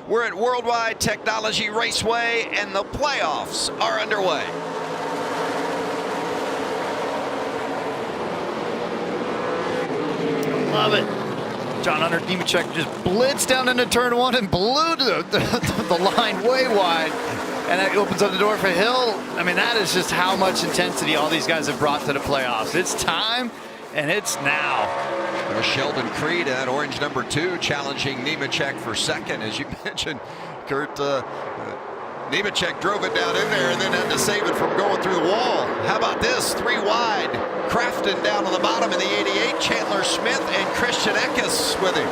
We're at World Wide Technology Raceway, and the playoffs are underway. Love it. John Hunter Nemechek just blitzed down into turn one and blew the line way wide. And that opens up the door for Hill. I mean, that is just how much intensity all these guys have brought to the playoffs. It's time, and it's now. There's Sheldon Creed at orange number 2, challenging Nemechek for second. As you mentioned, Kurt, Nemechek drove it down in there and then had to save it from going through the wall. How about this? 3 wide. Crafton down on the bottom in the 88. Chandler Smith and Christian Eckes with him.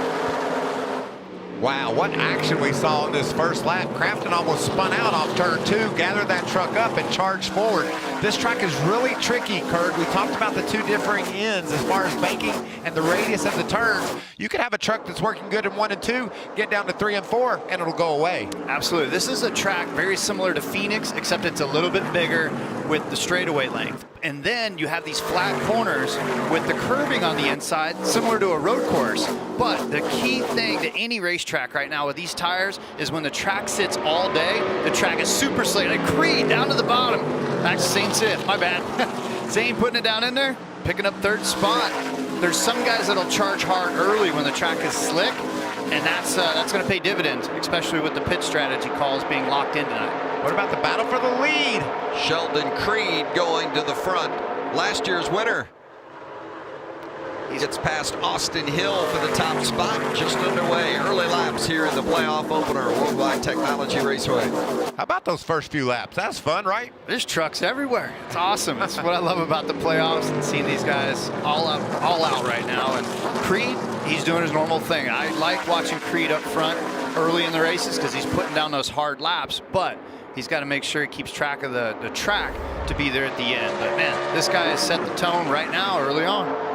Wow, what action we saw in this first lap. Crafton almost spun out off turn 2, gathered that truck up and charged forward. This track is really tricky, Kurt. We talked about the 2 differing ends as far as banking and the radius of the turns. You could have a truck that's working good in 1 and 2, get down to 3 and 4, and it'll go away. Absolutely. This is a track very similar to Phoenix, except it's a little bit bigger with the straightaway length. And then you have these flat corners with the curving on the inside, similar to a road course. But the key thing to any racetrack right now with these tires is when the track sits all day, the track is super slick. And Creed down to the bottom. Back to Zane Smith, my bad. Zane putting it down in there, picking up 3rd spot. There's some guys that'll charge hard early when the track is slick, and that's going to pay dividends, especially with the pit strategy calls being locked in tonight. What about the battle for the lead? Sheldon Creed going to the front. Last year's winner. He gets past Austin Hill for the top spot. Just underway. Early laps here in the playoff opener, World Wide Technology Raceway. How about those first few laps? That's fun, right? There's trucks everywhere. It's awesome. That's what I love about the playoffs and seeing these guys all out right now. And Creed, he's doing his normal thing. I like watching Creed up front early in the races because he's putting down those hard laps, but he's got to make sure he keeps track of the track to be there at the end. But man, this guy has set the tone right now early on.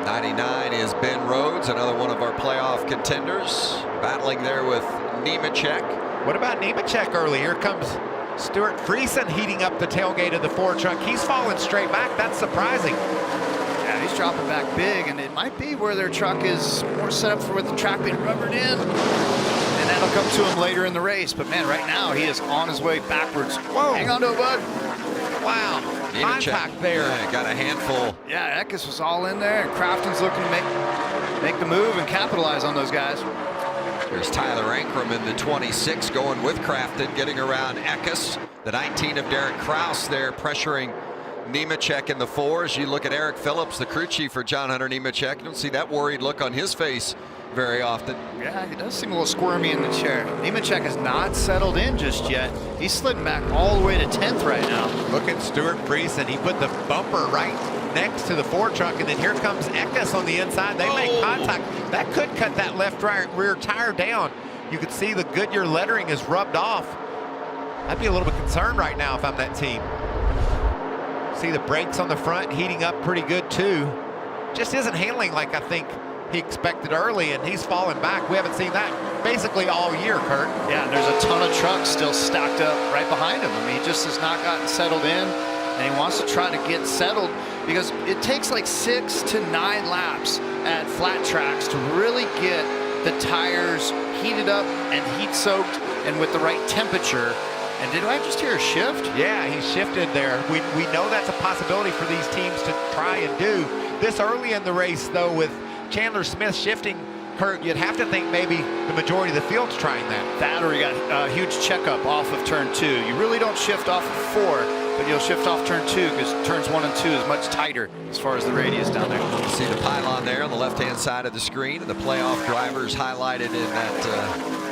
99 is Ben Rhodes, another one of our playoff contenders, battling there with Nemechek. What about Nemechek early? Here comes Stuart Friesen heating up the tailgate of the Ford truck. He's falling straight back. That's surprising. Yeah, he's dropping back big, and it might be where their truck is more set up for with the track being rubbered in. And that'll come to him later in the race. But man, right now he is on his way backwards. Whoa. Hang on to it, bud. Wow. Contact there. Yeah, got a handful. Yeah, Eckes was all in there, and Crafton's looking to make the move and capitalize on those guys. There's Tyler Ankrum in the 26 going with Crafton, getting around Eckes. The 19 of Derek Kraus there pressuring Nemechek in the 4s. You look at Eric Phillips, the crew chief for John Hunter Nemechek. You don't see that worried look on his face very often. Yeah, he does seem a little squirmy in the chair. Nemechek has not settled in just yet. He's sliding back all the way to 10th right now. Look at Stuart Friesen. He put the bumper right next to the Ford truck, and then here comes Eckes on the inside. They make contact. That could cut that left rear tire down. You could see the Goodyear lettering is rubbed off. I'd be a little bit concerned right now if I'm that team. See the brakes on the front heating up pretty good too. Just isn't handling like I think he expected early, and he's falling back. We haven't seen that basically all year, Kurt. Yeah, and there's a ton of trucks still stacked up right behind him. I mean, he just has not gotten settled in, and he wants to try to get settled because it takes like 6 to 9 laps at flat tracks to really get the tires heated up and heat soaked and with the right temperature. And did I just hear a shift? Yeah, he shifted there. We know that's a possibility for these teams to try and do. This early in the race, though, with Chandler Smith shifting, Kurt, you'd have to think maybe the majority of the field's trying that. That, or you got a huge checkup off of turn 2. You really don't shift off of 4, but you'll shift off turn 2 because turns 1 and 2 is much tighter as far as the radius down there. You see the pylon there on the left-hand side of the screen, and the playoff drivers highlighted in that.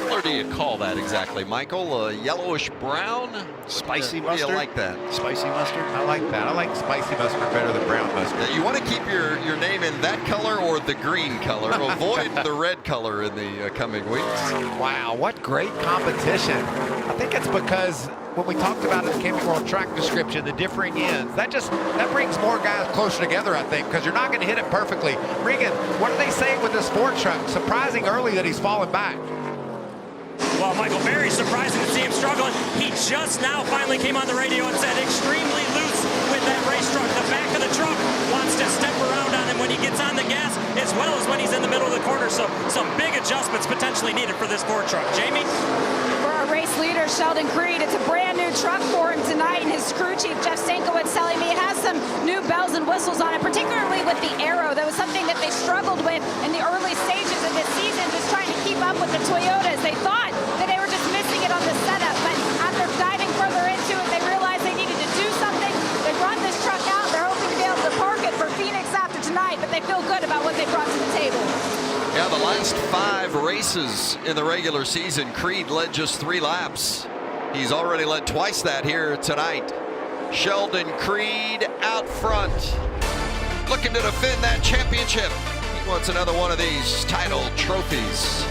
What color do you call that exactly, Michael? Yellowish brown? Spicy mustard? mustard? Do you like that? Spicy mustard? I like that. I like spicy mustard better than brown mustard. Yeah, you want to keep your name in that color or the green color. Avoid the red color in the coming weeks. Wow, what great competition. I think it's because when we talked about it in the Camping World track description, the differing ends, that brings more guys closer together, I think, because you're not going to hit it perfectly. Regan, what are they saying with this Ford truck? Surprising early that he's falling back. Well, Michael, very surprising to see him struggling. He just now finally came on the radio and said extremely loose with that race truck. The back of the truck wants to step around on him when he gets on the gas, as well as when he's in the middle of the corner. So some big adjustments potentially needed for this Ford truck. Jamie? For our race leader, Sheldon Creed, it's a brand new truck for him tonight, and his crew chief, Jeff Stankiewicz, telling me it has some new bells and whistles on it, particularly with the aero. That was something that they struggled with in the early stages of this season, just trying to keep up with the Toyotas. They thought that they were just missing it on the setup, but after diving further into it, they realized they needed to do something. They brought this truck out. They're hoping to be able to park it for Phoenix after tonight, but they feel good about what they brought to the table. Yeah, the last 5 races in the regular season, Creed led just 3 laps. He's already led twice that here tonight. Sheldon Creed out front, looking to defend that championship. He wants another one of these title trophies.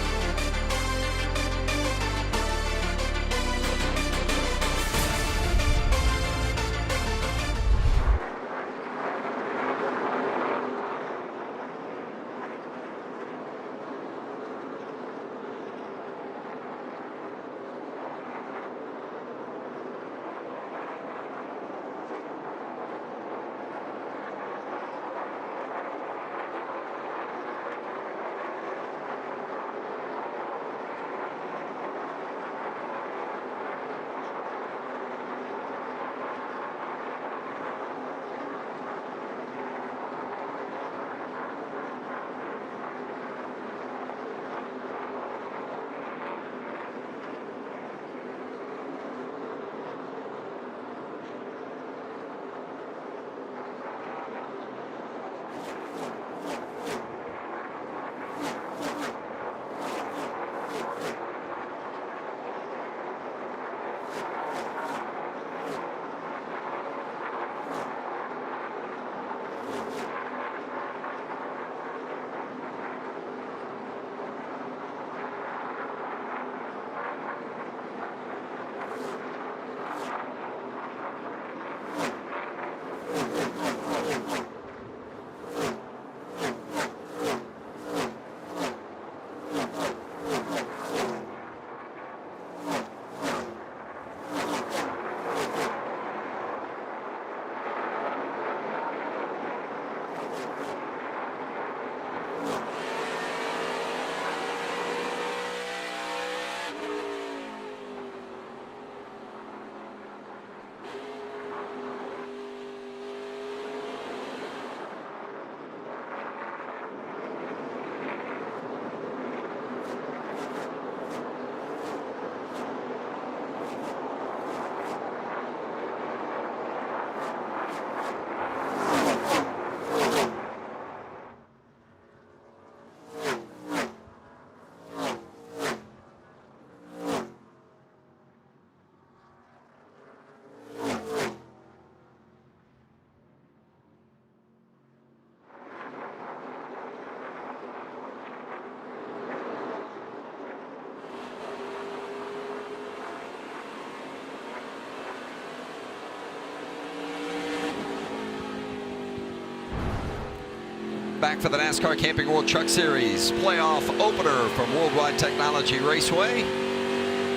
Back for the NASCAR Camping World Truck Series playoff opener from World Wide Technology Raceway.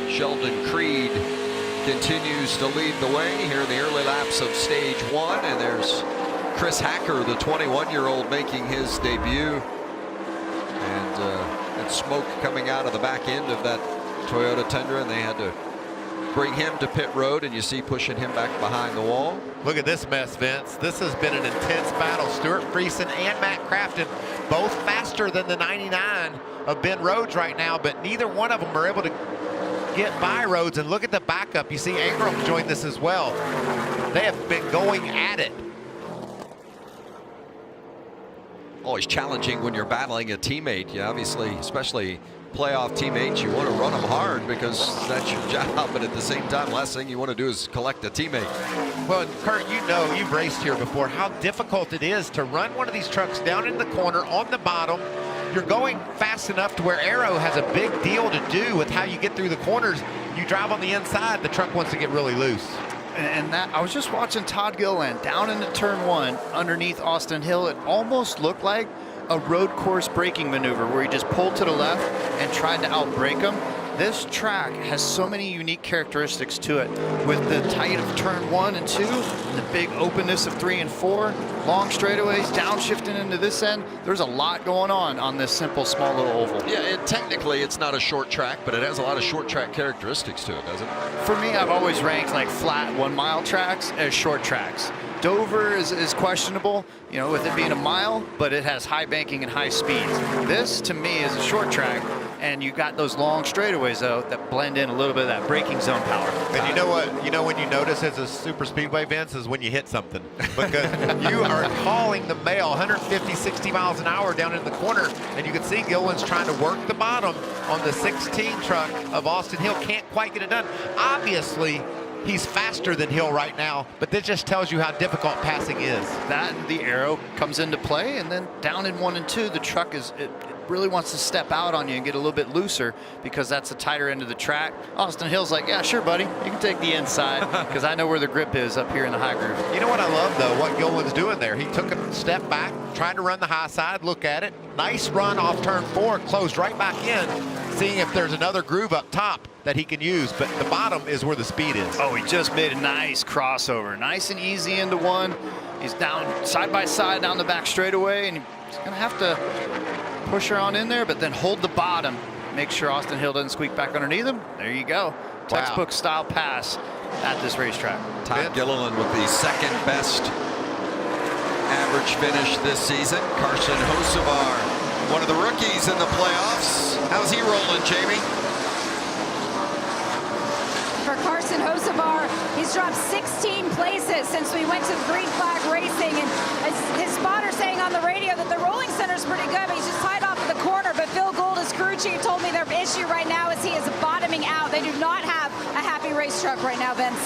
Sheldon Creed continues to lead the way here in the early laps of stage 1, and there's Chris Hacker, the 21-year-old, making his debut, and smoke coming out of the back end of that Toyota Tundra, and they had to bring him to pit road, and you see pushing him back behind the wall. Look at this mess, Vince. This has been an intense battle. Stuart Friesen and Matt Crafton, both faster than the 99 of Ben Rhodes right now, but neither one of them are able to get by Rhodes. And look at the backup. You see Ingram joined this as well. They have been going at it. Always challenging when you're battling a teammate. You obviously, especially playoff teammates, you want to run them hard because that's your job, but at the same time, last thing you want to do is collect a teammate. Well, Kurt, you know, you've raced here before, how difficult it is to run one of these trucks down in the corner on the bottom. You're going fast enough to where aero has a big deal to do with how you get through the corners. You drive on the inside, the truck wants to get really loose. And that, I was just watching Todd Gilliland down into turn 1 underneath Austin Hill. It almost looked like a road course braking maneuver where he just pulled to the left and tried to outbrake him. This track has so many unique characteristics to it, with the tight of turn 1 and 2, the big openness of 3 and 4, long straightaways, downshifting into this end. There's a lot going on this simple, small little oval. Yeah, technically it's not a short track, but it has a lot of short track characteristics to it, doesn't it? For me, I've always ranked like flat 1 mile tracks as short tracks. Dover is questionable, you know, with it being a mile, but it has high banking and high speeds. This, to me, is a short track, and you got those long straightaways, though, that blend in a little bit of that braking zone power. And you know what? You know when you notice it's a super speedway, Vince, is when you hit something. Because you are hauling the mail 150, 60 miles an hour down in the corner, and you can see Gilliland's trying to work the bottom on the 16 truck of Austin Hill. Can't quite get it done. Obviously, he's faster than Hill right now, but this just tells you how difficult passing is. That and the arrow comes into play, and then down in 1 and 2, the truck it really wants to step out on you and get a little bit looser because that's the tighter end of the track. Austin Hill's like, yeah, sure, buddy, you can take the inside because I know where the grip is up here in the high groove. You know what I love, though, what Gilliland's doing there? He took a step back, tried to run the high side, look at it. Nice run off turn 4, closed right back in, seeing if there's another groove up top that he can use, but the bottom is where the speed is. Oh, he just made a nice crossover. Nice and easy into 1. He's down side by side down the back straightaway, and he's gonna have to push her on in there, but then hold the bottom. Make sure Austin Hill doesn't squeak back underneath him. There you go. Textbook style pass at this racetrack. Todd Gilliland with the second best average finish this season. Carson Hocevar, one of the rookies in the playoffs. How's he rolling, Jamie? For Carson Hocevar, he's dropped 16 places since we went to Green Flag Racing, and his spotter saying on the radio that the rolling center's pretty good, but he's just tied off the corner. But Phil Gould, his crew chief, told me their issue right now is he is bottoming out. They do not have a happy race truck right now, Vince.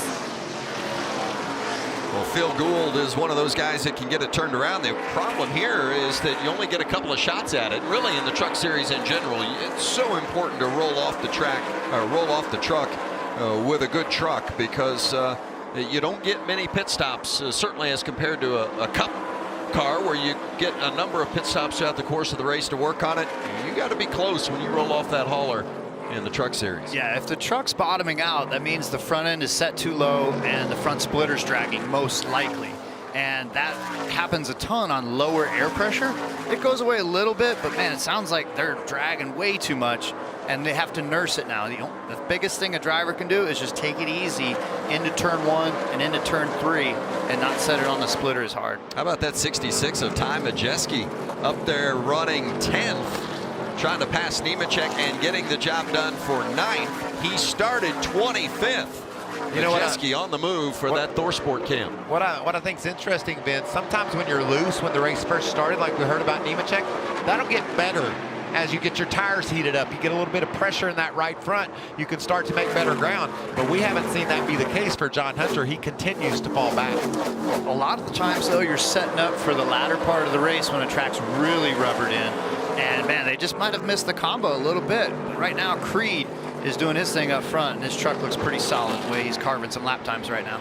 Well, Phil Gould is one of those guys that can get it turned around. The problem here is that you only get a couple of shots at it. Really, in the truck series in general, it's so important to roll off the track, or roll off the truck with a good truck, because you don't get many pit stops, certainly as compared to a cup car where you get a number of pit stops throughout the course of the race to work on it. You got to be close when you roll off that hauler in the truck series. Yeah, if the truck's bottoming out, that means the front end is set too low and the front splitter's dragging, most likely. And that happens a ton on lower air pressure. It goes away a little bit, but man, it sounds like they're dragging way too much and they have to nurse it now. The biggest thing a driver can do is just take it easy into turn 1 and into turn 3 and not set it on the splitter as hard. How about that 66 of Ty Majeski up there running 10th, trying to pass Nemechek and getting the job done for 9th. He started 25th. You know, Majeski on the move for that ThorSport cam. What I think is interesting, Vince, sometimes when you're loose, when the race first started, like we heard about Nemechek, that'll get better as you get your tires heated up. You get a little bit of pressure in that right front, you can start to make better ground. But we haven't seen that be the case for John Hunter. He continues to fall back. A lot of the times, though, you're setting up for the latter part of the race when a track's really rubbered in. And, man, they just might have missed the combo a little bit. But right now, Creed is doing his thing up front, and his truck looks pretty solid the way he's carving some lap times right now.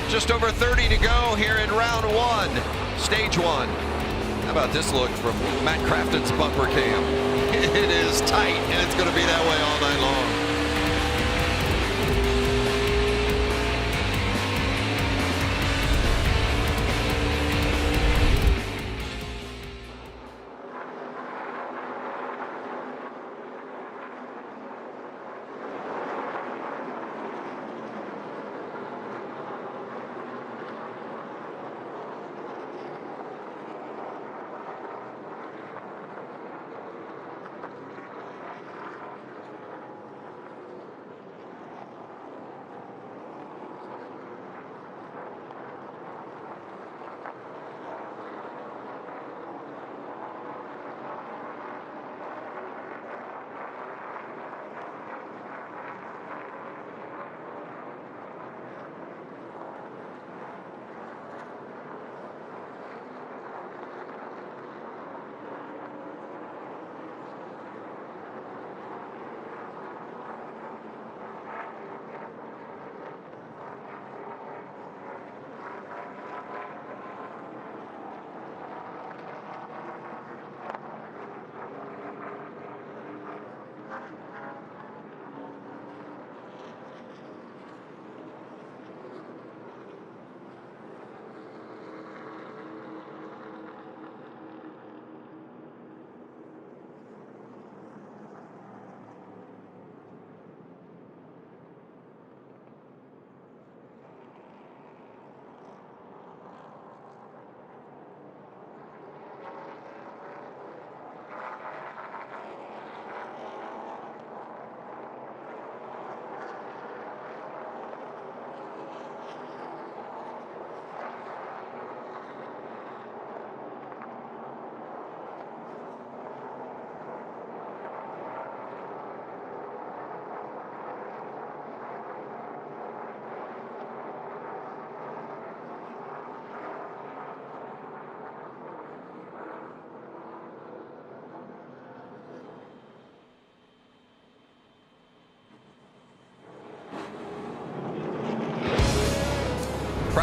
Just over 30 to go here in round 1, stage 1. How about this look from Matt Crafton's bumper cam? It is tight, and it's going to be that way all night long.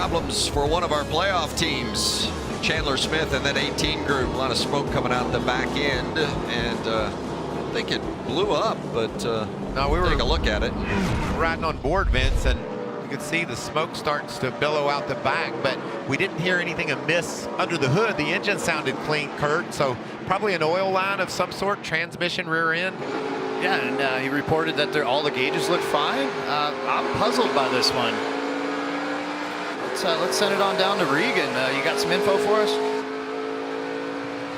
Problems for one of our playoff teams, Chandler Smith and that 18 group. A lot of smoke coming out the back end, and I think it blew up, but no, we were take a look at it. Riding on board, Vince, and you could see the smoke starts to billow out the back, but we didn't hear anything amiss under the hood. The engine sounded clean, Kurt, so probably an oil line of some sort, transmission, rear end. Yeah, and he reported that all the gauges look fine. I'm puzzled by this one. Let's send it on down to Regan. You got some info for us?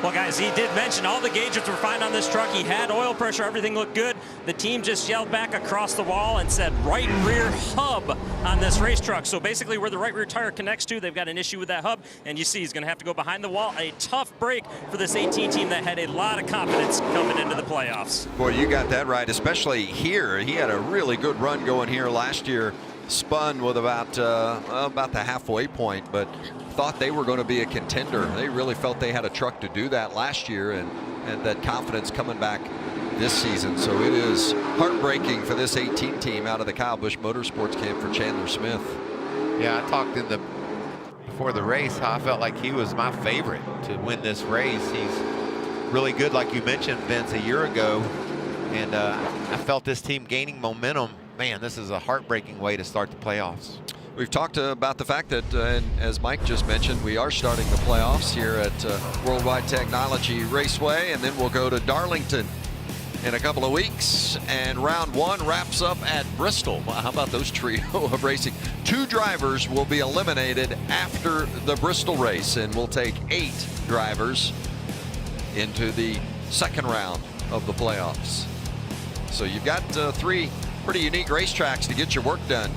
Well, guys, he did mention all the gauges were fine on this truck. He had oil pressure. Everything looked good. The team just yelled back across the wall and said right rear hub on this race truck. So basically where the right rear tire connects to, they've got an issue with that hub. And you see he's going to have to go behind the wall. A tough break for this 18 team that had a lot of confidence coming into the playoffs. Boy, you got that right, especially here. He had a really good run going here last year. Spun with about the halfway point, but thought they were going to be a contender. They really felt they had a truck to do that last year, and that confidence coming back this season. So it is heartbreaking for this 18 team out of the Kyle Busch Motorsports camp for Chandler Smith. Yeah, I talked before the race how I felt like he was my favorite to win this race. He's really good, like you mentioned, Vince, a year ago, and I felt this team gaining momentum. Man, this is a heartbreaking way to start the playoffs. We've talked about the fact that, and as Mike just mentioned, we are starting the playoffs here at World Wide Technology Raceway, and then we'll go to Darlington in a couple of weeks, and round one wraps up at Bristol. Well, how about those trio of racing? 2 drivers will be eliminated after the Bristol race, and we'll take 8 drivers into the second round of the playoffs. So you've got 3 pretty unique racetracks to get your work done.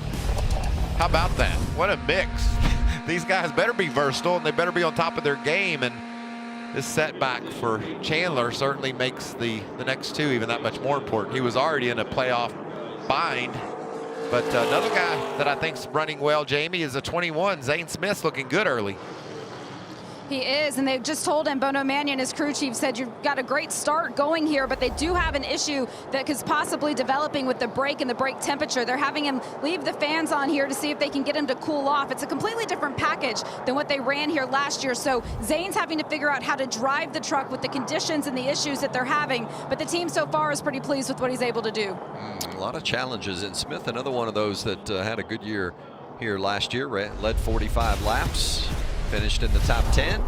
How about that? What a mix. These guys better be versatile, and they better be on top of their game, and this setback for Chandler certainly makes the next 2 even that much more important. He was already in a playoff bind, but another guy that I think's running well, Jamie, is a 21. Zane Smith looking good early. He is, and they just told him, Bono Mannion, his crew chief, said you've got a great start going here, but they do have an issue that is possibly developing with the brake and the brake temperature. They're having him leave the fans on here to see if they can get him to cool off. It's a completely different package than what they ran here last year, so Zane's having to figure out how to drive the truck with the conditions and the issues that they're having, but the team so far is pretty pleased with what he's able to do. A lot of challenges, and Smith, another one of those that had a good year here last year, led 45 laps. Finished in the top 10.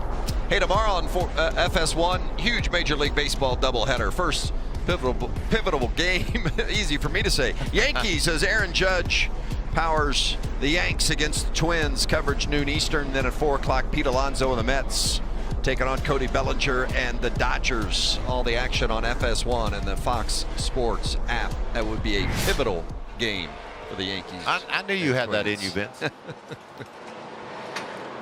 Hey, tomorrow on FS1, huge Major League Baseball doubleheader. First pivotal game, easy for me to say. Yankees as Aaron Judge powers the Yanks against the Twins. Coverage noon Eastern. Then at 4 o'clock, Pete Alonso and the Mets taking on Cody Bellinger and the Dodgers. All the action on FS1 and the Fox Sports app. That would be a pivotal game for the Yankees. I knew you had that in you, Vince.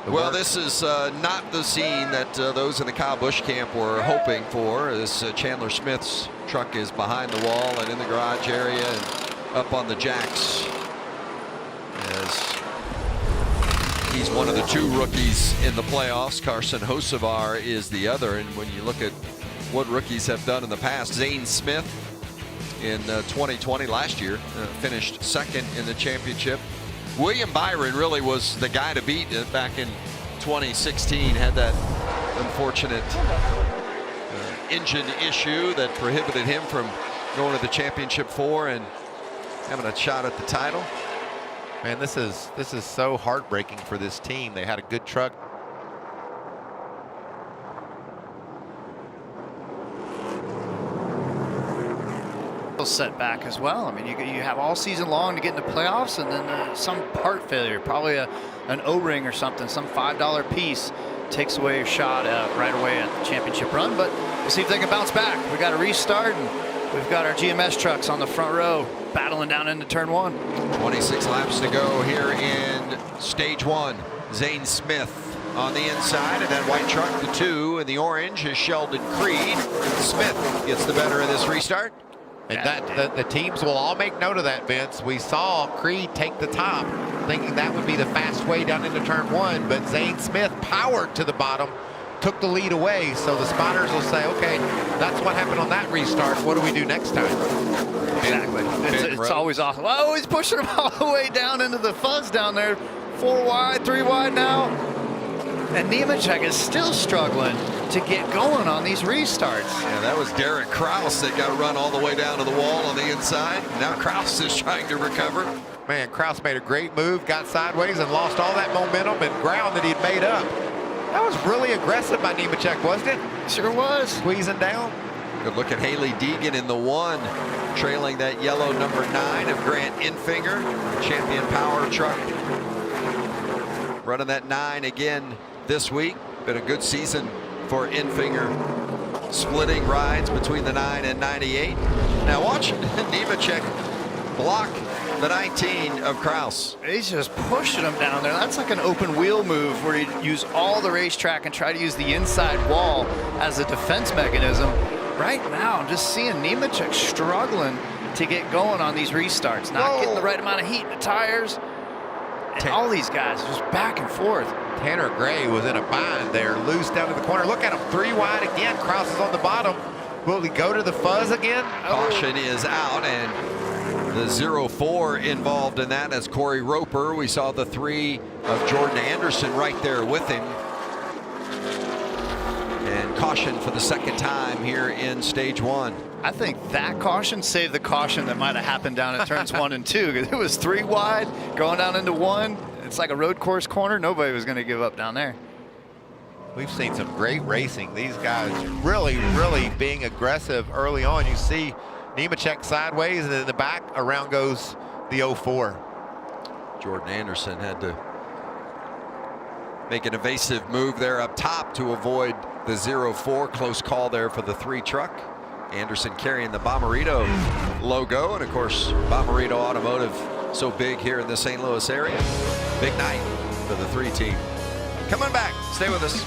Well, this is not the scene that those in the Kyle Busch camp were hoping for. This Chandler Smith's truck is behind the wall and in the garage area and up on the jacks, as he's one of the 2 rookies in the playoffs. Carson Hocevar is the other. And when you look at what rookies have done in the past, Zane Smith in 2020 last year finished second in the championship. William Byron really was the guy to beat back in 2016. Had that unfortunate engine issue that prohibited him from going to the championship 4 and having a shot at the title. Man, this is so heartbreaking for this team. They had a good truck. Setback as well. I mean, you have all season long to get into playoffs, and then some part failure, probably an O-ring or something, some $5 piece takes away your shot right away at the championship run. But we'll see if they can bounce back. We got to restart, and we've got our GMS trucks on the front row battling down into turn 1. 26 laps to go here in stage 1. Zane Smith on the inside, and that white truck, the 2, and the orange is Sheldon Creed. Smith gets the better of this restart. And the teams will all make note of that, Vince. We saw Creed take the top, thinking that would be the fast way down into turn 1, but Zane Smith powered to the bottom, took the lead away. So the spotters will say, okay, that's what happened on that restart. What do we do next time? Exactly. It's always awesome. Oh, he's pushing him all the way down into the fuzz down there. 4 wide, 3 wide now. And Nemechek is still struggling to get going on these restarts. Yeah, that was Derek Kraus that got run all the way down to the wall on the inside. Now Kraus is trying to recover. Man, Kraus made a great move, got sideways, and lost all that momentum and ground that he'd made up. That was really aggressive by Nemechek, wasn't it? Sure was. Squeezing down. Good look at Haley Deegan in the 1, trailing that yellow number 9 of Grant Infinger, champion power truck. Running that 9 again this week. Been a good season for Infinger, splitting rides between the 9 and 98. Now watch Nemechek block the 19 of Kraus. He's just pushing him down there. That's like an open wheel move where you use all the racetrack and try to use the inside wall as a defense mechanism. Right now, I'm just seeing Nemechek struggling to get going on these restarts, not getting the right amount of heat in the tires. And all these guys just back and forth. Tanner Gray was in a bind there, loose down to the corner. Look at him, 3 wide again. Kraus is on the bottom. Will he go to the fuzz again? Caution is out, and the 0-4 involved in that as Corey Roper. We saw the 3 of Jordan Anderson right there with him. And caution for the second time here in stage 1. I think that caution saved the caution that might have happened down at turns 1 and 2. Because it was 3 wide, going down into 1. It's like a road course corner. Nobody was going to give up down there. We've seen some great racing. These guys really, really being aggressive early on. You see Nemechek sideways, and then in the back, around goes the 0-4. Jordan Anderson had to make an evasive move there up top to avoid the 0-4. Close call there for the 3 truck. Anderson carrying the Bommarito logo, and of course Bommarito Automotive so big here in the St. Louis area. Big night for the 3 team. Coming back, stay with us.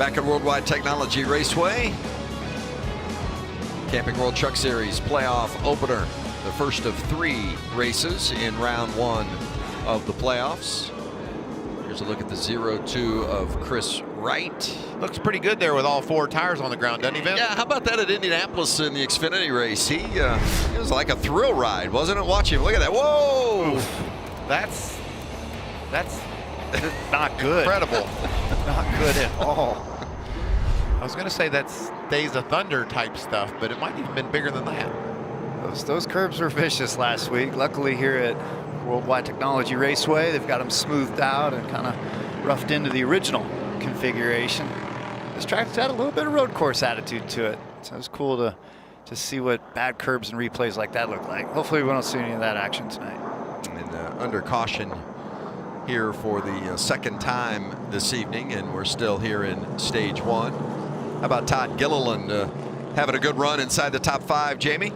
Back at World Wide Technology Raceway. Camping World Truck Series playoff opener. The first of 3 races in round 1 of the playoffs. Here's a look at the 0-2 of Chris Wright. Looks pretty good there with all 4 tires on the ground, doesn't he, Vince? Yeah, how about that at Indianapolis in the Xfinity race? It was like a thrill ride, wasn't it? Watch him. Look at that. Whoa! Oof. That's Not good. incredible. Not good at all. I was going to say that's Days of Thunder type stuff, but it might even been bigger than that. Those curbs were vicious last week. Luckily here at World Wide Technology Raceway, they've got them smoothed out and kind of roughed into the original configuration. This track's had a little bit of road course attitude to it, so it was cool to see what bad curbs and replays like that look like. Hopefully we don't see any of that action tonight. And under caution here for the second time this evening, and we're still here in stage 1. How about Todd Gilliland having a good run inside the top 5, Jamie?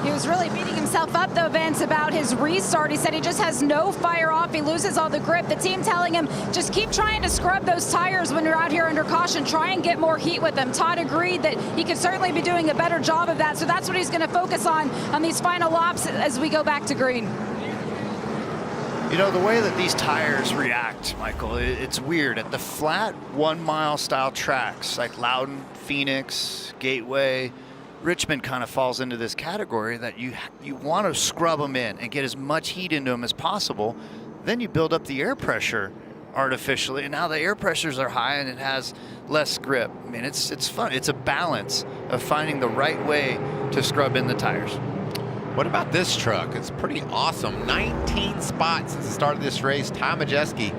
He was really beating himself up, though, Vince, about his restart. He said he just has no fire off. He loses all the grip. The team telling him, just keep trying to scrub those tires when you're out here under caution. Try and get more heat with them. Todd agreed that he could certainly be doing a better job of that. So that's what he's going to focus on these final laps as we go back to green. You know, the way that these tires react, Michael, it's weird. At the flat 1 mile style tracks like Loudon, Phoenix, Gateway, Richmond kind of falls into this category that you want to scrub them in and get as much heat into them as possible. Then you build up the air pressure artificially, and now the air pressures are high and it has less grip. I mean, it's fun. It's a balance of finding the right way to scrub in the tires. What about this truck? It's pretty awesome. 19 spots since the start of this race. Ty Majeski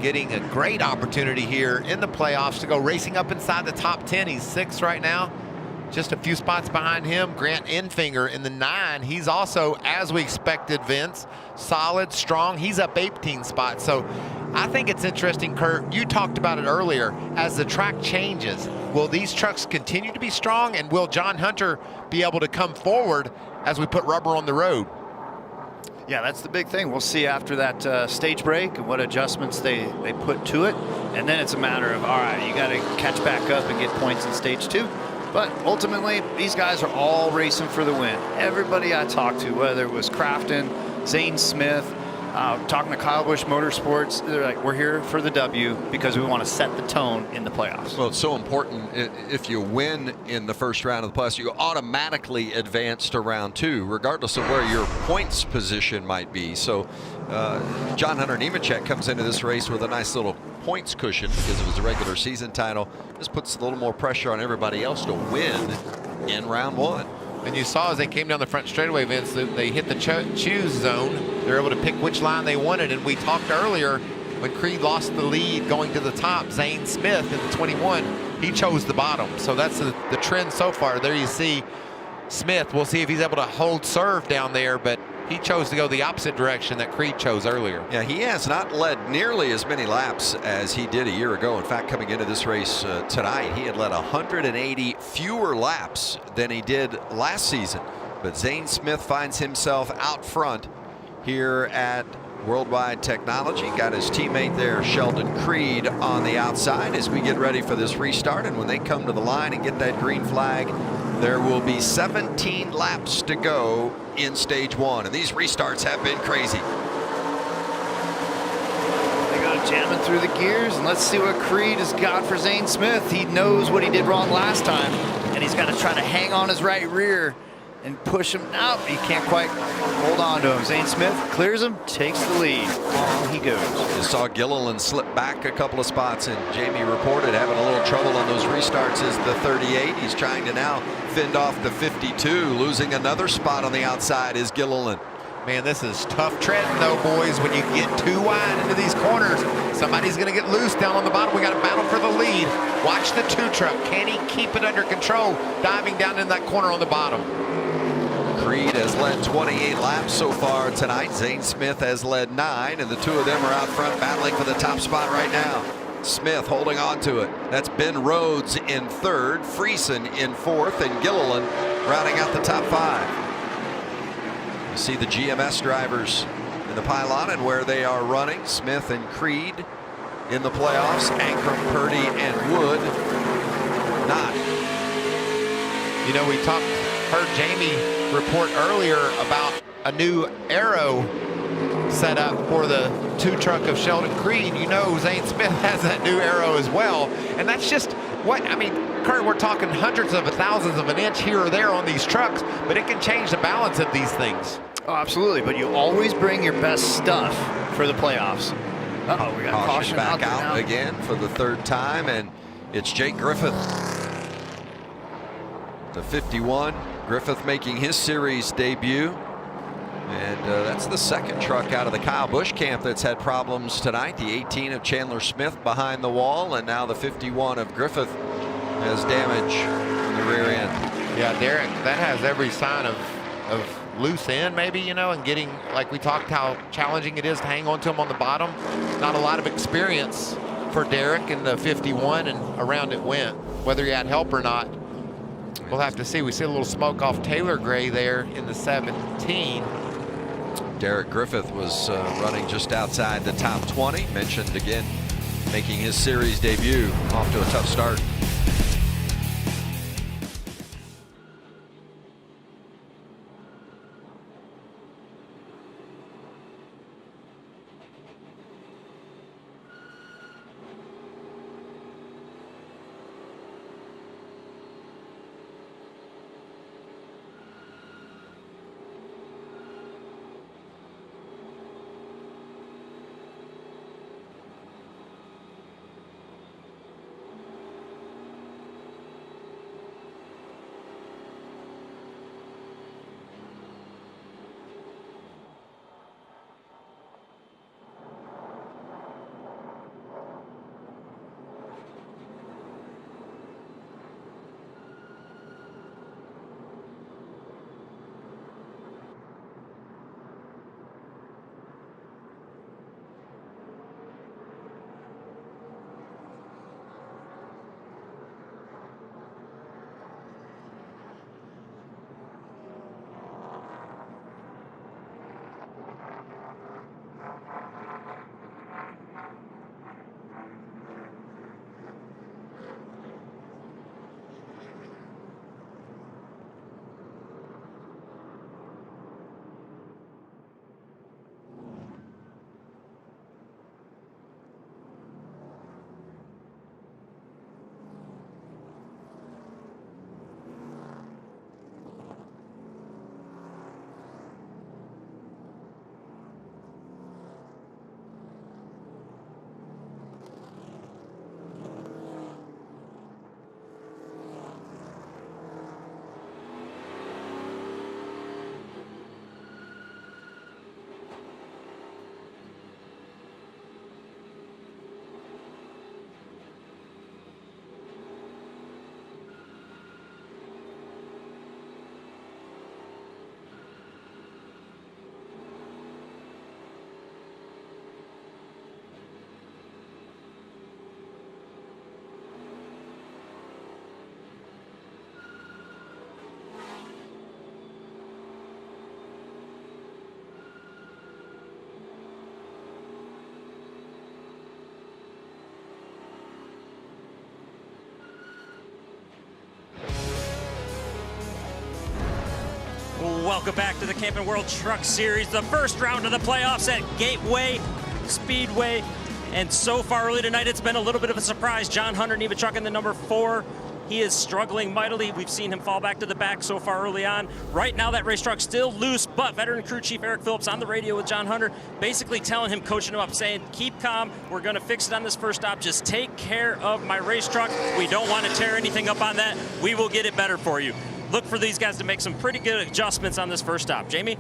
getting a great opportunity here in the playoffs to go racing up inside the top 10. He's 6th right now. Just a few spots behind him, Grant Enfinger in the 9. He's also, as we expected, Vince, solid, strong. He's up 18 spots. So I think it's interesting, Kurt. You talked about it earlier. As the track changes, will these trucks continue to be strong, and will John Hunter be able to come forward as we put rubber on the road? Yeah, that's the big thing. We'll see after that stage break and what adjustments they put to it. And then it's a matter of, all right, you got to catch back up and get points in stage 2. But ultimately, these guys are all racing for the win. Everybody I talked to, whether it was Crafton, Zane Smith, talking to Kyle Busch Motorsports, they're like, we're here for the W because we want to set the tone in the playoffs. Well, it's so important. If you win in the first round of the playoffs, you automatically advance to round 2, regardless of where your points position might be. So John Hunter Nemechek comes into this race with a nice little points cushion because it was a regular season title. This puts a little more pressure on everybody else to win in round 1. And you saw as they came down the front straightaway, Vince, they hit the choose zone. They're able to pick which line they wanted. And we talked earlier when Creed lost the lead going to the top, Zane Smith in the 21, he chose the bottom. So that's the trend so far. There you see Smith. We'll see if he's able to hold serve down there, but he chose to go the opposite direction that Creed chose earlier. Yeah, he has not led nearly as many laps as he did a year ago. In fact, coming into this race tonight, he had led 180 fewer laps than he did last season. But Zane Smith finds himself out front here at Worldwide Technology. Got his teammate there, Sheldon Creed, on the outside as we get ready for this restart. And when they come to the line and get that green flag, there will be 17 laps to go in stage 1. And these restarts have been crazy. They go jamming through the gears, and let's see what Creed has got for Zane Smith. He knows what he did wrong last time, and he's got to try to hang on his right rear and push him out. He can't quite hold on to him. Zane Smith clears him, takes the lead. On he goes. You saw Gilliland slip back a couple of spots, and Jamie reported having a little trouble on those restarts is the 38. He's trying to now fend off the 52. Losing another spot on the outside is Gilliland. Man, this is tough treading, though, boys. When you get too wide into these corners, somebody's going to get loose down on the bottom. We got to battle for the lead. Watch the 2 truck. Can he keep it under control, diving down in that corner on the bottom? Creed has led 28 laps so far tonight. Zane Smith has led 9, and the 2 of them are out front battling for the top spot right now. Smith holding on to it. That's Ben Rhodes in 3rd, Friesen in 4th, and Gilliland rounding out the top 5. You see the GMS drivers in the pylon and where they are running. Smith and Creed in the playoffs. Ankrum, Purdy, and Wood not. You know, heard Jamie report earlier about a new aero set up for the 2-truck of Sheldon Creed. You know, Zane Smith has that new aero as well. And that's just what, I mean, Kurt, we're talking hundreds of thousands of an inch here or there on these trucks, but it can change the balance of these things. Oh, absolutely, but you always bring your best stuff for the playoffs. Uh-oh, we got Caution back out now. again for the 3rd time, and it's Jake Griffith. The 51, Griffith making his series debut. And that's the 2nd truck out of the Kyle Busch camp that's had problems tonight. The 18 of Chandler Smith behind the wall, and now the 51 of Griffith has damage in the rear end. Yeah, Derek, that has every sign of loose end maybe, you know, and getting, like we talked how challenging it is to hang on to him on the bottom. Not a lot of experience for Derek in the 51, and around it went, whether he had help or not. We'll have to see. We see a little smoke off Taylor Gray there in the 17. Derek Griffith was running just outside the top 20. Mentioned again, making his series debut, off to a tough start. Welcome back to the Camping World Truck Series, the first round of the playoffs at Gateway Speedway. And so far early tonight, it's been a little bit of a surprise. John Hunter, Nemechek in the number 4. He is struggling mightily. We've seen him fall back to the back so far early on. Right now, that race truck's still loose, but veteran crew chief Eric Phillips on the radio with John Hunter, basically telling him, coaching him up, saying, keep calm. We're going to fix it on this first stop. Just take care of my race truck. We don't want to tear anything up on that. We will get it better for you. Look for these guys to make some pretty good adjustments on this first stop. Jamie?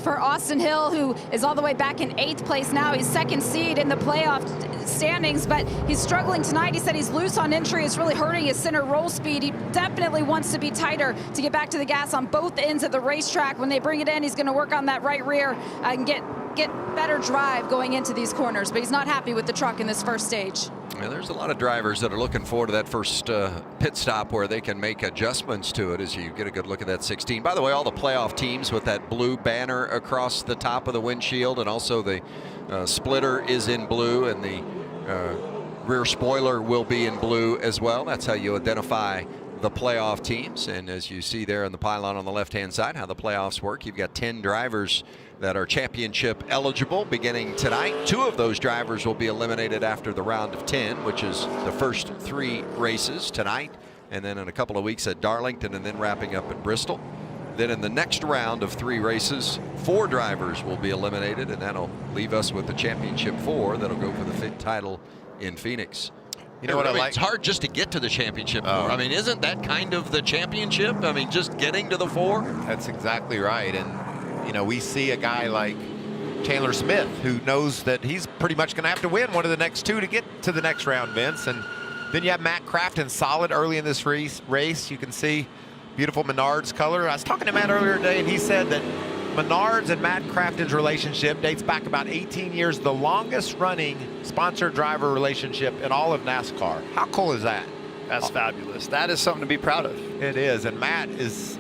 For Austin Hill, who is all the way back in 8th place now. He's 2nd seed in the playoff standings, but he's struggling tonight. He said he's loose on entry. It's really hurting his center roll speed. He definitely wants to be tighter to get back to the gas on both ends of the racetrack. When they bring it in, he's going to work on that right rear and get get better drive going into these corners, but he's not happy with the truck in this first stage. Yeah, there's a lot of drivers that are looking forward to that first pit stop where they can make adjustments to it as you get a good look at that 16. By the way, all the playoff teams with that blue banner across the top of the windshield, and also the splitter is in blue, and the rear spoiler will be in blue as well. That's how you identify the playoff teams. And as you see there in the pylon on the left-hand side, how the playoffs work, you've got 10 drivers that are championship eligible beginning tonight. 2 of those drivers will be eliminated after the round of 10, which is the first 3 races tonight, and then in a couple of weeks at Darlington, and then wrapping up at Bristol. Then in the next round of 3 races, 4 drivers will be eliminated, and that'll leave us with the championship 4 that'll go for the fifth title in Phoenix. You know what I like? It's hard just to get to the championship 4. I mean, isn't that kind of the championship? I mean, just getting to the 4? That's exactly right. And, you know, we see a guy like Chandler Smith who knows that he's pretty much going to have to win one of the next 2 to get to the next round, Vince. And then you have Matt Crafton solid early in this race. You can see beautiful Menards color. I was talking to Matt earlier today, and he said that Menards and Matt Crafton's relationship dates back about 18 years, the longest running sponsor-driver relationship in all of NASCAR. How cool is that? That's fabulous. That is something to be proud of. It is, and Matt is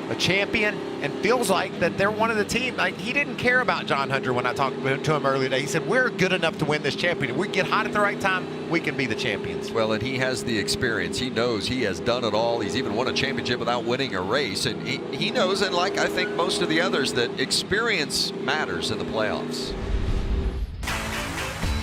a champion and feels like that they're one of the team. Like, he didn't care about John Hunter when I talked to him earlier today. He said, we're good enough to win this championship. We get hot at the right time, we can be the champions. Well, and he has the experience. He knows he has done it all. He's even won a championship without winning a race. And he knows, and like I think most of the others, that experience matters in the playoffs.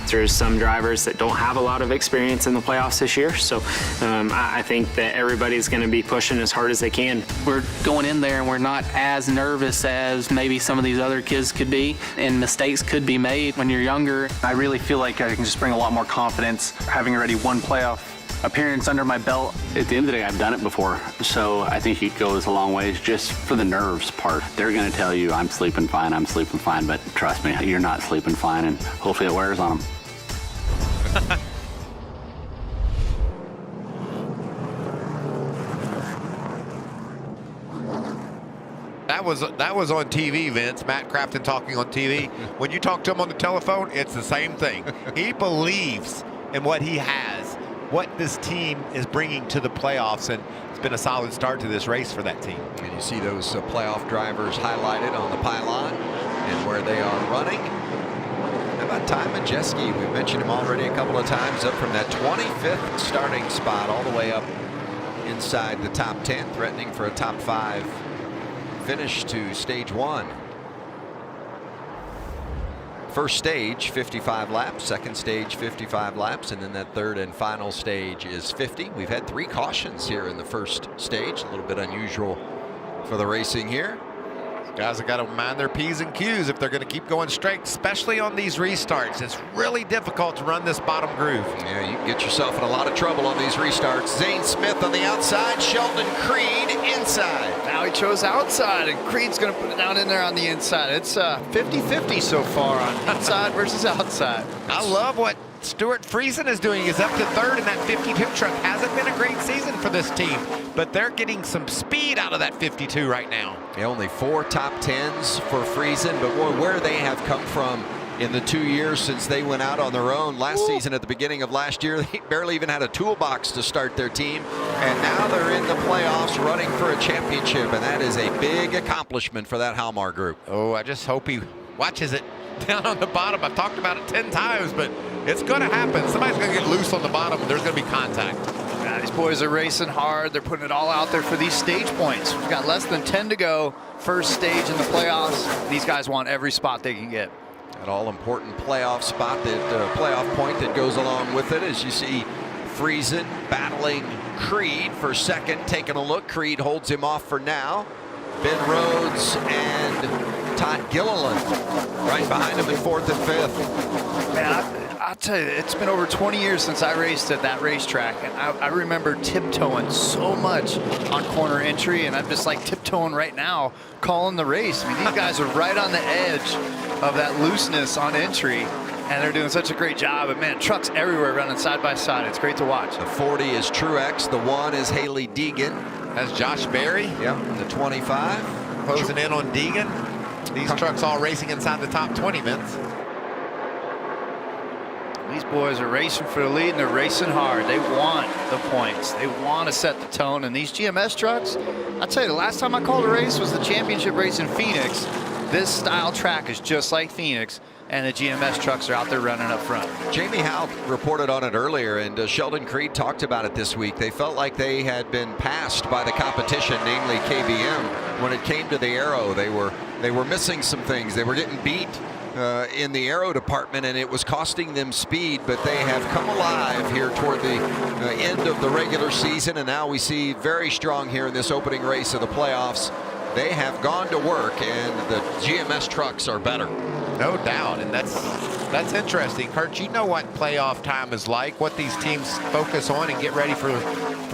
There's some drivers that don't have a lot of experience in the playoffs this year, so I think that everybody's going to be pushing as hard as they can. We're going in there and we're not as nervous as maybe some of these other kids could be, and mistakes could be made when you're younger. I really feel like I can just bring a lot more confidence having already one playoff appearance under my belt. At the end of the day, I've done it before, so I think it goes a long ways just for the nerves part. They're going to tell you, I'm sleeping fine, but trust me, you're not sleeping fine, and hopefully it wears on them. That was on TV, Vince. Matt Crafton talking on TV. When you talk to him on the telephone, it's the same thing. He believes in what he has, what this team is bringing to the playoffs, and it's been a solid start to this race for that team. And you see those playoff drivers highlighted on the pylon and where they are running. How about Ty Majeski? We've mentioned him already a couple of times, up from that 25th starting spot all the way up inside the top 10, threatening for a top 5 finish to stage 1. First stage, 55 laps. Second stage, 55 laps. And then that third and final stage is 50. We've had 3 cautions here in the first stage. A little bit unusual for the racing here. Guys have got to mind their P's and Q's if they're going to keep going straight, especially on these restarts. It's really difficult to run this bottom groove. Yeah, you can get yourself in a lot of trouble on these restarts. Zane Smith on the outside, Sheldon Creed inside. Now he chose outside, and Creed's going to put it down in there on the inside. It's 50-50 so far on inside versus outside. I love what Stuart Friesen is doing. He's up to 3rd in that 52 truck. Hasn't been a great season for this team, but they're getting some speed out of that 52 right now. Yeah, only 4 top 10s for Friesen, but boy, where they have come from in the 2 years since they went out on their own. Last season, at the beginning of last year, they barely even had a toolbox to start their team, and now they're in the playoffs running for a championship, and that is a big accomplishment for that Halmar group. Oh, I just hope he watches it down on the bottom. I've talked about it 10 times, but it's going to happen. Somebody's going to get loose on the bottom. There's going to be contact. Yeah, these boys are racing hard. They're putting it all out there for these stage points. We've got less than 10 to go. First stage in the playoffs. These guys want every spot they can get. An all-important playoff spot, that playoff point that goes along with it, as you see Friesen battling Creed for second. Taking a look, Creed holds him off for now. Ben Rhodes and Todd Gilliland right behind him in 4th and 5th. Man, I'll tell you, it's been over 20 years since I raced at that racetrack, and I remember tiptoeing so much on corner entry, and I'm just like tiptoeing right now, calling the race. I mean, these guys are right on the edge of that looseness on entry, and they're doing such a great job. And man, trucks everywhere running side by side. It's great to watch. The 40 is Truex. The 1 is Haley Deegan. That's Josh Berry. Yep, the 25. Closing in on Deegan. These trucks all racing inside the top 20 minutes. These boys are racing for the lead, and they're racing hard. They want the points. They want to set the tone. And these GMS trucks, I'll tell you, the last time I called a race was the championship race in Phoenix. This style track is just like Phoenix, and the GMS trucks are out there running up front. Jamie Howe reported on it earlier, and Sheldon Creed talked about it this week. They felt like they had been passed by the competition, namely KBM. When it came to the aero, they were missing some things. They were getting beat in the aero department, and it was costing them speed, but they have come alive here toward the end of the regular season, and now we see very strong here in this opening race of the playoffs. They have gone to work, and the GMS trucks are better. No doubt, and that's interesting. Kurt, you know what playoff time is like, what these teams focus on and get ready for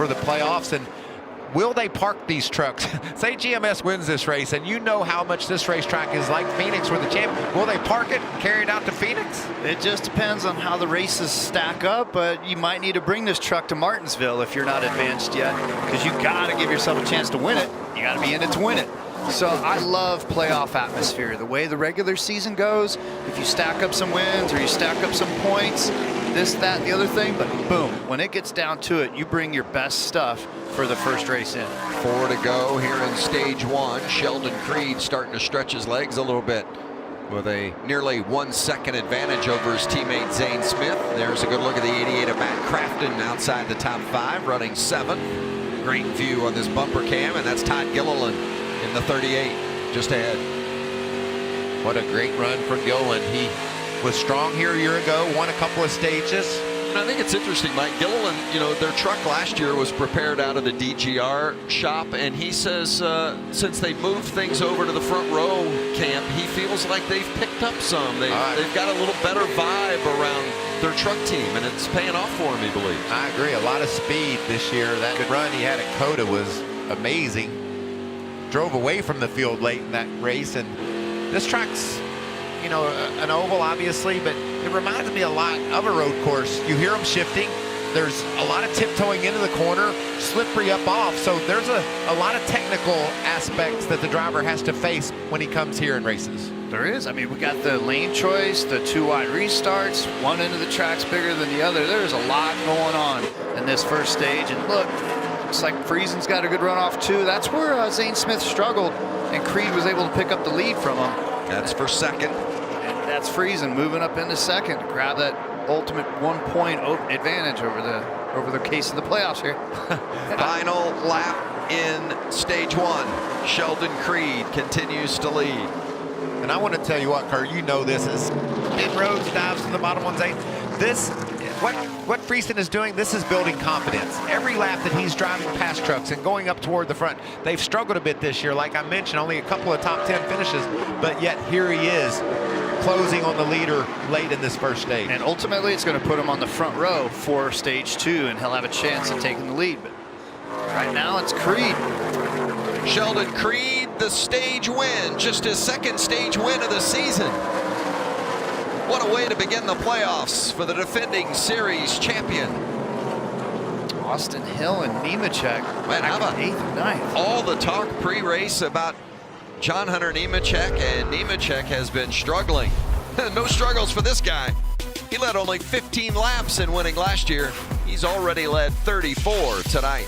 the playoffs, and will they park these trucks? Say GMS wins this race, and you know how much this racetrack is like Phoenix for the champion. Will they park it and carry it out to Phoenix? It just depends on how the races stack up, but you might need to bring this truck to Martinsville if you're not advanced yet, because you got to give yourself a chance to win it. You got to be in it to win it. So I love playoff atmosphere. The way the regular season goes, if you stack up some wins or you stack up some points, this, that, and the other thing, but boom, when it gets down to it, you bring your best stuff for the first race in. 4 to go here in stage 1. Sheldon Creed starting to stretch his legs a little bit with a nearly 1 second advantage over his teammate Zane Smith. There's a good look at the 88 of Matt Crafton outside the top 5, running 7. Great view on this bumper cam, and that's Todd Gilliland in the 38 just ahead. What a great run for Gilliland. He was strong here a year ago, won a couple of stages. And I think it's interesting, Mike Gilliland, you know, their truck last year was prepared out of the DGR shop, and he says since they moved things over to the front row camp, he feels like they've picked up some. They've got a little better vibe around their truck team, and it's paying off for him, he believes. I agree. A lot of speed this year. That run he had at Coda was amazing. Drove away from the field late in that race, and this track's, you know, an oval obviously, but it reminds me a lot of a road course. You hear them shifting. There's a lot of tiptoeing into the corner, slippery up off. So there's a lot of technical aspects that the driver has to face when he comes here in races. There is. I mean, we got the lane choice, the 2 wide restarts, one end of the track's bigger than the other. There's a lot going on in this first stage. And look, looks like Friesen's got a good run off too. That's where Zane Smith struggled, and Creed was able to pick up the lead from him. That's for second. And that's Friesen moving up into second to grab that ultimate 1 point advantage over the case of the playoffs here. Final lap in stage 1. Sheldon Creed continues to lead. And I want to tell you what, Kurt, you know this is in roads, dives to the bottom 1/8. This, what Friesen is doing, this is building confidence. Every lap that he's driving past trucks and going up toward the front, they've struggled a bit this year. Like I mentioned, only a couple of top 10 finishes, but yet here he is closing on the leader late in this first stage. And ultimately, it's going to put him on the front row for stage 2, and he'll have a chance at taking the lead. But right now, it's Creed. Sheldon Creed, the stage win, just his second stage win of the season. What a way to begin the playoffs for the defending series champion. Austin Hill and Nemechek. Man, how about 8th and 9th? All the talk pre-race about John Hunter Nemechek, and Nemechek has been struggling. No struggles for this guy. He led only 15 laps in winning last year. He's already led 34 tonight.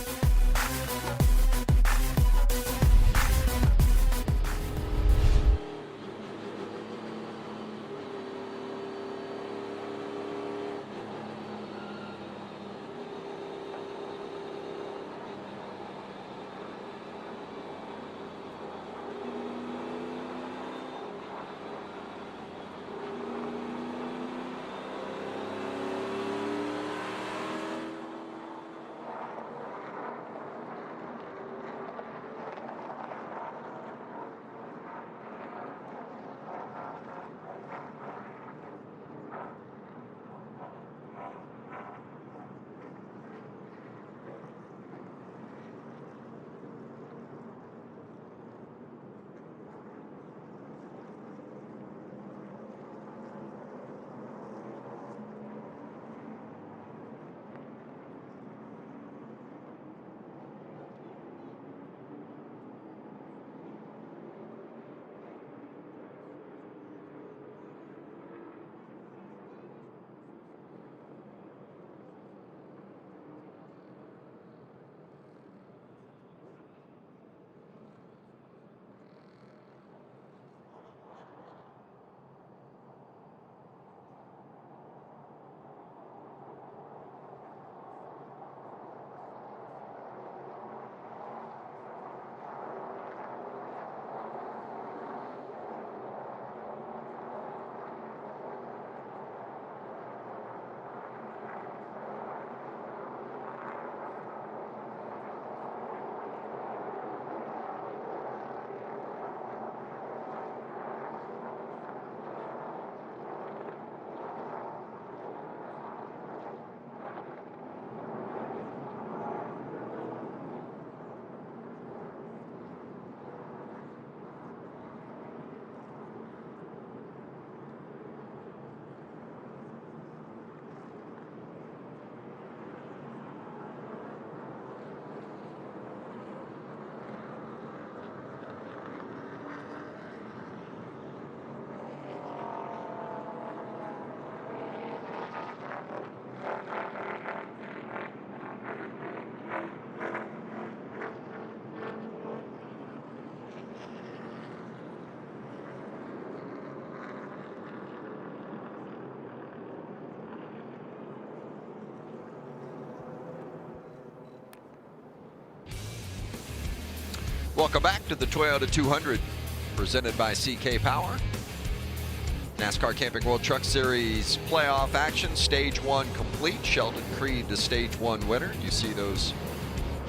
Welcome back to the Toyota 200, presented by CK Power. NASCAR Camping World Truck Series playoff action, stage 1 complete. Sheldon Creed, the stage 1 winner. You see those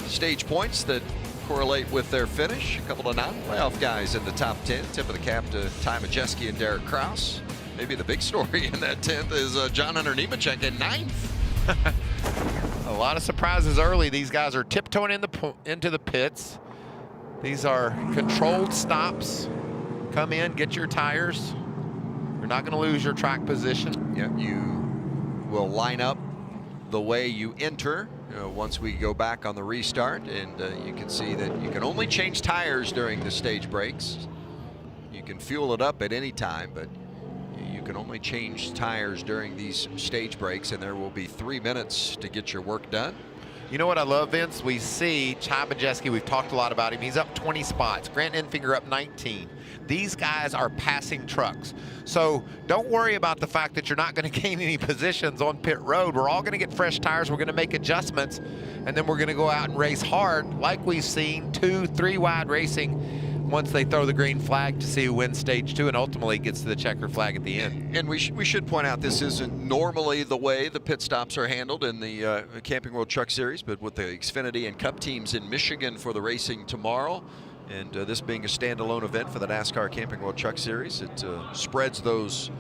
stage points that correlate with their finish. A couple of non-playoff guys in the top 10. Tip of the cap to Ty Majeski and Derek Kraus. Maybe the big story in that 10th is John Hunter Nemechek in 9th. A lot of surprises early. These guys are tiptoeing into the pits. These are controlled stops. Come in, get your tires. You're not going to lose your track position. Yep, you will line up the way you enter once we go back on the restart, and you can see that you can only change tires during the stage breaks. You can fuel it up at any time, but you can only change tires during these stage breaks, and there will be 3 minutes to get your work done. You know what I love, Vince? We see Ty Majeski, we've talked a lot about him. He's up 20 spots. Grant Enfinger up 19. These guys are passing trucks. So don't worry about the fact that you're not going to gain any positions on pit road. We're all going to get fresh tires. We're going to make adjustments, and then we're going to go out and race hard like we've seen 2-3 wide racing once they throw the green flag to see who wins stage 2 and ultimately gets to the checker flag at the end. And we should point out this isn't normally the way the pit stops are handled in the Camping World Truck Series, but with the Xfinity and Cup teams in Michigan for the racing tomorrow, and this being a standalone event for the NASCAR Camping World Truck Series, it spreads those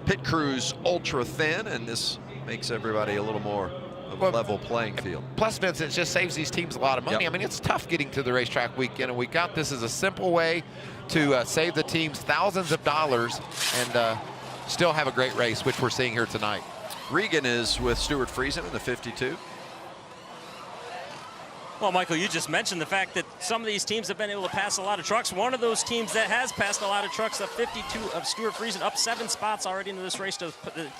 pit crews ultra thin, and this makes everybody a little more of a level playing field. Plus, Vince, it just saves these teams a lot of money. Yep. I mean, it's tough getting to the racetrack week in and week out. This is a simple way to save the teams thousands of dollars and still have a great race, which we're seeing here tonight. Regan is with Stuart Friesen in the 52. Well, Michael, you just mentioned the fact that some of these teams have been able to pass a lot of trucks. One of those teams that has passed a lot of trucks, the 52 of Stuart Friesen, up 7 spots already into this race to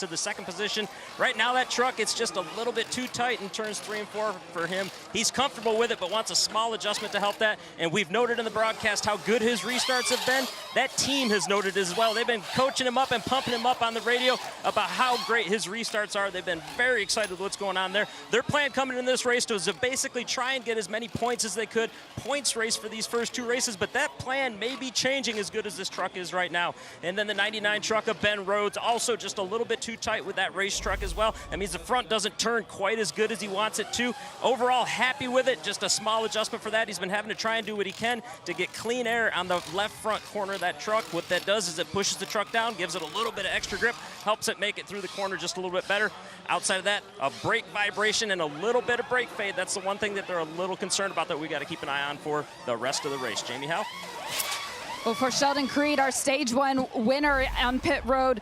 the second position. Right now, that truck, it's just a little bit too tight in turns 3 and 4 for him. He's comfortable with it, but wants a small adjustment to help that. And we've noted in the broadcast how good his restarts have been. That team has noted as well. They've been coaching him up and pumping him up on the radio about how great his restarts are. They've been very excited with what's going on there. Their plan coming in this race was to basically try and get as many points as they could. Points race for these first 2 races, but that plan may be changing as good as this truck is right now. And then the 99 truck of Ben Rhodes, also just a little bit too tight with that race truck as well. That means the front doesn't turn quite as good as he wants it to. Overall, happy with it. Just a small adjustment for that. He's been having to try and do what he can to get clean air on the left front corner of that truck. What that does is it pushes the truck down, gives it a little bit of extra grip, helps it make it through the corner just a little bit better. Outside of that, a brake vibration and a little bit of brake fade. That's the one thing that they're a little concerned about that we got to keep an eye on for the rest of the race. Jamie Howe? Well, for Sheldon Creed, our stage 1 winner on pit road,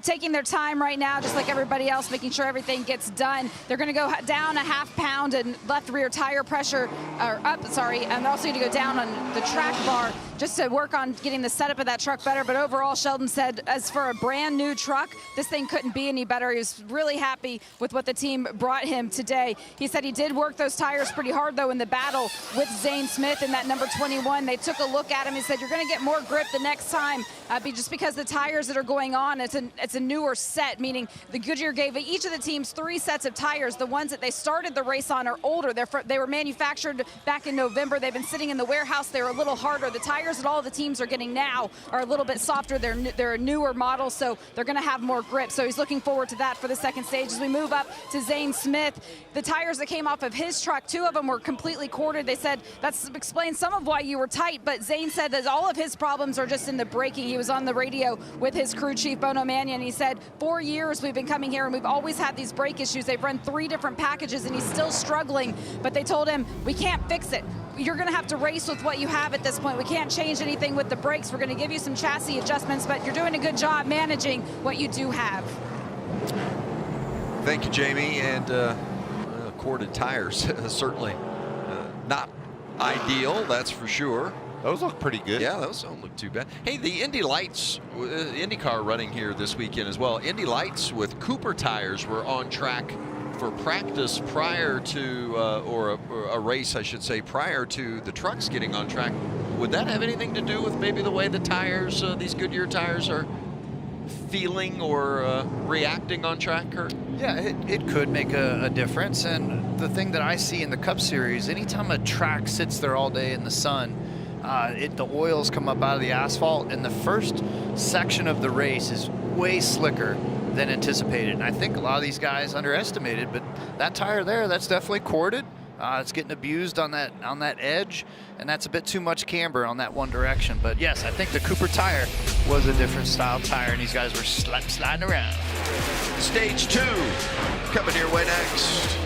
taking their time right now, just like everybody else, making sure everything gets done. They're going to go down a half pound in left rear tire pressure, or up, sorry, and they're also going to go down on the track bar just to work on getting the setup of that truck better. But overall, Sheldon said, as for a brand new truck, this thing couldn't be any better. He was really happy with what the team brought him today. He said he did work those tires pretty hard, though, in the battle with Zane Smith in that number 21. They took a look at him and said, you're going to get more grip the next time, just because the tires that are going on, it's a newer set, meaning the Goodyear gave each of the teams 3 sets of tires. The ones that they started the race on are older. They were manufactured back in November. They've been sitting in the warehouse. They're a little harder. The tires that all the teams are getting now are a little bit softer. They're a newer model, so they're going to have more grip. So he's looking forward to that for the second stage. As we move up to Zane Smith, the tires that came off of his truck, 2 of them were completely corded. They said that explains some of why you were tight, but Zane said that all of his problems are just in the braking. He was on the radio with his crew chief, Bono Mannion. He said, 4 years we've been coming here and we've always had these brake issues. They've run 3 different packages and he's still struggling, but they told him, we can't fix it. You're going to have to race with what you have at this point. We can't change anything with the brakes. We're going to give you some chassis adjustments, but you're doing a good job managing what you do have. Thank you, Jamie. And corded tires, certainly not ideal, that's for sure. Those look pretty good. Yeah, those don't look too bad. Hey, the Indy Lights, IndyCar running here this weekend as well. Indy Lights with Cooper tires were on track for practice prior to, or a race, I should say, prior to the trucks getting on track. Would that have anything to do with maybe the way the tires, these Goodyear tires, are feeling or reacting on track, Kurt? Yeah, it could make a difference. And the thing that I see in the Cup Series, anytime a track sits there all day in the sun, the oils come up out of the asphalt, and the first section of the race is way slicker than anticipated. And I think a lot of these guys underestimated, but that tire there, that's definitely corded. It's getting abused on that edge, and that's a bit too much camber on that one direction. But yes, I think the Cooper tire was a different style tire, and these guys were sliding around. Stage 2 coming your way next.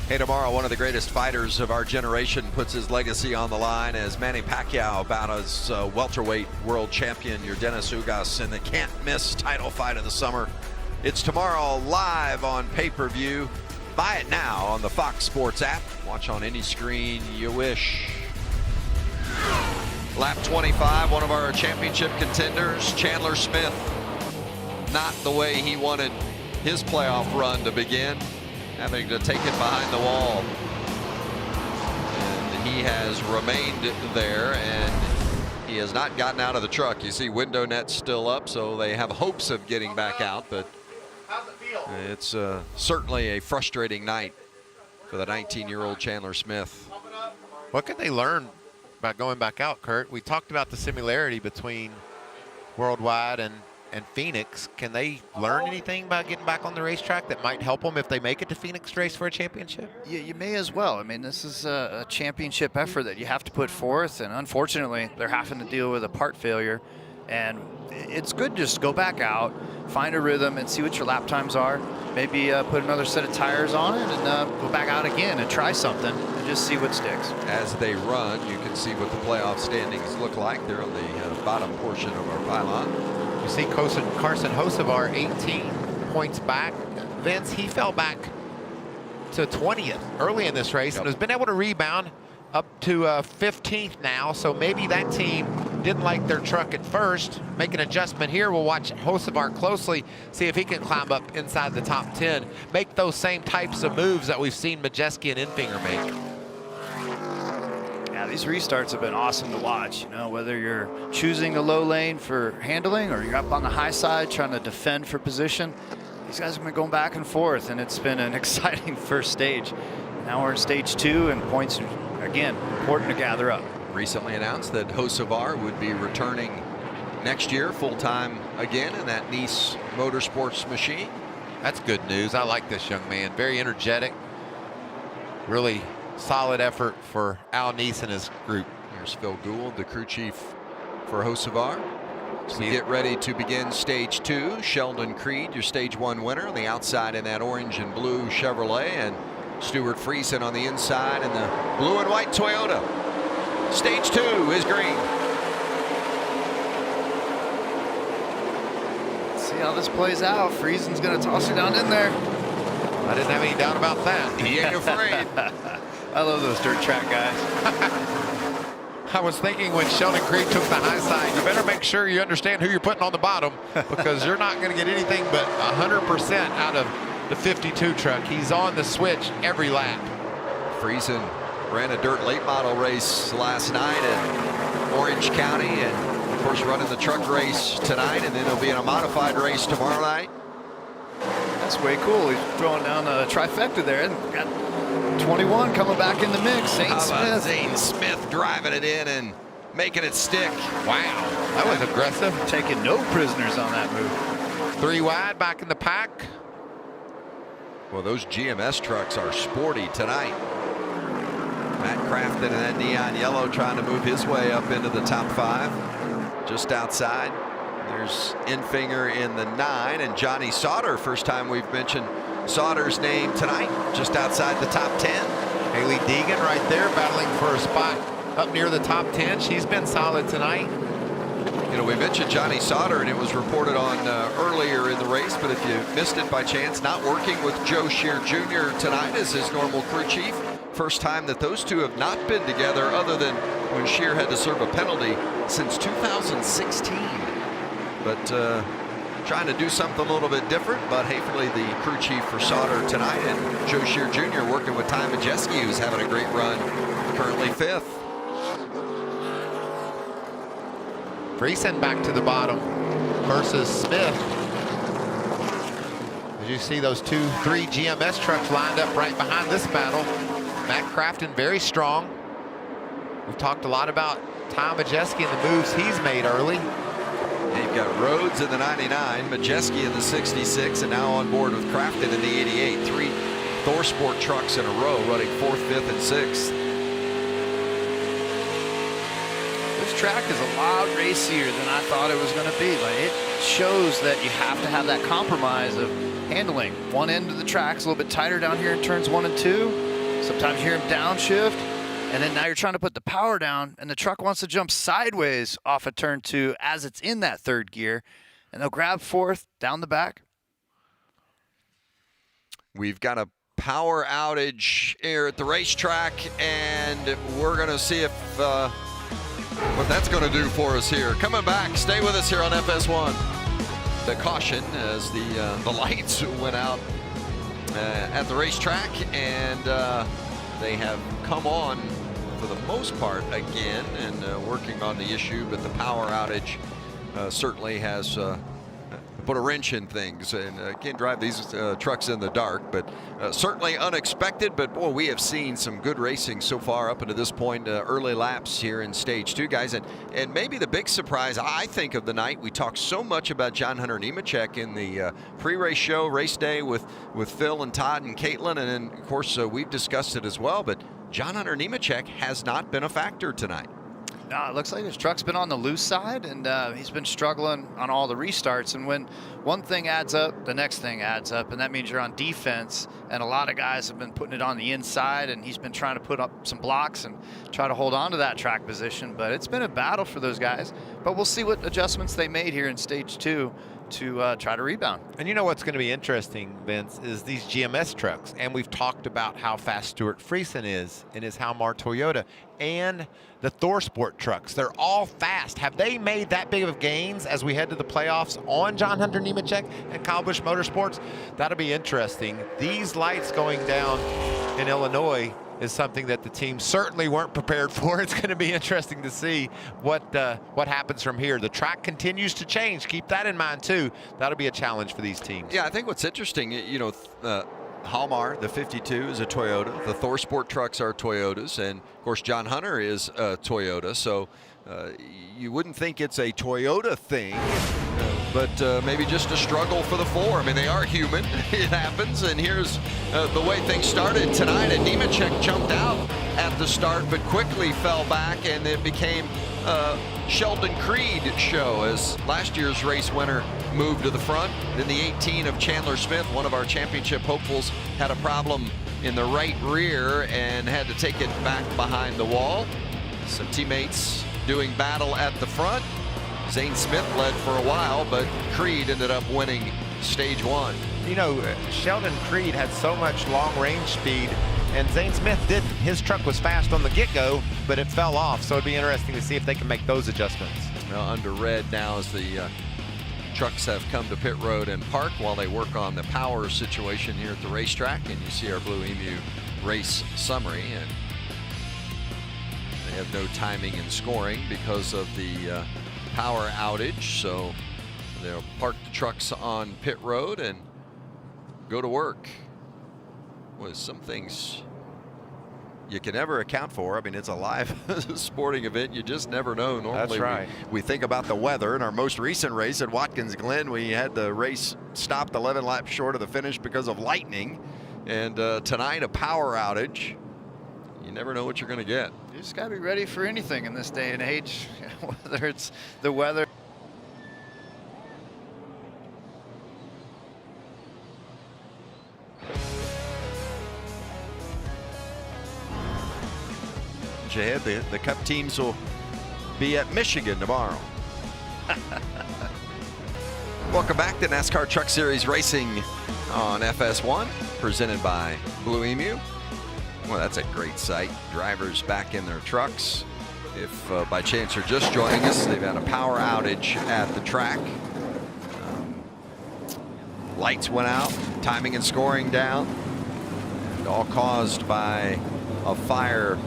Hey, tomorrow, one of the greatest fighters of our generation puts his legacy on the line as Manny Pacquiao battles welterweight world champion Dennis Ugas in the can't-miss title fight of the summer. It's tomorrow live on pay-per-view. Buy it now on the Fox Sports app. Watch on any screen you wish. Lap 25, one of our championship contenders, Chandler Smith. Not the way he wanted his playoff run to begin, having to take it behind the wall. And he has remained there, and he has not gotten out of the truck. You see window nets still up, so they have hopes of getting back out, but it's certainly a frustrating night for the 19-year-old Chandler Smith. What could they learn by going back out, Kurt? We talked about the similarity between Worldwide and Phoenix. Can they learn anything by getting back on the racetrack that might help them if they make it to Phoenix to race for a championship? Yeah, you may as well. I mean, this is a championship effort that you have to put forth, and unfortunately, they're having to deal with a part failure. And it's good to just go back out, find a rhythm, and see what your lap times are. Maybe put another set of tires on it and go back out again and try something and just see what sticks. As they run, you can see what the playoff standings look like. They're on the bottom portion of our pylon. You see Carson Hocevar 18 points back. Vince, he fell back to 20th early in this race and has been able to rebound up to 15th now. So maybe that team didn't like their truck at first. Make an adjustment here. We'll watch Hocevar closely, see if he can climb up inside the top 10. Make those same types of moves that we've seen Majeski and Infinger make. Yeah, these restarts have been awesome to watch. You know, whether you're choosing the low lane for handling or you're up on the high side trying to defend for position, these guys have been going back and forth, and it's been an exciting first stage. Now we're in stage 2, and points are, again, important to gather up. Recently announced that Hocevar would be returning next year full-time again in that Nice Motorsports machine. That's good news. I like this young man. Very energetic. Really solid effort for Al Nice and his group. Here's Phil Gould, the crew chief for Hocevar. So we get ready to begin stage 2. Sheldon Creed, your stage 1 winner, on the outside in that orange and blue Chevrolet, and Stuart Friesen on the inside in the blue and white Toyota. Stage 2 is green. Let's see how this plays out. Friesen's going to toss it down in there. I didn't have any doubt about that. He ain't afraid. I love those dirt track guys. I was thinking when Sheldon Creed took the high side, you better make sure you understand who you're putting on the bottom, because you're not going to get anything but 100% out of the 52 truck. He's on the switch every lap. Friesen ran a dirt late model race last night in Orange County, and of course running the truck race tonight, and then he'll be in a modified race tomorrow night. That's way cool. He's throwing down a trifecta there, and got 21 coming back in the mix. Zane Smith. Zane Smith driving it in and making it stick. Wow, that was aggressive. Taking no prisoners on that move. 3 wide back in the pack. Well, those GMS trucks are sporty tonight. Matt Crafton in that neon yellow trying to move his way up into the top 5. Just outside. There's Infinger in the 9, and Johnny Sauter, first time we've mentioned Sauter's name tonight, just outside the top 10. Haley Deegan right there battling for a spot up near the top 10. She's been solid tonight. You know, we mentioned Johnny Sauter, and it was reported on earlier in the race, but if you missed it by chance, not working with Joe Shear Jr. tonight as his normal crew chief. First time that those two have not been together, other than when Shear had to serve a penalty, since 2016. But trying to do something a little bit different. But Haferly, the crew chief for Sauter tonight, and Joe Shear Jr. working with Ty Majeski, who's having a great run, currently 5th. Friesen back to the bottom versus Smith. As you see those 3 GMS trucks lined up right behind this battle. Matt Crafton very strong. We've talked a lot about Ty Majeski and the moves he's made early. They've got Rhodes in the 99, Majeski in the 66, and now on board with Crafton in the 88. 3 ThorSport trucks in a row, running 4th, 5th, and 6th. This track is a lot racier than I thought it was going to be. Like, it shows that you have to have that compromise of handling. One end of the track's a little bit tighter down here in turns 1 and 2. Sometimes you hear him downshift. And then now you're trying to put the power down, and the truck wants to jump sideways off of turn 2 as it's in that 3rd gear. And they'll grab 4th down the back. We've got a power outage here at the racetrack, and we're going to see if what that's going to do for us here. Coming back, stay with us here on FS1. The caution as the lights went out at the racetrack, and they have come on for the most part again, and working on the issue, but the power outage certainly has put a wrench in things, and can't drive these trucks in the dark, but certainly unexpected. But boy, we have seen some good racing so far up until this point, early laps here in stage 2, guys, and maybe the big surprise I think of the night. We talked so much about John Hunter Nemechek in the pre-race show, race day with Phil and Todd and Caitlin, and then of course we've discussed it as well, but John Hunter Nemechek has not been a factor tonight. No, it looks like his truck's been on the loose side, and he's been struggling on all the restarts. And when one thing adds up, the next thing adds up, and that means you're on defense. And a lot of guys have been putting it on the inside, and he's been trying to put up some blocks and try to hold on to that track position. But it's been a battle for those guys. But we'll see what adjustments they made here in stage 2. to try to rebound. And you know what's going to be interesting, Vince, is these GMS trucks. And we've talked about how fast Stuart Friesen is in his Halmar Toyota, and the ThorSport trucks. They're all fast. Have they made that big of gains as we head to the playoffs on John Hunter Nemechek and Kyle Busch Motorsports? That'll be interesting. These lights going down in Illinois is something that the team certainly weren't prepared for. It's going to be interesting to see what happens from here. The track continues to change. Keep that in mind too. That'll be a challenge for these teams. Yeah, I think what's interesting, you know, Halmar, the 52 is a Toyota. The ThorSport trucks are Toyotas, and of course John Hunter is a Toyota. So you wouldn't think it's a Toyota thing, but maybe just a struggle for the four. I mean, they are human. It happens, and here's the way things started tonight. And Nemechek jumped out at the start, but quickly fell back, and it became Sheldon Creed show as last year's race winner moved to the front. Then the 18 of Chandler Smith, one of our championship hopefuls, had a problem in the right rear and had to take it back behind the wall. Some teammates doing battle at the front. Zane Smith led for a while, but Creed ended up winning stage one. You know, Sheldon Creed had so much long range speed, and Zane Smith didn't. His truck was fast on the get-go, but it fell off, so it'd be interesting to see if they can make those adjustments. Under red now as the trucks have come to pit road and park while they work on the power situation here at the racetrack. And you see our Blue Emu race summary, and they have no timing and scoring because of the power outage. So they'll park the trucks on pit road and go to work. With some things you can never account for. I mean, it's a live sporting event. You just never know. Normally, that's right. We think about the weather. In our most recent race at Watkins Glen, we had the race stopped 11 laps short of the finish because of lightning. And tonight, a power outage. You never know what you're going to get. You just got to be ready for anything in this day and age, whether it's the weather. Ahead, the Cup teams will be at Michigan tomorrow. Welcome back to NASCAR Truck Series Racing on FS1, presented by Blue Emu. Well, that's a great sight. Drivers back in their trucks. If by chance you're just joining us, they've had a power outage at the track. Lights went out, timing and scoring down, and all caused by a fire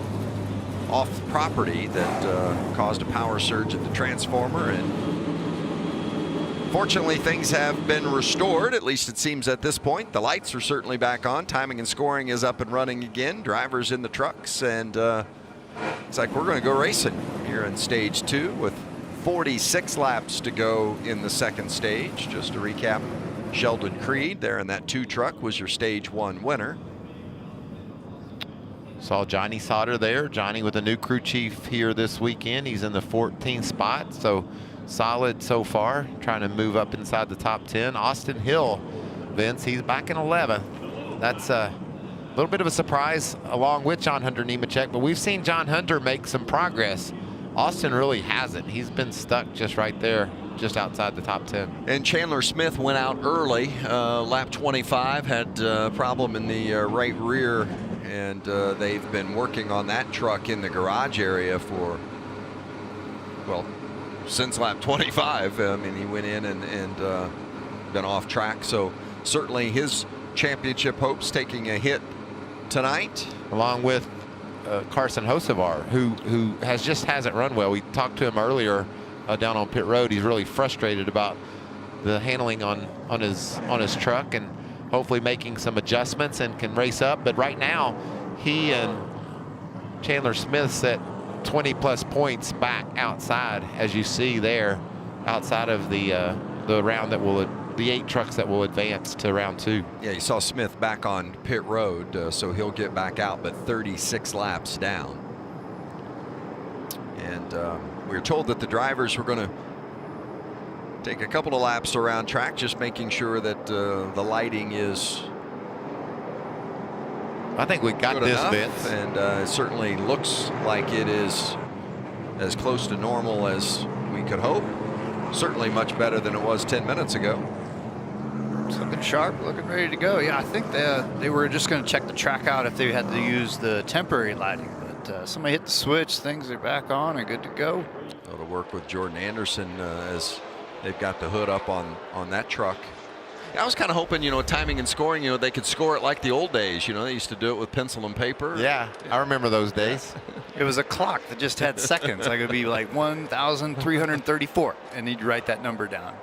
off property that caused a power surge at the transformer. And fortunately, things have been restored, at least it seems at this point. The lights are certainly back on. Timing and scoring is up and running again. Drivers in the trucks, and it's like we're going to go racing here in stage 2 with 46 laps to go in the second stage. Just to recap, Sheldon Creed there in that 2 truck was your stage 1 winner. Saw Johnny Sauter there. Johnny with a new crew chief here this weekend. He's in the 14th spot, so solid so far, trying to move up inside the top 10. Austin Hill, Vince, he's back in 11th. That's a little bit of a surprise along with John Hunter Nemechek, but we've seen John Hunter make some progress. Austin really hasn't. He's been stuck just right there, just outside the top 10. And Chandler Smith went out early, lap 25, had a problem in the right rear, and they've been working on that truck in the garage area for, well, since lap 25. I mean, he went in and been off track. So certainly his championship hopes taking a hit tonight. Along with Carson Hocevar, who hasn't run well. We talked to him earlier down on pit road. He's really frustrated about the handling on his truck, and hopefully making some adjustments and can race up. But right now, he and Chandler Smith set 20+ points back outside, as you see there, outside of the round that will, the 8 trucks that will advance to round 2. Yeah, you saw Smith back on pit road, so he'll get back out, but 36 laps down. And we were told that the drivers were going to take a couple of laps around track, just making sure that the lighting is, I think we got this, Vince. And it certainly looks like it is as close to normal as we could hope. certainly much better than it was 10 minutes ago. It's looking sharp, looking ready to go. Yeah, I think they were just going to check the track out if they had to use the temporary lighting. But somebody hit the switch, things are back on and good to go. So to work with Jordan Anderson as they've got the hood up on that truck. I was kind of hoping, timing and scoring, they could score it like the old days. They used to do it with pencil and paper. Yeah, I remember those days. It was a clock that just had seconds. Like it'd be like 1,334, and you'd write that number down.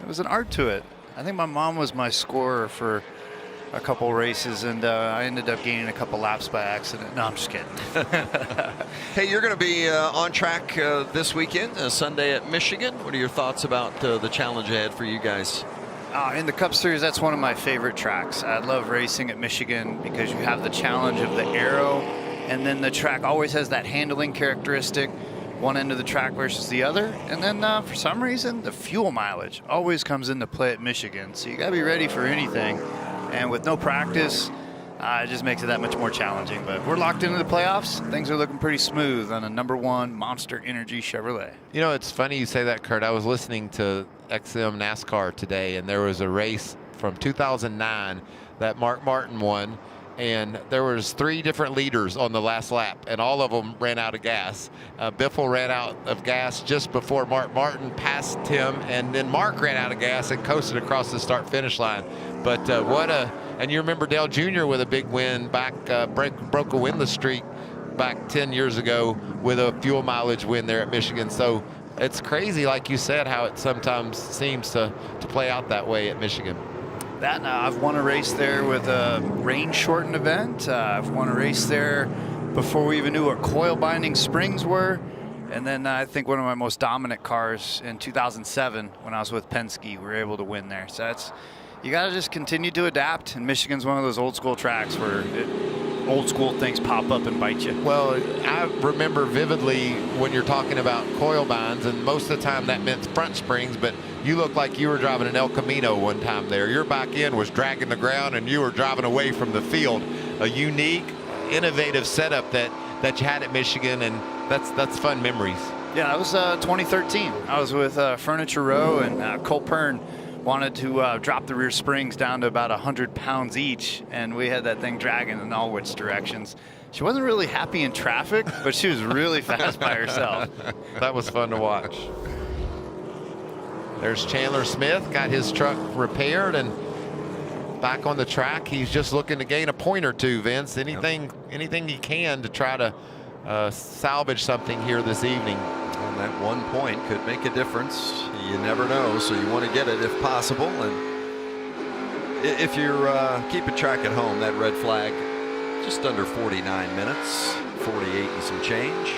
It was an art to it. I think my mom was my scorer for a couple races, and I ended up gaining a couple laps by accident. No, I'm just kidding. Hey, you're going to be on track this weekend, Sunday at Michigan. What are your thoughts about the challenge ahead for you guys? In the Cup Series, that's one of my favorite tracks. I love racing at Michigan because you have the challenge of the aero, and then the track always has that handling characteristic, one end of the track versus the other. And then for some reason, the fuel mileage always comes into play at Michigan. So you got to be ready for anything. And with no practice, it just makes it that much more challenging. But we're locked into the playoffs. Things are looking pretty smooth on a #1 Monster Energy Chevrolet. It's funny you say that, Kurt. I was listening to XM NASCAR today, and there was a race from 2009 that Mark Martin won, and there was 3 different leaders on the last lap, and all of them ran out of gas. Biffle ran out of gas just before Mark Martin passed him, and then Mark ran out of gas and coasted across the start-finish line. But and you remember Dale Jr. with a big win back, broke a winless streak back 10 years ago with a fuel mileage win there at Michigan. So it's crazy, like you said, how it sometimes seems to play out that way at Michigan. I've won a race there with a rain-shortened event. I've won a race there before we even knew what coil binding springs were. And then I think one of my most dominant cars in 2007 when I was with Penske, we were able to win there. So you got to just continue to adapt. And Michigan's one of those old school tracks where old school things pop up and bite you. Well, I remember vividly when you're talking about coil binds, and most of the time that meant front springs, but you look like you were driving an El Camino one time there. Your back end was dragging the ground and you were driving away from the field. A unique, innovative setup that you had at Michigan, and that's fun memories. Yeah, that was 2013. I was with Furniture Row, and Cole Pern wanted to drop the rear springs down to about 100 pounds each, and we had that thing dragging in all which directions. She wasn't really happy in traffic, but she was really fast by herself. That was fun to watch. There's Chandler Smith, got his truck repaired and back on the track. He's just looking to gain a point or two, Vince. Anything he can to try to salvage something here this evening. And that 1 point could make a difference. You never know, so you want to get it if possible. And if you're keeping track at home, that red flag just under 49 minutes, 48 and some change,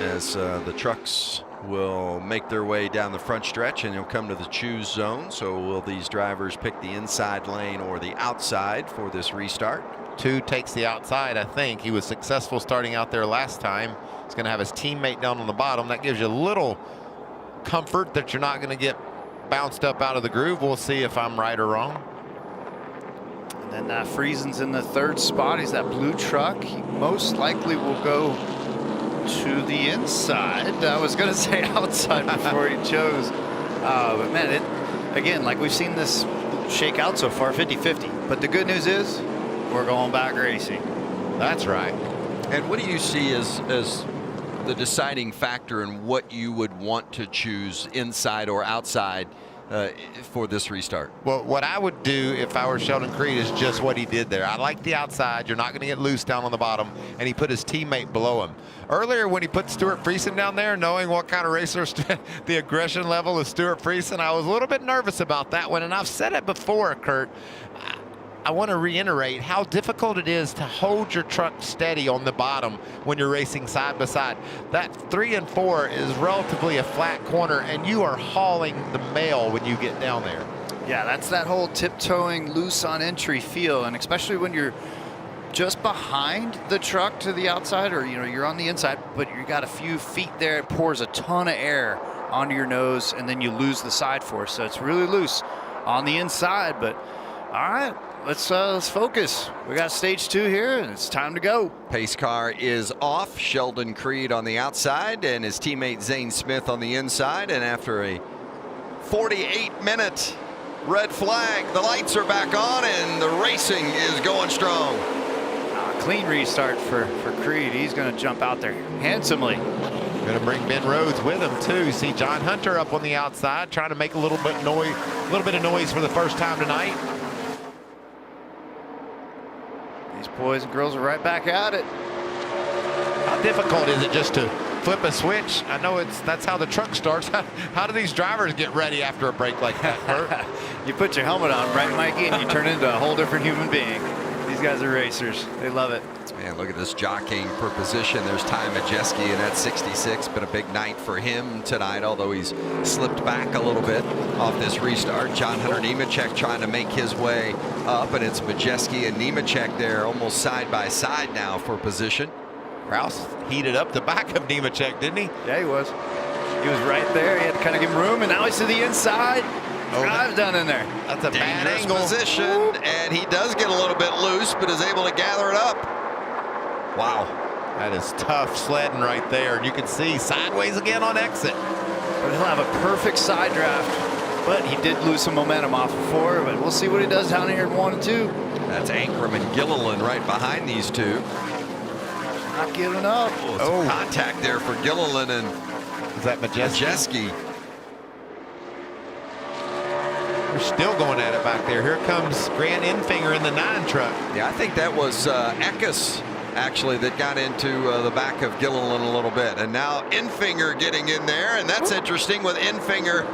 as the trucks will make their way down the front stretch and you'll come to the choose zone. So will these drivers pick the inside lane or the outside for this restart? 2 takes the outside, I think. He was successful starting out there last time. He's going to have his teammate down on the bottom. That gives you a little comfort that you're not going to get bounced up out of the groove. We'll see if I'm right or wrong. And then Friesen's in the 3rd spot. He's that blue truck. He most likely will go to the inside. I was going to say outside before he chose. But man, again, like we've seen this shake out so far, 50-50. But the good news is we're going back racing. That's right. And what do you see as the deciding factor in what you would want to choose inside or outside for this restart? Well, what I would do if I were Sheldon Creed is just what he did there. I like the outside. You're not going to get loose down on the bottom, and he put his teammate below him. Earlier when he put Stuart Friesen down there, knowing what kind of racer the aggression level of Stuart Friesen, I was a little bit nervous about that one. And I've said it before, Kurt. I want to reiterate how difficult it is to hold your truck steady on the bottom when you're racing side by side. That 3 and 4 is relatively a flat corner, and you are hauling the mail when you get down there. Yeah, that's that whole tiptoeing loose on entry feel, and especially when you're just behind the truck to the outside, or you're on the inside, but you got a few feet there. It pours a ton of air onto your nose, and then you lose the side force. So it's really loose on the inside, but All right, let's focus. We got stage 2 here, and it's time to go. Pace car is off. Sheldon Creed on the outside and his teammate Zane Smith on the inside. And after a 48-minute red flag, the lights are back on and the racing is going strong. Clean restart for Creed. He's going to jump out there handsomely. Going to bring Ben Rhodes with him too. See John Hunter up on the outside, trying to make a little bit of noise for the first time tonight. These boys and girls are right back at it. How difficult is it just to flip a switch? I know that's how the truck starts. How do these drivers get ready after a break like that, Kurt? You put your helmet on, right, Mikey, and you turn into a whole different human being. These guys are racers. They love it. Man, look at this jockeying per position. There's Ty Majeski in that 66. Been a big night for him tonight, although he's slipped back a little bit off this restart. John Hunter Nemechek trying to make his way up, and it's Majeski and Nemechek there almost side by side now for position. Rouse heated up the back of Nemechek, didn't he? Yeah, he was. He was right there. He had to kind of give him room, and now he's to the inside. Drives down in there. That's a bad Dangerous angle. position, and he does get a little bit loose, but is able to gather it up. Wow. That is tough sledding right there. And you can see sideways again on exit. But he'll have a perfect side draft. But he did lose some momentum off before, but we'll see what he does down here in 1 and 2. That's Ankrum and Gilliland right behind these two. Not giving up. Some contact there for Gilliland and Is that Majeski. We're still going at it back there. Here comes Grant Enfinger in the 9 truck. Yeah, I think that was Eckes actually that got into the back of Gilliland a little bit. And now Enfinger getting in there, and that's interesting with Enfinger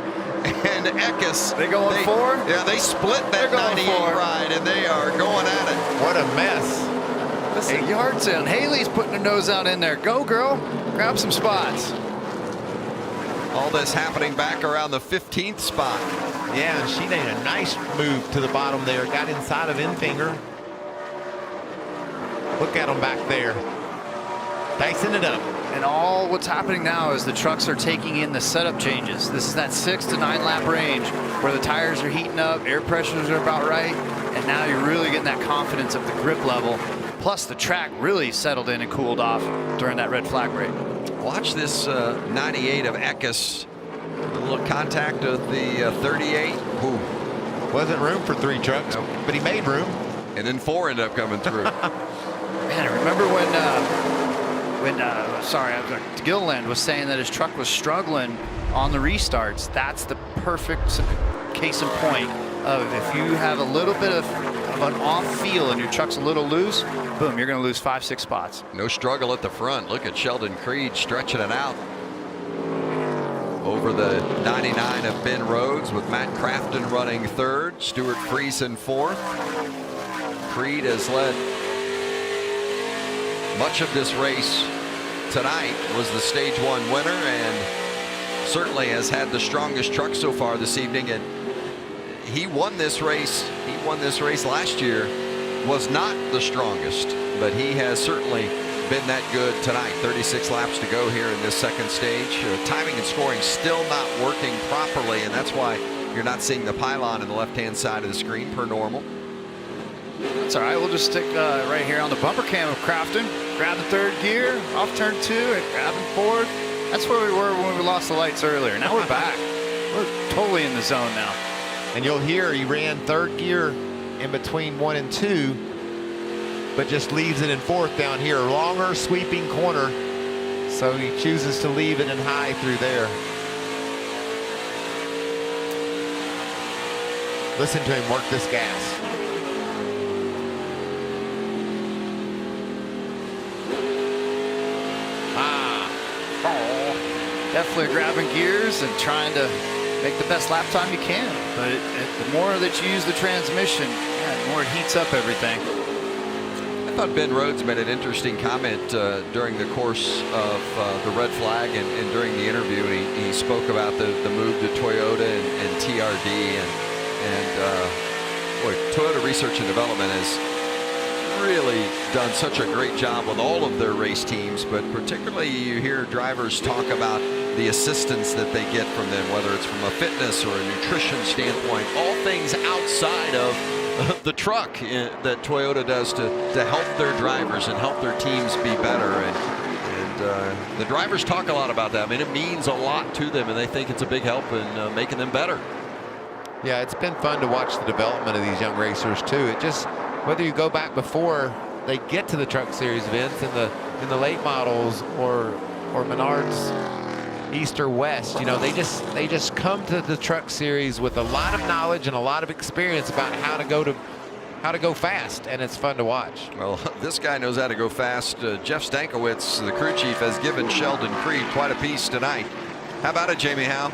and Eckes. They going 4? Yeah, they split that 98 ride, and they are going at it. What a mess. Listen, yards in. Haley's putting her nose out in there. Go, girl. Grab some spots. All this happening back around the 15th spot. Yeah, and she made a nice move to the bottom there. Got inside of Enfinger. Look at them back there. Dicing it up. And all what's happening now is the trucks are taking in the setup changes. This is that 6 to 9 lap range where the tires are heating up, air pressures are about right, and now you're really getting that confidence of the grip level. Plus the track really settled in and cooled off during that red flag break. Watch this 98 of Eckes. A little contact of the 38. Ooh. Wasn't room for 3 trucks, Nope. but he made room. And then 4 ended up coming through. Man, I remember when Gilliland was saying that his truck was struggling on the restarts. That's the perfect case in point of if you have a little bit of an off feel and your truck's a little loose, boom, you're going to lose 5-6 spots. No struggle at the front. Look at Sheldon Creed stretching it out over the 99 of Ben Rhodes with Matt Crafton running 3rd, Stuart Friesen 4th. Creed has led much of this race tonight, was the stage 1 winner, and certainly has had the strongest truck so far this evening. And he won this race. He won this race last year. Was not the strongest, but he has certainly been that good tonight. 36 laps to go here in this second stage. Timing and scoring still not working properly, and that's why you're not seeing the pylon in the left-hand side of the screen per normal. That's all right. We'll just stick right here on the bumper cam of Crafton. Grab the 3rd gear, off turn 2, and grabbing 4th. That's where we were when we lost the lights earlier. Now we're back. We're totally in the zone now. And you'll hear he ran 3rd gear in between 1 and 2, but just leaves it in 4th down here. Longer sweeping corner, so he chooses to leave it in high through there. Listen to him work this gas. Definitely grabbing gears and trying to make the best lap time you can. But the more that you use the transmission, the more it heats up everything. I thought Ben Rhodes made an interesting comment during the course of the red flag and during the interview. He spoke about the move to Toyota and TRD. And boy, Toyota Research and Development has really done such a great job with all of their race teams, but particularly you hear drivers talk about the assistance that they get from them, whether it's from a fitness or a nutrition standpoint, all things outside of the truck that Toyota does to help their drivers and help their teams be better. And the drivers talk a lot about that. I mean, it means a lot to them, and they think it's a big help in making them better. Yeah, it's been fun to watch the development of these young racers too. It just, whether you go back before they get to the Truck Series events in the late models or Menards East or West, you know, they just come to the Truck Series with a lot of knowledge and a lot of experience about how to go fast, and it's fun to watch. Well, this guy knows how to go fast. Jeff Stankiewicz, the crew chief, has given Sheldon Creed quite a piece tonight. How about it, Jamie Howe?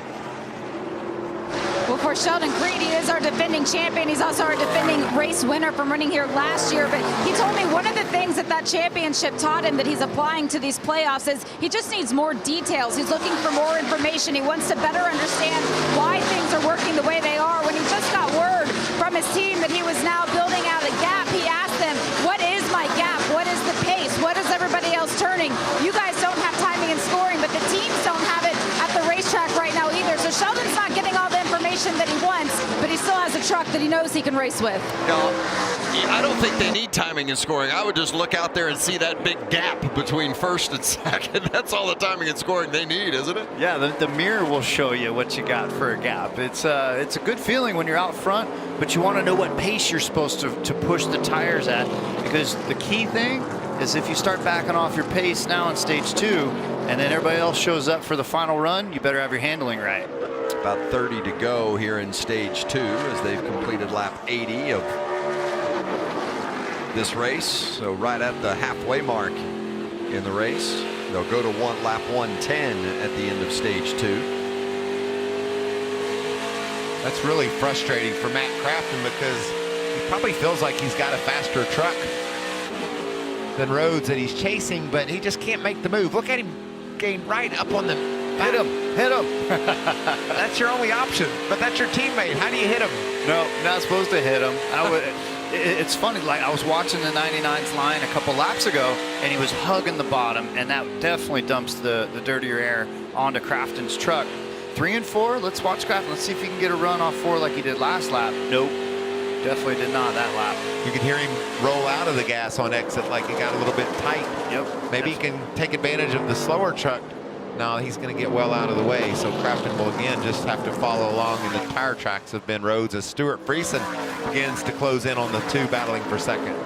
Well, for Sheldon Creed, he is our defending champion. He's also our defending race winner from running here last year. But he told me one of the things that championship taught him that he's applying to these playoffs is he just needs more details. He's looking for more information. He wants to better understand why things are working the way they are. When he just got word from his team that he was now building out a gap, he asked them, what is my gap? What is the pace? What is everybody else turning? You guys don't have timing and scoring, but the teams don't have it at the racetrack right now either. So Sheldon's not getting all the information that he wants, but he still has a truck that he knows he can race with. No, I don't think they need timing and scoring. I would just look out there and see that big gap between first and second. That's all the timing and scoring they need, isn't it? Yeah, the mirror will show you what you got for a gap. It's a good feeling when you're out front, but you want to know what pace you're supposed to push the tires at, because the key thing is if you start backing off your pace now in stage 2 and then everybody else shows up for the final run, you better have your handling right. About 30 to go here in stage 2 as they've completed lap 80 of this race. So right at the halfway mark in the race. They'll go to lap 110 at the end of stage 2. That's really frustrating for Matt Crafton because he probably feels like he's got a faster truck than Rhodes that he's chasing, but he just can't make the move. Look at him getting right up on the... Hit him. That's your only option, but that's your teammate. How do you hit him? No, not supposed to hit him. It's funny, like I was watching the 99's line a couple laps ago, and he was hugging the bottom, and that definitely dumps the dirtier air onto Crafton's truck. 3 and 4, let's watch Crafton. Let's see if he can get a run off 4 like he did last lap. Nope, definitely did not that lap. You can hear him roll out of the gas on exit like he got a little bit tight. Yep. Maybe he can take advantage of the slower truck. No, he's going to get well out of the way, so Crafton will again just have to follow along in the tire tracks of Ben Rhodes as Stuart Friesen begins to close in on the 2 battling for second.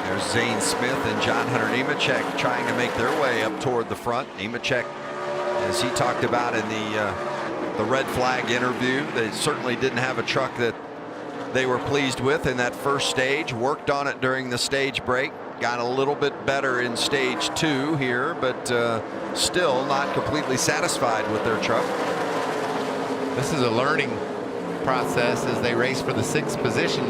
There's Zane Smith and John Hunter Nemechek trying to make their way up toward the front. Nemechek, as he talked about in the red flag interview, they certainly didn't have a truck that they were pleased with in that first stage. Worked on it during the stage break. Got a little bit better in stage 2 here, but still not completely satisfied with their truck. This is a learning process as they race for the 6th position.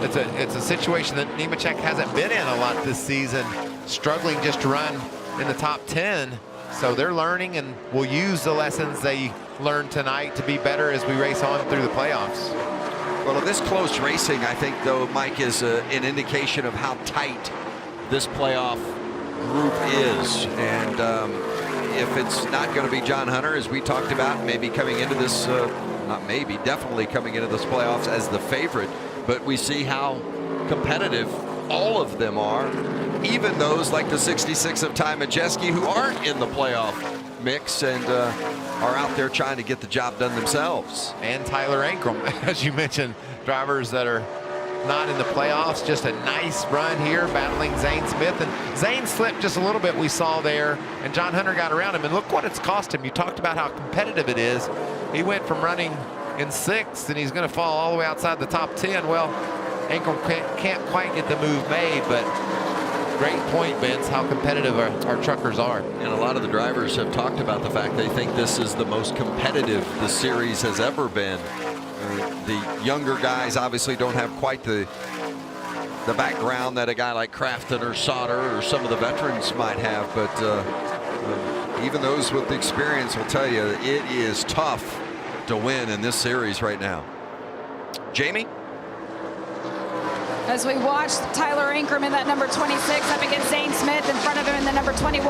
It's a situation that Nemechek hasn't been in a lot this season, struggling just to run in the top 10. So they're learning, and will use the lessons they learned tonight to be better as we race on through the playoffs. Well, in this close racing, I think, though, Mike, is an indication of how tight this playoff group is. And if it's not going to be John Hunter, as we talked about, maybe coming into this, not maybe, definitely coming into this playoffs as the favorite, but we see how competitive all of them are, even those like the 66 of Ty Majeski who aren't in the playoff mix and are out there trying to get the job done themselves. And Tyler Ankrum, as you mentioned, drivers that are not in the playoffs. Just a nice run here battling Zane Smith, and Zane slipped just a little bit, we saw there, and John Hunter got around him, and look what it's cost him. You talked about how competitive it is. He went from running in 6th, and he's going to fall all the way outside the top 10. Well, Ankrum can't quite get the move made, but great point, Vince, how competitive our truckers are. And a lot of the drivers have talked about the fact they think this is the most competitive the series has ever been. The younger guys obviously don't have quite the background that a guy like Crafton or Sauter or some of the veterans might have, but even those with the experience will tell you it is tough to win in this series right now. Jamie? As we watched Tyler Ankrum in that number 26 up against Zane Smith in front of him in the number 21,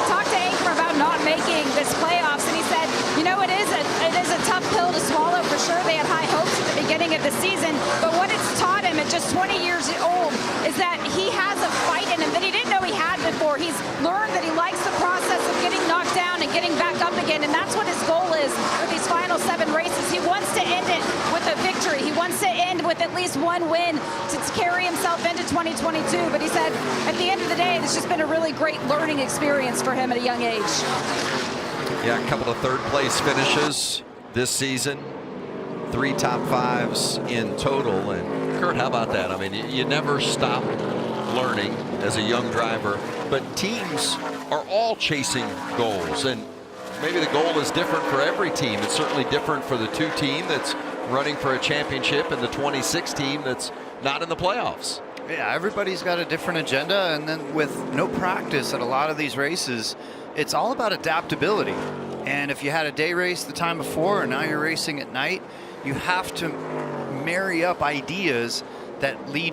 talked to Ankrum about not making this playoffs, and he said, you know, it is a tough pill to swallow for sure. They had high hopes at the beginning of the season, but what it's taught him he's 20 years old, is that he has a fight in him that he didn't know he had before. He's learned that he likes the process of getting knocked down and getting back up again, and that's what his goal is with these final 7 races. He wants to end it with a victory. He wants to end with at least one win to carry himself into 2022. But he said at the end of the day, it's just been a really great learning experience for him at a young age. Yeah, a couple of third-place finishes this season. 3 top 5s in total. And Kurt, how about that? I mean, you never stop learning as a young driver, but teams are all chasing goals, and maybe the goal is different for every team. It's certainly different for the 2 team that's running for a championship and the 26 team that's not in the playoffs. Yeah, everybody's got a different agenda, and then with no practice at a lot of these races, it's all about adaptability. And if you had a day race the time before and now you're racing at night, you have to marry up ideas that lead.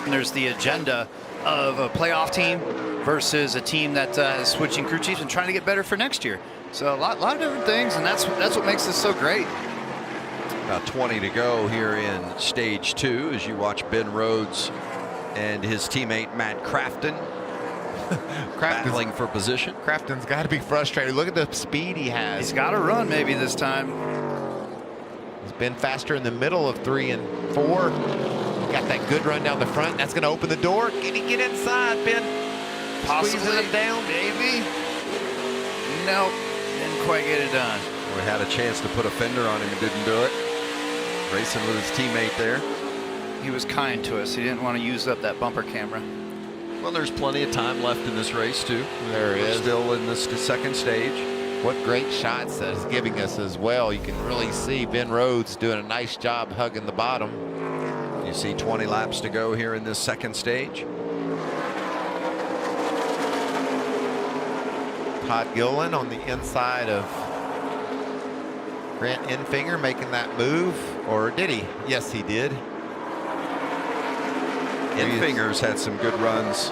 And there's the agenda of a playoff team versus a team that is switching crew chiefs and trying to get better for next year. So a lot of different things, and that's what makes this so great. About 20 to go here in stage 2 as you watch Ben Rhodes and his teammate Matt Crafton battling for position. Crafton's got to be frustrated. Look at the speed he has. He's got to run maybe this time. He's been faster in the middle of 3 and 4. Got that good run down the front. That's going to open the door. Can he get inside, Ben? Possibly. Squeezing him down. Maybe. Nope. Didn't quite get it done. We had a chance to put a fender on him and didn't do it. Racing with his teammate there. He was kind to us. He didn't want to use up that bumper camera. Well, there's plenty of time left in this race, too. There is. Still in this second stage. What great shots that is giving us as well. You can really see Ben Rhodes doing a nice job hugging the bottom. You see 20 laps to go here in this second stage. Todd Gilliland on the inside of Grant Enfinger making that move, or did he? Yes, he did. Enfinger's had some good runs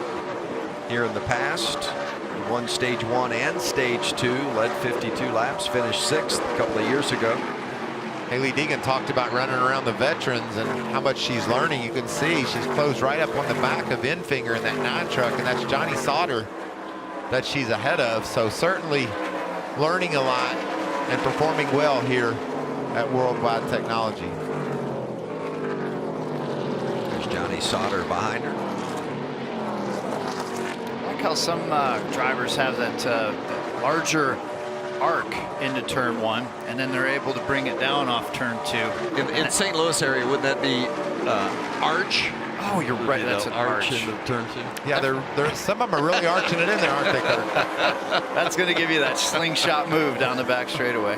here in the past. He won stage 1 and stage 2, led 52 laps, finished 6th a couple of years ago. Haley Deegan talked about running around the veterans and how much she's learning. You can see she's closed right up on the back of Enfinger in that 9 truck, and that's Johnny Sauter that she's ahead of. So certainly learning a lot and performing well here at World Wide Technology. There's Johnny Sauter behind her. I like how some drivers have that larger arc into turn 1, and then they're able to bring it down off turn 2. In St. Louis area, wouldn't that be arch? Oh, you're right. That's an arch. Into turn 2. Yeah, they're some of them are really arching it in there, aren't they, Kurt? That's going to give you that slingshot move down the back straightaway.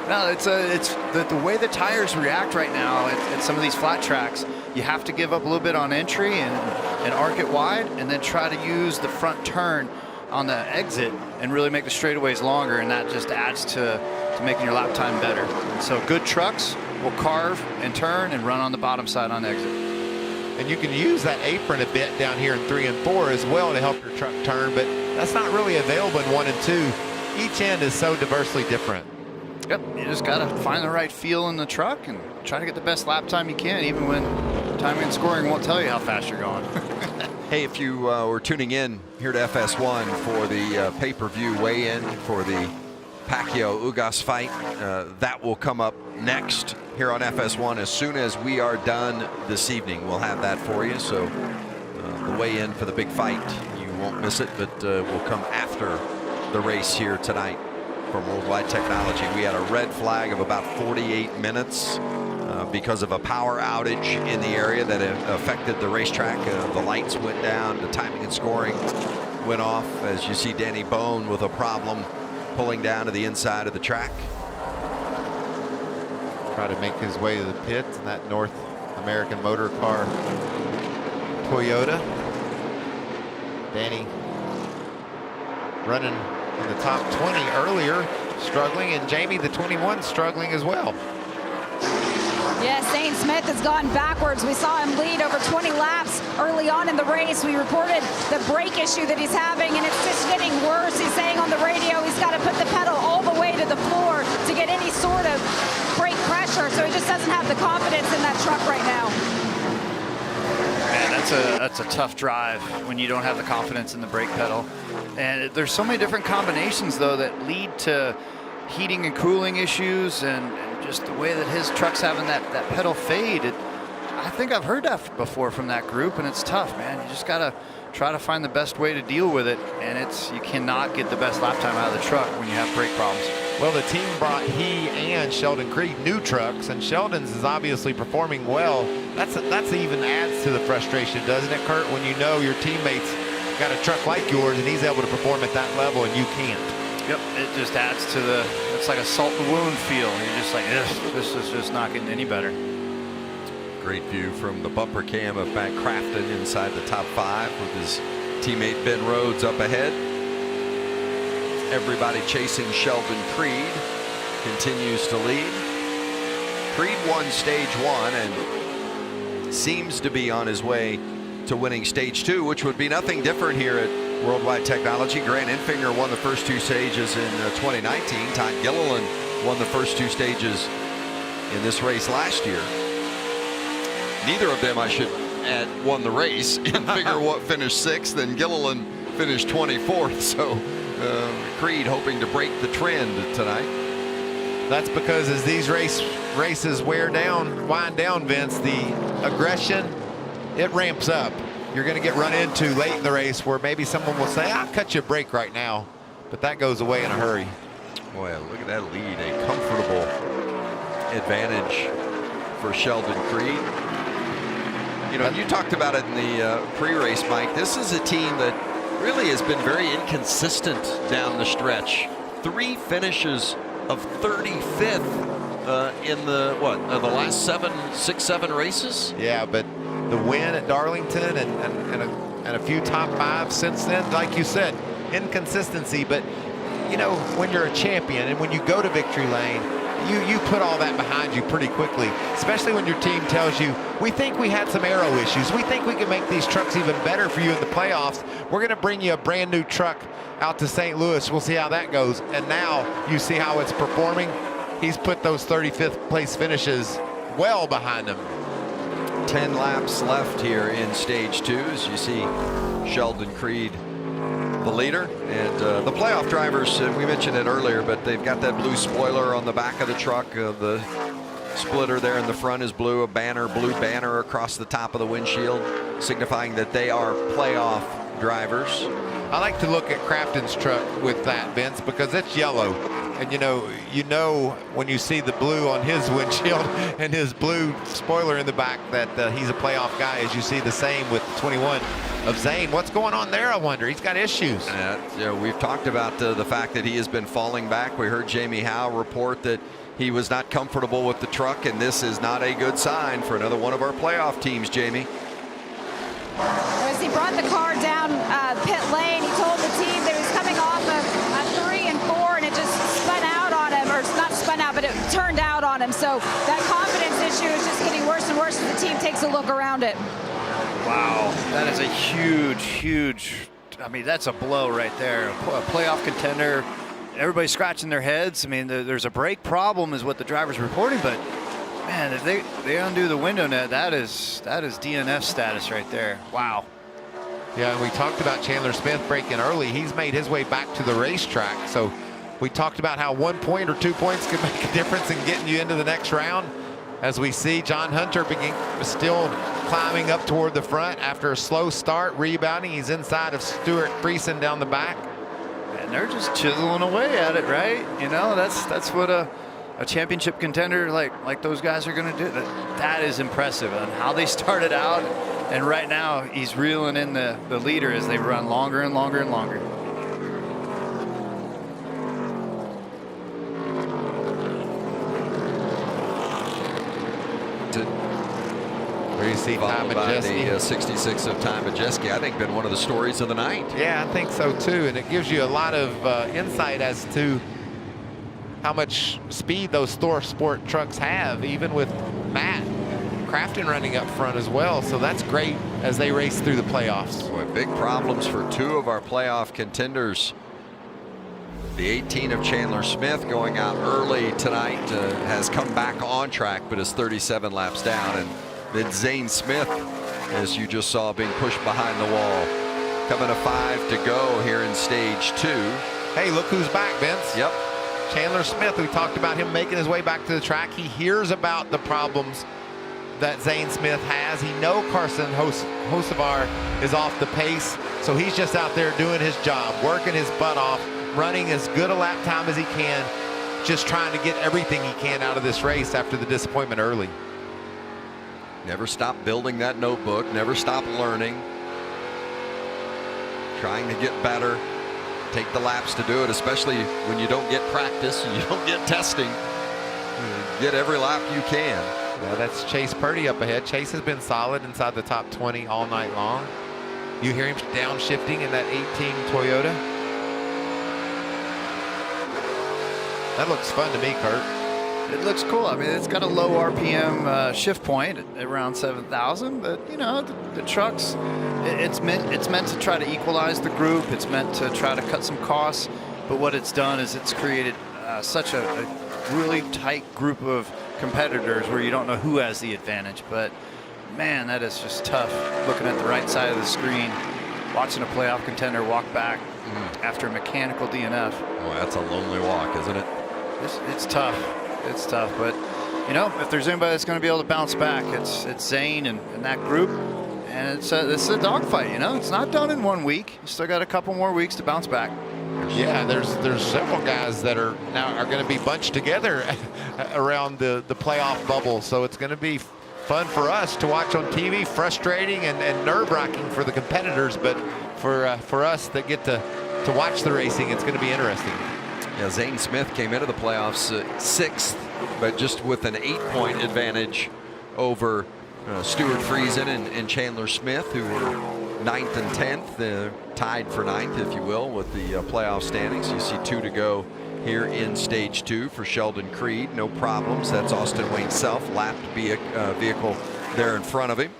No, it's the way the tires react right now at some of these flat tracks. You have to give up a little bit on entry and arc it wide, and then try to use the front turn on the exit and really make the straightaways longer, and that just adds to making your lap time better. And so good trucks will carve and turn and run on the bottom side on exit. And you can use that apron a bit down here in 3 and 4 as well to help your truck turn, but that's not really available in 1 and 2. Each end is so diversely different. Yep, you just got to find the right feel in the truck and try to get the best lap time you can, even when timing and scoring won't tell you how fast you're going. Hey, if you were tuning in here to FS1 for the pay-per-view weigh-in for the Pacquiao-Ugas fight, that will come up next here on FS1 as soon as we are done this evening. We'll have that for you. So the weigh-in for the big fight, you won't miss it, but will come after the race here tonight from World Wide Technology. We had a red flag of about 48 minutes because of a power outage in the area that affected the racetrack. The lights went down, the timing and scoring went off, as you see Danny Bone with a problem pulling down to the inside of the track. Try to make his way to the pits in that North American Motor Car Toyota. Danny running in the top 20 earlier, struggling, and Jamie, the 21, struggling as well. Yes, Zane Smith has gone backwards. We saw him lead over 20 laps early on in the race. We reported the brake issue that he's having, and it's just getting worse. He's saying on the radio he's got to put the pedal all the way to the floor. pressure, so he just doesn't have the confidence in that truck right now. Man, that's a tough drive when you don't have the confidence in the brake pedal. And there's so many different combinations, though, that lead to heating and cooling issues, and just the way that his truck's having that pedal fade. I think I've heard that before from that group, and it's tough, man. You just got to try to find the best way to deal with it, and you cannot get the best lap time out of the truck when you have brake problems. Well, the team brought he and Sheldon Creed new trucks, and Sheldon's is obviously performing well. That's even adds to the frustration, doesn't it, Kurt, when you know your teammates got a truck like yours and he's able to perform at that level and you can't. Yep, it just adds to it's like a salt the wound feel. You're just like, this is just not getting any better. Great view from the bumper cam of Matt Crafton inside the top 5 with his teammate Ben Rhodes up ahead. Everybody chasing Sheldon Creed continues to lead. Creed won stage 1 and seems to be on his way to winning stage 2, which would be nothing different here at World Wide Technology. Grant Enfinger won the first 2 stages in 2019. Todd Gilliland won the first 2 stages in this race last year. Neither of them, I should add, won the race. Enfinger finished 6th, and Gilliland finished 24th. So Creed hoping to break the trend tonight. That's because as these races wind down, Vince, the aggression, it ramps up. You're going to get run into late in the race where maybe someone will say, I'll cut you a break right now, but that goes away in a hurry. Boy, look at that lead, a comfortable advantage for Sheldon Creed. You know, you talked about it in the pre-race, Mike. This is a team that really has been very inconsistent down the stretch. 3 finishes of 35th in the last 6, 7 races. Yeah, but the win at Darlington and a few top 5 since then, like you said, inconsistency. But you know, when you're a champion and when you go to victory lane, you put all that behind you pretty quickly, especially when your team tells you, we think we had some aero issues. We think we can make these trucks even better for you in the playoffs. We're going to bring you a brand new truck out to St. Louis. We'll see how that goes. And now you see how it's performing. He's put those 35th place finishes well behind him. 10 laps left here in stage 2, as you see Sheldon Creed the leader, and the playoff drivers, we mentioned it earlier, but they've got that blue spoiler on the back of the truck. The splitter there in the front is blue, a blue banner across the top of the windshield signifying that they are playoff drivers. I like to look at Crafton's truck with that, Vince, because it's yellow. And you know when you see the blue on his windshield and his blue spoiler in the back that he's a playoff guy, as you see the same with 21 of Zane. What's going on there, I wonder? He's got issues. We've talked about the fact that he has been falling back. We heard Jamie Howe report that he was not comfortable with the truck, and this is not a good sign for another one of our playoff teams, Jamie. As he brought the car down pit lane, he told the team that he was coming off of 3 and 4, and it just spun out on him, or not spun out, but it turned out on him. So that confidence issue is just getting worse and worse as the team takes a look around it. Wow, that is a huge, I mean, that's a blow right there. A playoff contender, everybody's scratching their heads. I mean, there's a brake problem is what the driver's reporting, but man, if they undo the window net, that is DNF status right there. Wow. Yeah, and we talked about Chandler Smith breaking early. He's made his way back to the racetrack. So we talked about how 1 point or 2 points could make a difference in getting you into the next round. As we see John Hunter still climbing up toward the front after a slow start, rebounding. He's inside of Stuart Friesen down the back. And they're just chiseling away at it, right? You know, that's what a championship contender like those guys are going to do. That is impressive on how they started out, and right now he's reeling in the leader as they run longer and longer and longer. Where you see Ty Majeski. The 66 of Ty Majeski, I think, been one of the stories of the night. Yeah, I think so too, and it gives you a lot of insight as to how much speed those Thor Sport trucks have, even with Matt Crafton running up front as well. So that's great as they race through the playoffs. Boy, big problems for 2 of our playoff contenders. The 18 of Chandler Smith going out early tonight has come back on track, but is 37 laps down. And then Zane Smith, as you just saw, being pushed behind the wall. Coming to 5 to go here in stage 2. Hey, look who's back, Vince. Yep. Chandler Smith. We talked about him making his way back to the track. He hears about the problems that Zane Smith has. He knows Carson Hocevar is off the pace, so he's just out there doing his job, working his butt off, running as good a lap time as he can, just trying to get everything he can out of this race after the disappointment early. Never stop building that notebook, never stop learning, trying to get better, take the laps to do it, especially when you don't get practice and you don't get testing. Get every lap you can. Yeah, that's Chase Purdy up ahead. Chase has been solid inside the top 20 all night long. You hear him downshifting in that 18 Toyota. That looks fun to me, Kurt. It looks cool. I mean, it's got a low RPM shift point at around 7,000, but you know, the trucks, it's meant to try to equalize the group. It's meant to try to cut some costs. But what it's done is it's created such a really tight group of competitors where you don't know who has the advantage. But man, that is just tough. Looking at the right side of the screen, watching a playoff contender walk back after a mechanical DNF. Boy, that's a lonely walk, isn't it? It's tough. It's tough, but you know, if there's anybody that's going to be able to bounce back, it's Zane and that group, and it's a dogfight. You know, it's not done in 1 week. You still got a couple more weeks to bounce back. Yeah, there's several guys that are going to be bunched together around the playoff bubble, so it's going to be fun for us to watch on TV. Frustrating and nerve-wracking for the competitors, but for us that get to watch the racing, it's going to be interesting. Yeah, Zane Smith came into the playoffs 6th, but just with an 8-point advantage over Stuart Friesen and Chandler Smith, who were 9th and 10th, tied for 9th, if you will, with the playoff standings. You see 2 to go here in stage 2 for Sheldon Creed. No problems. That's Austin Wayne Self, lapped vehicle there in front of him.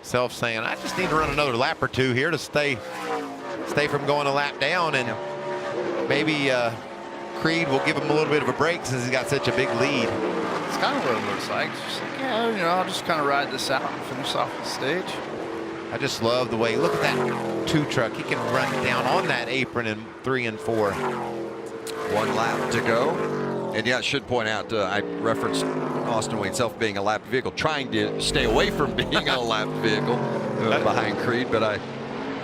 Self saying, I just need to run another lap or 2 here to stay from going a lap down, and maybe Creed will give him a little bit of a break since he's got such a big lead. It's kind of what it looks like. It's just like, yeah, you know, I'll just kind of ride this out and finish off the stage. I just love the way, look at that 2 truck. He can run down on that apron in 3 and 4. 1 lap to go. And yeah, I should point out, I referenced Austin Wayne Self being a lapped vehicle, trying to stay away from being a lapped vehicle behind Creed, but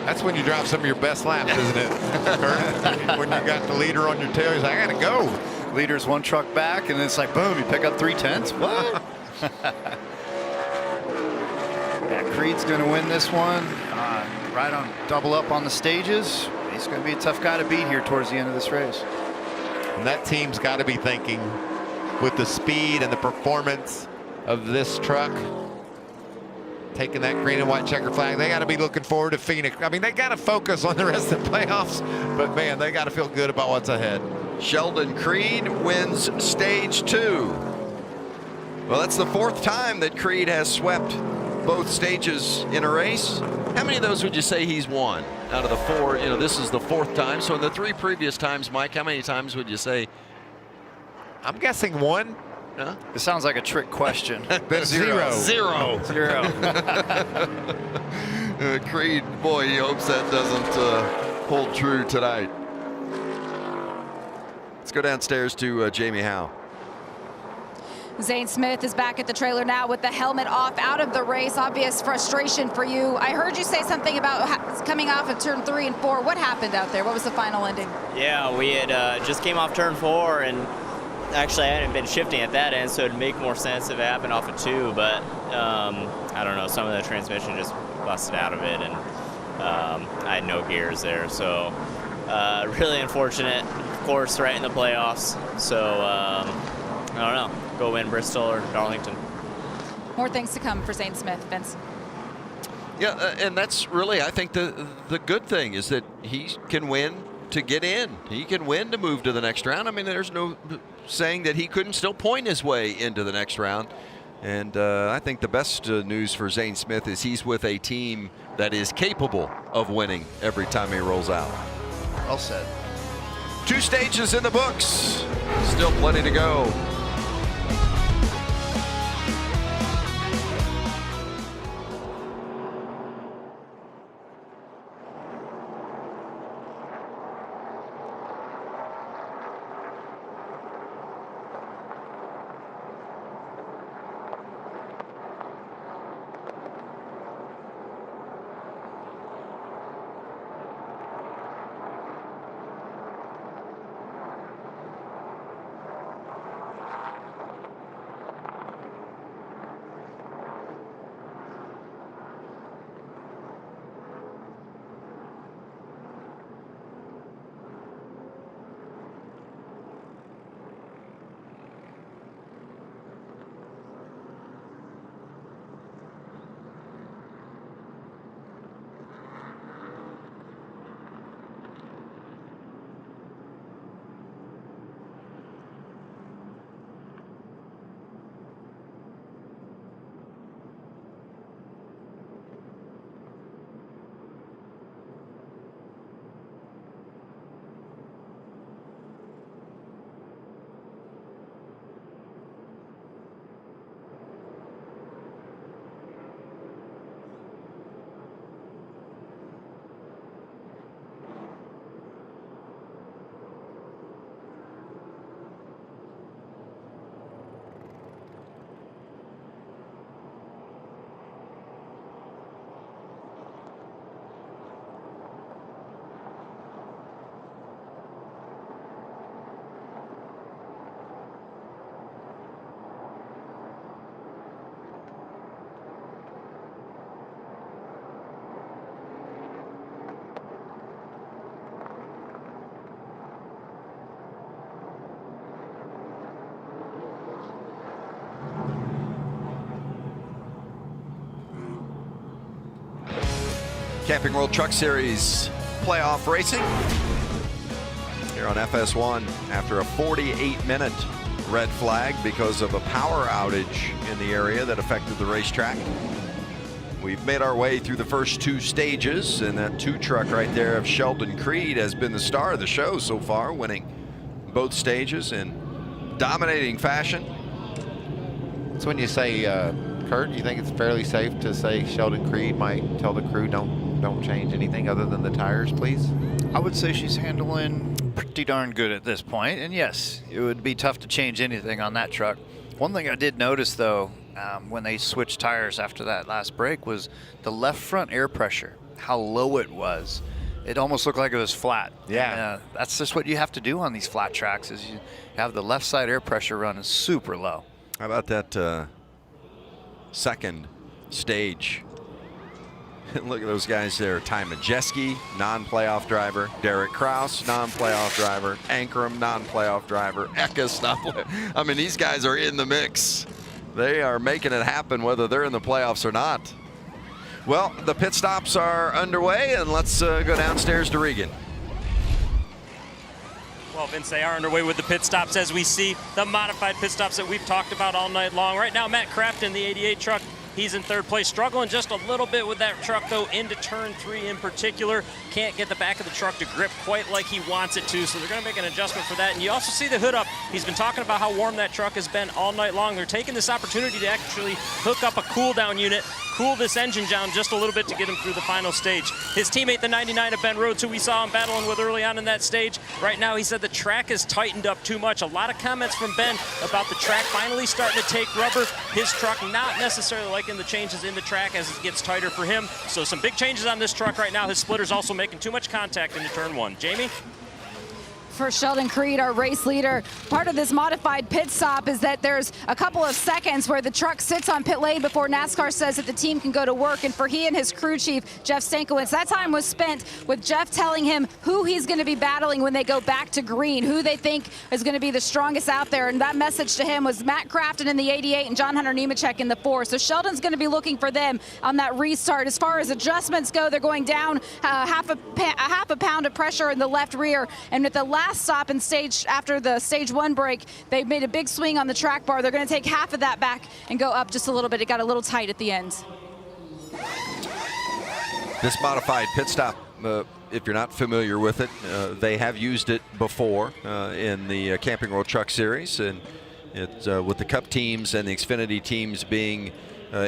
that's when you drive some of your best laps, isn't it, Kurt? When you got the leader on your tail, he's like, I gotta go. Leader's 1 truck back, and it's like, boom, you pick up 3/10. What? Yeah, Creed's going to win this one. Right on, double up on the stages. He's going to be a tough guy to beat here towards the end of this race. And that team's got to be thinking, with the speed and the performance of this truck, taking that green and white checker flag, they got to be looking forward to Phoenix. I mean, they got to focus on the rest of the playoffs, but man, they got to feel good about what's ahead. Sheldon Creed wins stage 2. Well, that's the 4th time that Creed has swept both stages in a race. How many of those would you say he's won out of the 4? You know, this is the 4th time. So in the 3 previous times, Mike, how many times would you say? I'm guessing 1. Huh? It sounds like a trick question. Zero. Creed, boy, he hopes that doesn't hold true tonight. Let's go downstairs to Jamie Howe. Zane Smith is back at the trailer now with the helmet off, out of the race. Obvious frustration for you. I heard you say something about coming off of turn 3 and 4. What happened out there? What was the final ending? Yeah, we had just came off turn 4, and actually I hadn't been shifting at that end, so it'd make more sense if it happened off of 2, but I don't know, some of the transmission just busted out of it, and I had no gears there, so really unfortunate. Of course, right in the playoffs, so I don't know, go win Bristol or Darlington. More things to come for Zane Smith, Vince. Yeah, and that's really, I think, the good thing is that he can win to get in. He can win to move to the next round. I mean, there's no saying that he couldn't still point his way into the next round. And I think the best news for Zane Smith is he's with a team that is capable of winning every time he rolls out. Well said. 2 stages in the books. Still plenty to go. Camping World Truck Series playoff racing here on FS1 after a 48-minute red flag because of a power outage in the area that affected the racetrack. We've made our way through the first 2 stages, and that 2 truck right there of Sheldon Creed has been the star of the show so far, winning both stages in dominating fashion. So when you say, Kurt, you think it's fairly safe to say Sheldon Creed might tell the crew don't change anything other than the tires, please? I would say she's handling pretty darn good at this point, and yes, it would be tough to change anything on that truck. One thing I did notice though, when they switched tires after that last break, was the left front air pressure, how low it was. It almost looked like it was flat. Yeah. And, that's just what you have to do on these flat tracks, is you have the left side air pressure running super low. How about that second stage? Look at those guys there. Ty Majeski, non-playoff driver. Derek Kraus, non-playoff driver. Ankrum, non-playoff driver. Eckes, non-playoff. I mean, these guys are in the mix. They are making it happen whether they're in the playoffs or not. Well, the pit stops are underway, and let's go downstairs to Regan. Well, Vince, they are underway with the pit stops as we see the modified pit stops that we've talked about all night long. Right now, Matt Kraft in the 88 truck. He's in 3rd place, struggling just a little bit with that truck, though, into turn 3 in particular. Can't get the back of the truck to grip quite like he wants it to, so they're going to make an adjustment for that. And you also see the hood up. He's been talking about how warm that truck has been all night long. They're taking this opportunity to actually hook up a cool-down unit, cool this engine down just a little bit to get him through the final stage. His teammate, the 99 of Ben Rhodes, who we saw him battling with early on in that stage, right now he said the track has tightened up too much. A lot of comments from Ben about the track finally starting to take rubber. His truck not necessarily liking the changes in the track as it gets tighter for him. So some big changes on this truck right now. His splitter's also making too much contact into turn 1. Jamie? For Sheldon Creed, our race leader, part of this modified pit stop is that there's a couple of seconds where the truck sits on pit lane before NASCAR says that the team can go to work. And for he and his crew chief, Jeff Stankiewicz, that time was spent with Jeff telling him who he's going to be battling when they go back to green, who they think is going to be the strongest out there. And that message to him was Matt Crafton in the 88 and John Hunter Nemechek in the 4. So Sheldon's going to be looking for them on that restart. As far as adjustments go, they're going down half a pound of pressure in the left rear. And with the last stop in stage after the stage 1 break, they made a big swing on the track bar. They're going to take half of that back and go up just a little bit. It got a little tight at the end. This modified pit stop if you're not familiar with it, they have used it before in the Camping World Truck Series, and it's with the Cup teams and the Xfinity teams being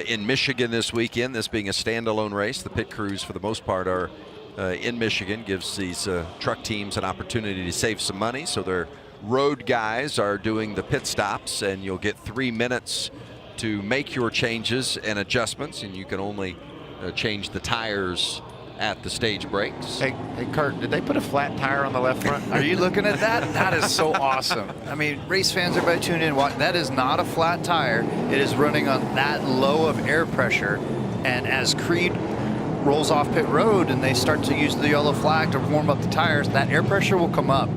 in Michigan this weekend, this being a standalone race. The pit crews, for the most part, are in Michigan. Gives these truck teams an opportunity to save some money, so their road guys are doing the pit stops, and you'll get 3 minutes to make your changes and adjustments, and you can only change the tires at the stage breaks. Hey, Kurt, did they put a flat tire on the left front? Are you looking at that? That is so awesome. I mean, race fans, everybody tune in. That is not a flat tire. It is running on that low of air pressure, and as Creed rolls off pit road and they start to use the yellow flag to warm up the tires, that air pressure will come up.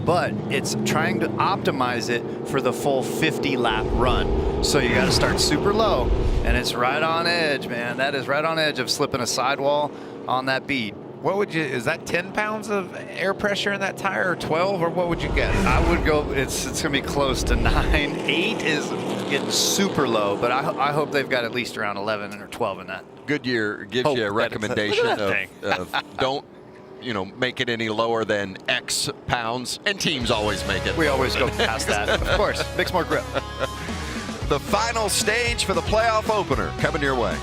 But it's trying to optimize it for the full 50-lap run. So you got to start super low, and it's right on edge, man. That is right on edge of slipping a sidewall on that bead. What would you, is that 10 pounds of air pressure in that tire, or 12, or what would you guess? I would go, it's going to be close to 9. 8 is getting super low, but I hope they've got at least around 11 or 12 in that. Goodyear gives you a recommendation of don't, make it any lower than X pounds, and teams always make it. We always go past that, of course. Makes more grip. The final stage for the playoff opener coming your way.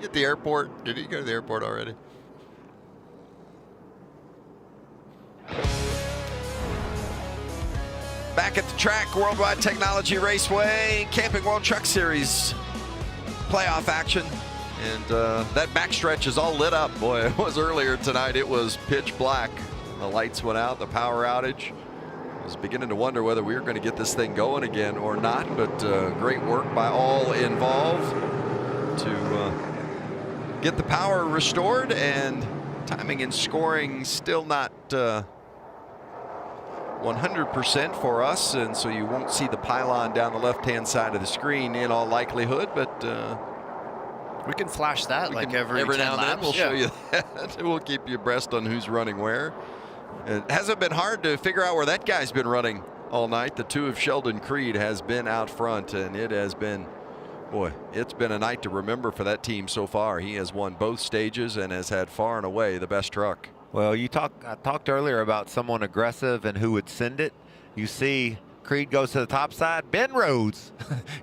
At the airport? Did he go to the airport already? Back at the track, World Wide Technology Raceway, Camping World Truck Series playoff action. And that backstretch is all lit up. Boy, it was earlier tonight. It was pitch black. The lights went out, the power outage. I was beginning to wonder whether we were going to get this thing going again or not, but great work by all involved to get the power restored, and timing and scoring still not 100% for us, and so you won't see the pylon down the left-hand side of the screen in all likelihood, but we can flash that like every now and then. We'll show you that. We'll keep you abreast on who's running where. It hasn't been hard to figure out where that guy's been running all night. The 2 of Sheldon Creed has been out front, and it has been, boy, it's been a night to remember for that team so far. He has won both stages and has had far and away the best truck. Well, I talked earlier about someone aggressive and who would send it. You see Creed goes to the top side. Ben Rhodes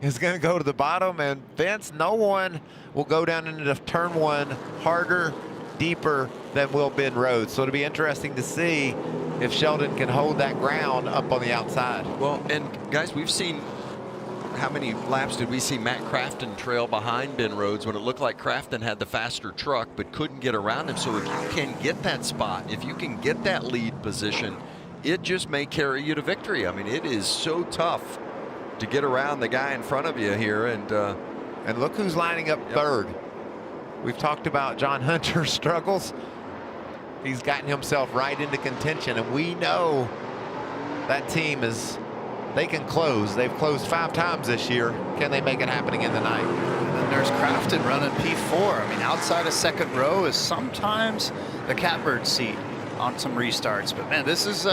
is going to go to the bottom, and Vince, no one will go down into the turn 1 harder deeper than will Ben Rhodes. So it'll be interesting to see if Sheldon can hold that ground up on the outside. Well, and guys, we've seen, how many laps did we see Matt Crafton trail behind Ben Rhodes when it looked like Crafton had the faster truck but couldn't get around him? So if you can get that spot, if you can get that lead position, it just may carry you to victory. I mean, it is so tough to get around the guy in front of you here. And look who's lining up third. We've talked about John Hunter's struggles. He's gotten himself right into contention, and we know that team is, they can close. They've closed 5 times this year. Can they make it happen again tonight? And then there's Crafton running P4. I mean, outside of second row is sometimes the catbird seat on some restarts. But man, this is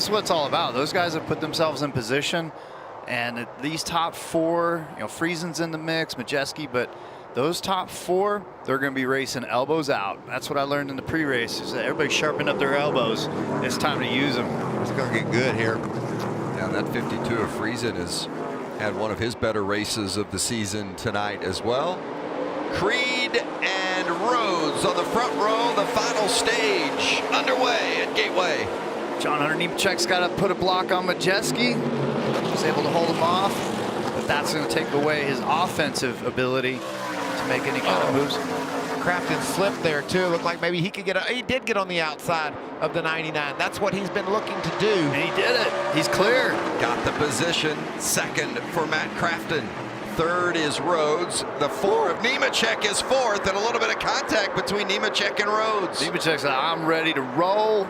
what it's all about. Those guys have put themselves in position, and these top 4, you know, Friesen's in the mix, Majeski, but those top 4, they're going to be racing elbows out. That's what I learned in the pre-race, is that everybody sharpened up their elbows. It's time to use them. It's going to get good here. Yeah, that 52 of Friesen has had one of his better races of the season tonight as well. Creed and Rhodes on the front row, the final stage underway at Gateway. John Hunter Nemechek's got to put a block on Majeski. He's able to hold him off, but that's going to take away his offensive ability to make any kind of moves. Crafton slipped there too. Looked like maybe he could get, he did get on the outside of the 99. That's what he's been looking to do. And he did it. He's clear. Got the position. Second for Matt Crafton. Third is Rhodes. The 4 of Nemechek is fourth, and a little bit of contact between Nemechek and Rhodes. Nemechek said, I'm ready to roll.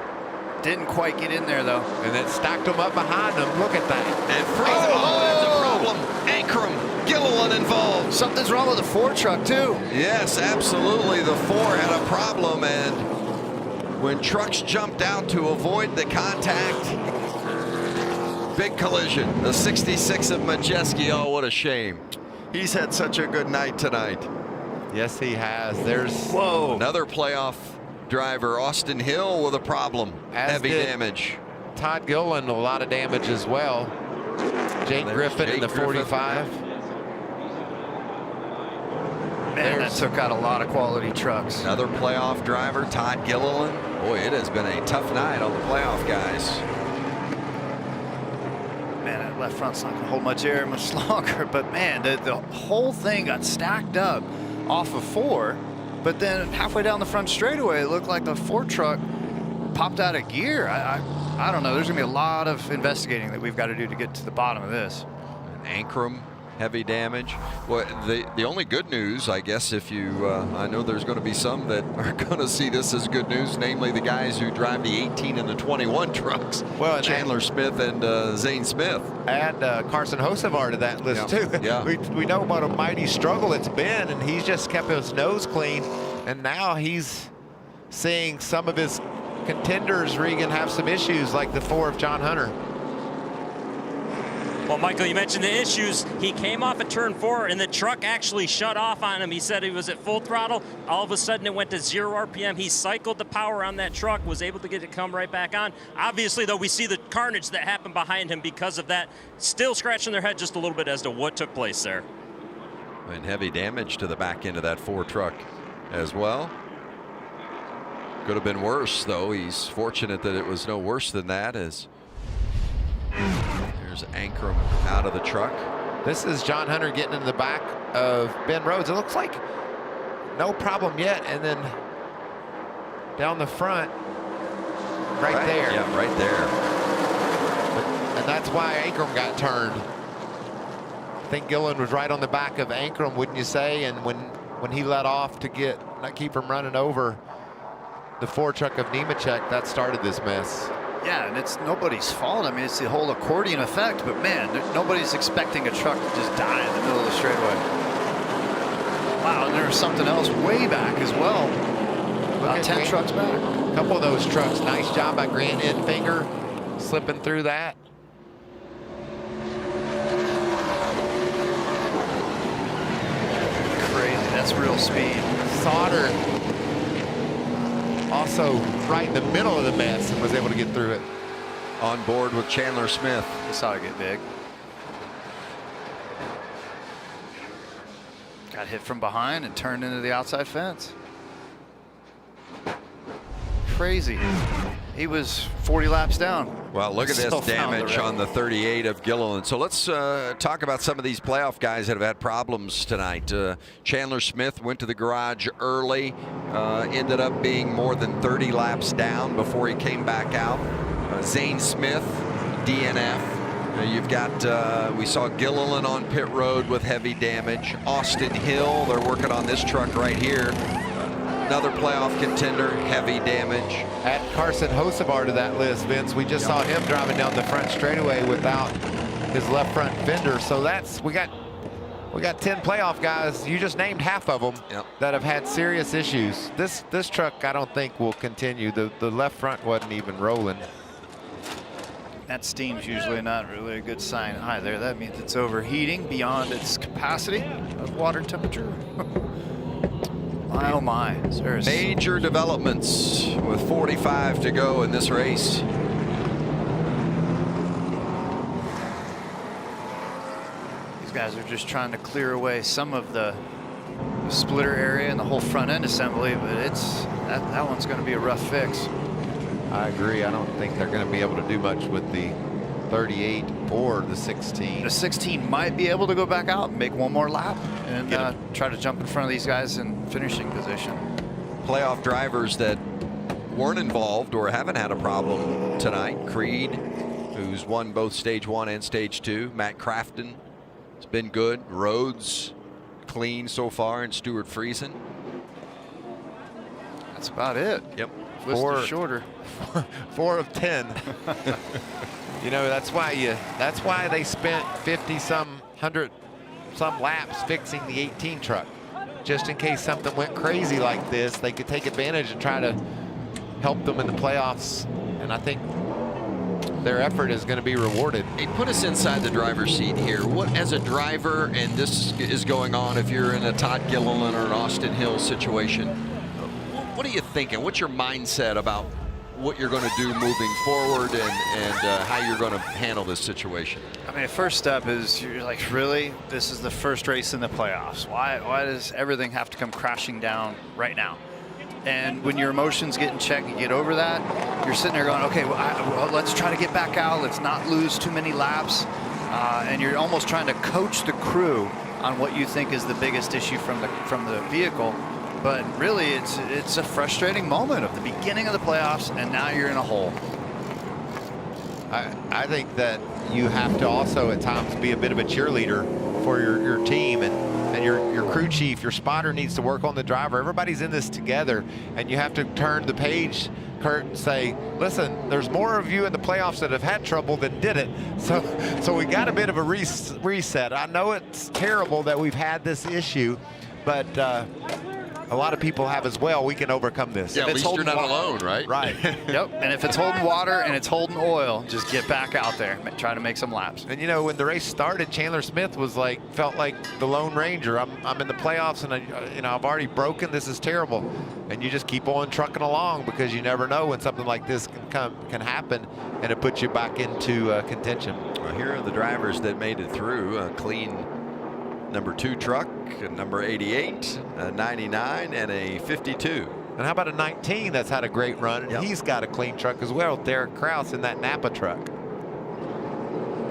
Didn't quite get in there though. And then stacked him up behind him. Look at that. And Friesen, that's a problem. Ankrum, Gilliland involved. Something's wrong with the 4 truck too. Yes, absolutely. The 4 had a problem, and when trucks jumped out to avoid the contact, big collision. The 66 of Majeski. Oh, what a shame. He's had such a good night tonight. Yes, he has. There's another playoff driver, Austin Hill, with a problem. Heavy damage. Todd Gilliland, a lot of damage as well. Jake Griffin in the 45. Man, that took out a lot of quality trucks. Another playoff driver, Todd Gilliland. Boy, it has been a tough night on the playoff guys. Man, that left front's not going to hold much air much longer. But man, the whole thing got stacked up off of 4. But then halfway down the front straightaway, it looked like the 4 truck popped out of gear. I don't know. There's going to be a lot of investigating that we've got to do to get to the bottom of this. Ankrum, heavy damage. Well, the only good news, I guess, if you, I know there's going to be some that are going to see this as good news, namely the guys who drive the 18 and the 21 trucks. Well, Chandler Smith and Zane Smith. And Carson Hocevar to that list too. Yeah. We know what a mighty struggle it's been, and he's just kept his nose clean. And now he's seeing some of his contenders, Regan, have some issues like the 4 of John Hunter. Well, Michael, you mentioned the issues. He came off at turn 4, and the truck actually shut off on him. He said he was at full throttle. All of a sudden, it went to 0 RPM. He cycled the power on that truck, was able to get it come right back on. Obviously, though, we see the carnage that happened behind him because of that. Still scratching their head just a little bit as to what took place there. And heavy damage to the back end of that 4 truck as well. Could have been worse, though. He's fortunate that it was no worse than that. As there's Ankrum out of the truck. This is John Hunter getting in the back of Ben Rhodes. It looks like no problem yet. And then down the front, right there. Yeah, right there. And that's why Ankrum got turned. I think Gilliland was right on the back of Ankrum, wouldn't you say? And when he let off to not keep him running over the 4 truck of Nemechek, that started this mess. Yeah, and it's nobody's fault. I mean, it's the whole accordion effect, but man, nobody's expecting a truck to just die in the middle of the straightaway. Wow, and there's something else way back as well. About 10 trucks back. A couple of those trucks, nice job by Grant Enfinger, slipping through that. Crazy, that's real speed. Sauter also right in the middle of the mess and was able to get through it. On board with Chandler Smith. We saw it get big. Got hit from behind and turned into the outside fence. crazy. He was 40 laps down. Well, look at this Still found the damage wreck. on the 38 of Gilliland. So let's talk about some of these playoff guys that have had problems tonight. Chandler Smith went to the garage early, ended up being more than 30 laps down before he came back out. Zane Smith, DNF. You've got, we saw Gilliland on pit road with heavy damage. Austin Hill, they're working on this truck right here. Another playoff contender, heavy damage. Add Carson Hocevar to that list, Vince. We just saw him driving down the front straightaway without his left front fender. So that's, we got 10 playoff guys. You just named half of them that have had serious issues. This truck, I don't think will continue. The left front wasn't even rolling. That steam's usually not really a good sign either. That means it's overheating beyond its capacity of water temperature. My oh my. Major developments with 45 to go in this race. These guys are just trying to clear away some of the splitter area and the whole front end assembly, but it's that one's going to be a rough fix. I agree. I don't think they're going to be able to do much with the 38 or the 16. The 16 might be able to go back out and make one more lap and try to jump in front of these guys in finishing position. Playoff drivers that weren't involved or haven't had a problem tonight. Creed, who's won both stage 1 and stage 2. Matt Crafton has been good. Rhodes clean so far, and Stuart Friesen. That's about it. Yep. List is shorter. 4 of 10. You know, that's why they spent 100 some laps fixing the 18 truck, just in case something went crazy like this. They could take advantage and try to help them in the playoffs, and I think their effort is going to be rewarded. Hey, put us inside the driver's seat here. What, as a driver, and this is going on if you're in a Todd Gilliland or an Austin Hill situation, what are you thinking? What's your mindset about what you're going to do moving forward and how you're going to handle this situation? I mean, the first step is you're like, really? This is the first race in the playoffs. Why does everything have to come crashing down right now? And when your emotions get in check and get over that, you're sitting there going, okay, well, let's try to get back out. Let's not lose too many laps. And you're almost trying to coach the crew on what you think is the biggest issue from the vehicle. But really, it's a frustrating moment of the beginning of the playoffs, and now you're in a hole. I think that you have to also at times be a bit of a cheerleader for your team, and your crew chief, your spotter needs to work on the driver. Everybody's in this together, and you have to turn the page, Kurt, and say, listen, there's more of you in the playoffs that have had trouble than didn't. So we got a bit of a reset. I know it's terrible that we've had this issue, but a lot of people have as well. We can overcome this. Yeah, at least you're not alone, right? Right. Yep. And if it's holding water and it's holding oil, just get back out there. Try to make some laps. And you know, when the race started, Chandler Smith was felt like the Lone Ranger. I'm in the playoffs, and I've already broken. This is terrible. And you just keep on trucking along, because you never know when something like this can happen, and it puts you back into contention. Well, here are the drivers that made it through. A clean number 2 truck, a number 88, a 99, and a 52. And how about a 19 that's had a great run? And he's got a clean truck as well. Derek Kraus in that Napa truck.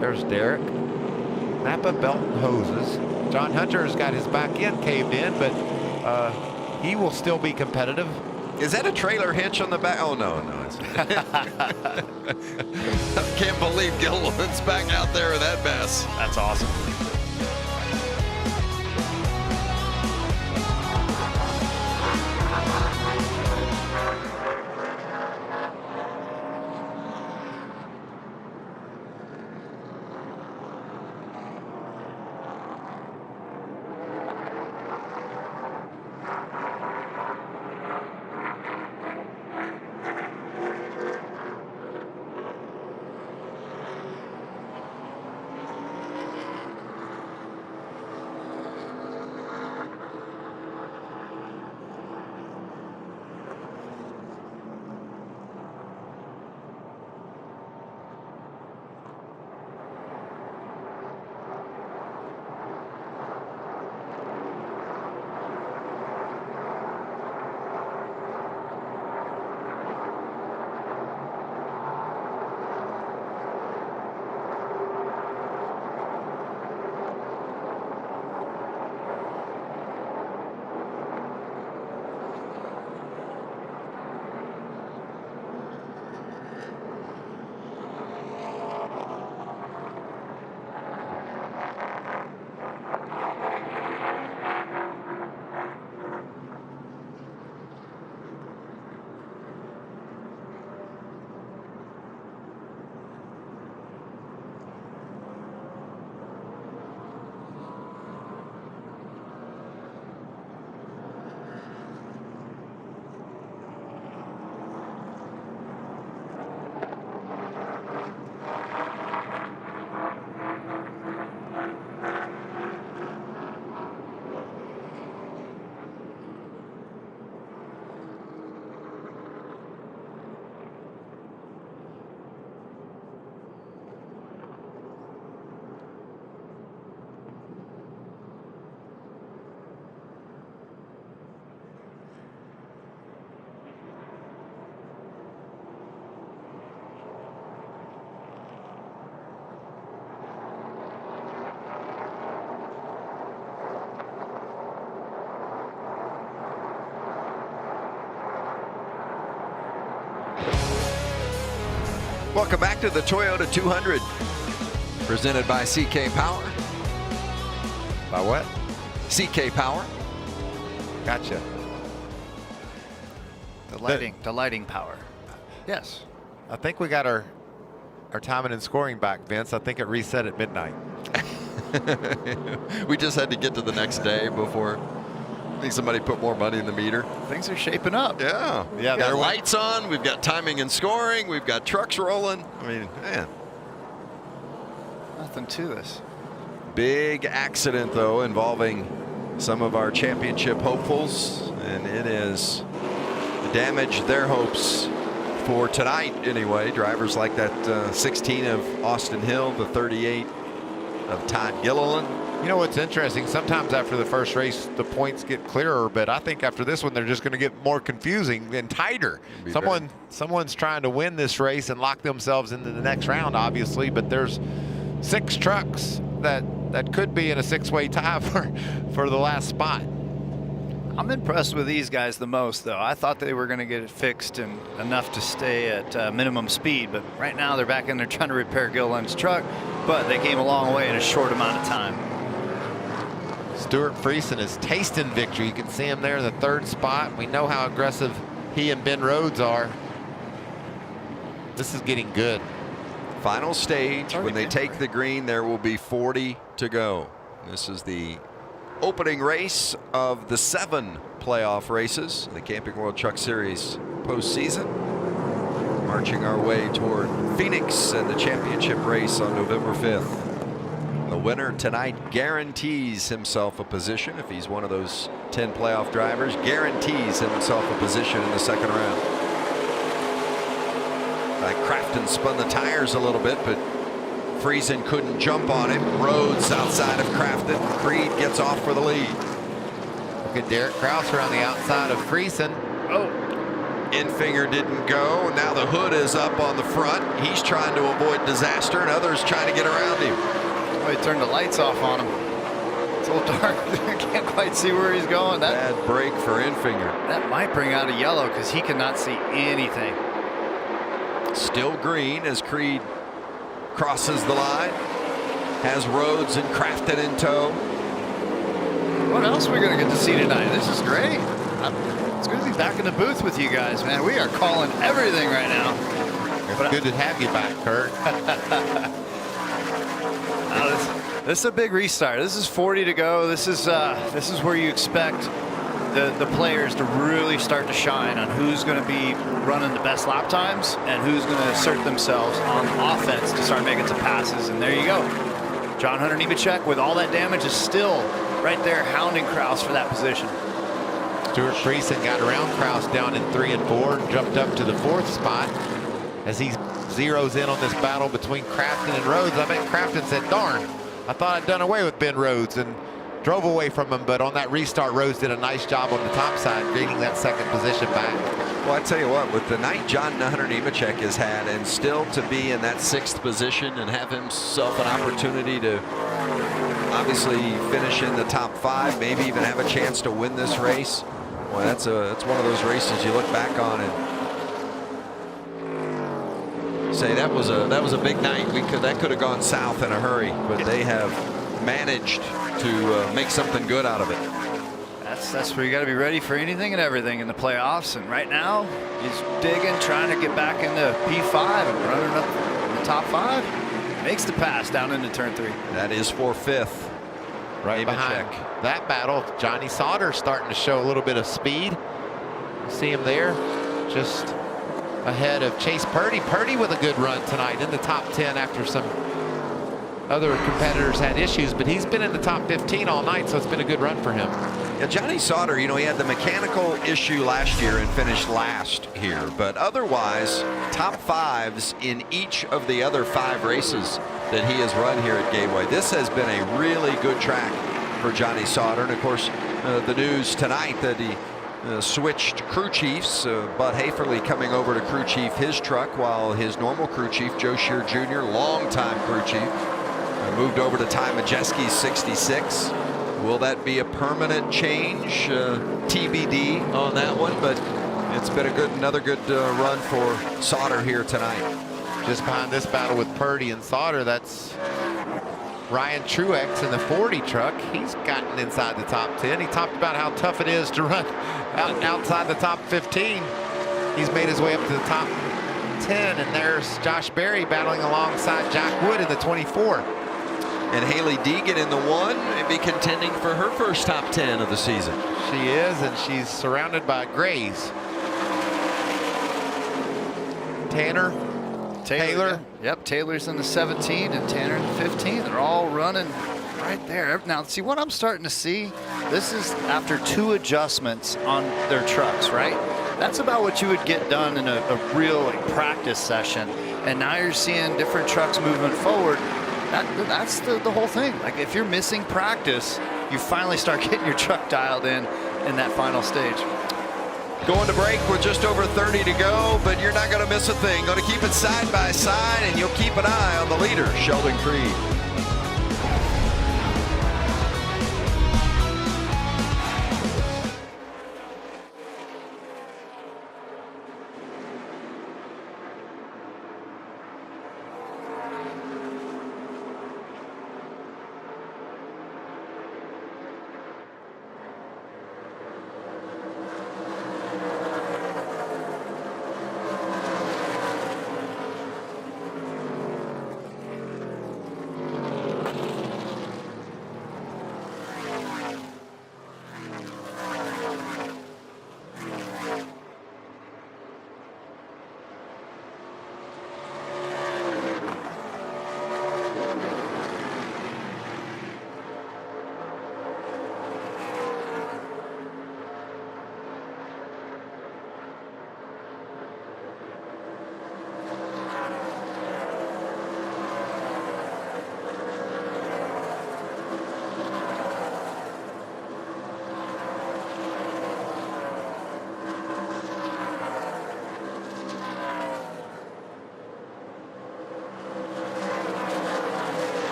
There's Derek. Napa belt and hoses. John Hunter's got his back end caved in, but he will still be competitive. Is that a trailer hitch on the back? Oh, no. It's can't believe Gilliland's back out there with that mess. That's awesome. Welcome back to the Toyota 200, presented by CK Power. By what? CK Power. Gotcha. The lighting power. Yes. I think we got our timing and scoring back, Vince. I think it reset at midnight. We just had to get to the next day before I think somebody put more money in the meter. Things are shaping up. Yeah. Yeah, We've got lights on. We've got timing and scoring. We've got trucks rolling. I mean, man. Nothing to this. Big accident, though, involving some of our championship hopefuls, and it is damaged their hopes for tonight anyway. Drivers like that 16 of Austin Hill, the 38 of Todd Gilliland. You know what's interesting? Sometimes after the first race, the points get clearer, but I think after this one, they're just going to get more confusing and tighter. Someone's trying to win this race and lock themselves into the next round, obviously, but there's 6 trucks that could be in a 6-way tie for the last spot. I'm impressed with these guys the most, though. I thought they were going to get it fixed and enough to stay at minimum speed, but right now they're back in there trying to repair Gilliland's truck, but they came a long way in a short amount of time. Stuart Friesen is tasting victory. You can see him there in the 3rd spot. We know how aggressive he and Ben Rhodes are. This is getting good. Final stage, when they take the green, there will be 40 to go. This is the opening race of the 7 playoff races, the Camping World Truck Series postseason. Marching our way toward Phoenix and the championship race on November 5th. The winner tonight guarantees himself a position. If he's one of those 10 playoff drivers, guarantees himself a position in the 2nd round. Crafton spun the tires a little bit, but Friesen couldn't jump on him. Rhodes outside of Crafton. Creed gets off for the lead. Look at Derek Kraus around the outside of Friesen. Oh, Infinger didn't go. Now the hood is up on the front. He's trying to avoid disaster, and others trying to get around him. Oh, he turned the lights off on him. It's a little dark. I can't quite see where he's going. Bad break for Infinger. That might bring out a yellow because he cannot see anything. Still green as Creed crosses the line. Has Rhodes and Crafton in tow. What else are we going to get to see tonight? This is great. It's good to be back in the booth with you guys, man. We are calling everything right now. It's good to have you back, Kurt. This is a big restart. This is 40 to go. This is where you expect the players to really start to shine on who's going to be running the best lap times and who's going to assert themselves on offense to start making some passes. And there you go. John Hunter Nemechek with all that damage is still right there hounding Kraus for that position. Stuart Friesen got around Kraus down in 3 and 4 and jumped up to the 4th spot as he zeroes in on this battle between Crafton and Rhodes. I bet Crafton said, darn, I thought I'd done away with Ben Rhodes, and drove away from him, but on that restart, Rhodes did a nice job on the top side, gaining that 2nd position back. Well, I tell you what, with the night John Hunter Nemechek has had, and still to be in that 6th position and have himself an opportunity to obviously finish in the top 5, maybe even have a chance to win this race. Well, that's one of those races you look back on and say that was a big night. That could have gone south in a hurry, but they have managed to make something good out of it. That's where you got to be ready for anything and everything in the playoffs. And right now, he's digging, trying to get back into P5 and running up in the top 5. Makes the pass down into turn 3. That is for 5th. Right behind that battle, Johnny Sauter starting to show a little bit of speed. You see him there, just ahead of Chase Purdy. Purdy with a good run tonight in the top 10 after some other competitors had issues, but he's been in the top 15 all night, so it's been a good run for him. Yeah, Johnny Sauter, you know, he had the mechanical issue last year and finished last here, but otherwise top 5s in each of the other 5 races that he has run here at Gateway. This has been a really good track for Johnny Sauter, and of course the news tonight that he switched crew chiefs. Bud Haferly coming over to crew chief his truck, while his normal crew chief, Joe Shear Jr., longtime crew chief, moved over to Ty Majeski's 66. Will that be a permanent change? TBD on that one, but it's been another good run for Sauter here tonight. Just behind this battle with Purdy and Sauter, that's Ryan Truex in the 40 truck. He's gotten inside the top 10. He talked about how tough it is to run outside the top 15. He's made his way up to the top 10, and there's Josh Berry battling alongside Jack Wood in the 24. And Haley Deegan in the 1 may be contending for her first top 10 of the season. She is, and she's surrounded by Grays. Tanner, Taylor. Yep, Taylor's in the 17 and Tanner in the 15. They're all running right there. Now, see what I'm starting to see? This is after 2 adjustments on their trucks, right? That's about what you would get done in a real practice session. And now you're seeing different trucks moving forward. That's the whole thing. Like, if you're missing practice, you finally start getting your truck dialed in that final stage. Going to break with just over 30 to go, but you're not going to miss a thing. Going to keep it side by side, and you'll keep an eye on the leader, Sheldon Creed.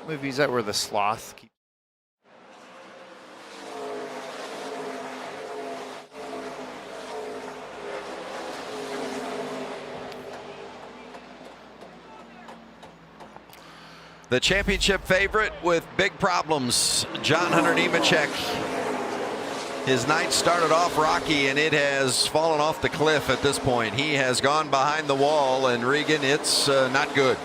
Movies that were the sloth. The championship favorite with big problems, John Hunter Nemechek. His night started off rocky, and it has fallen off the cliff at this point. He has gone behind the wall, and Regan, it's not good.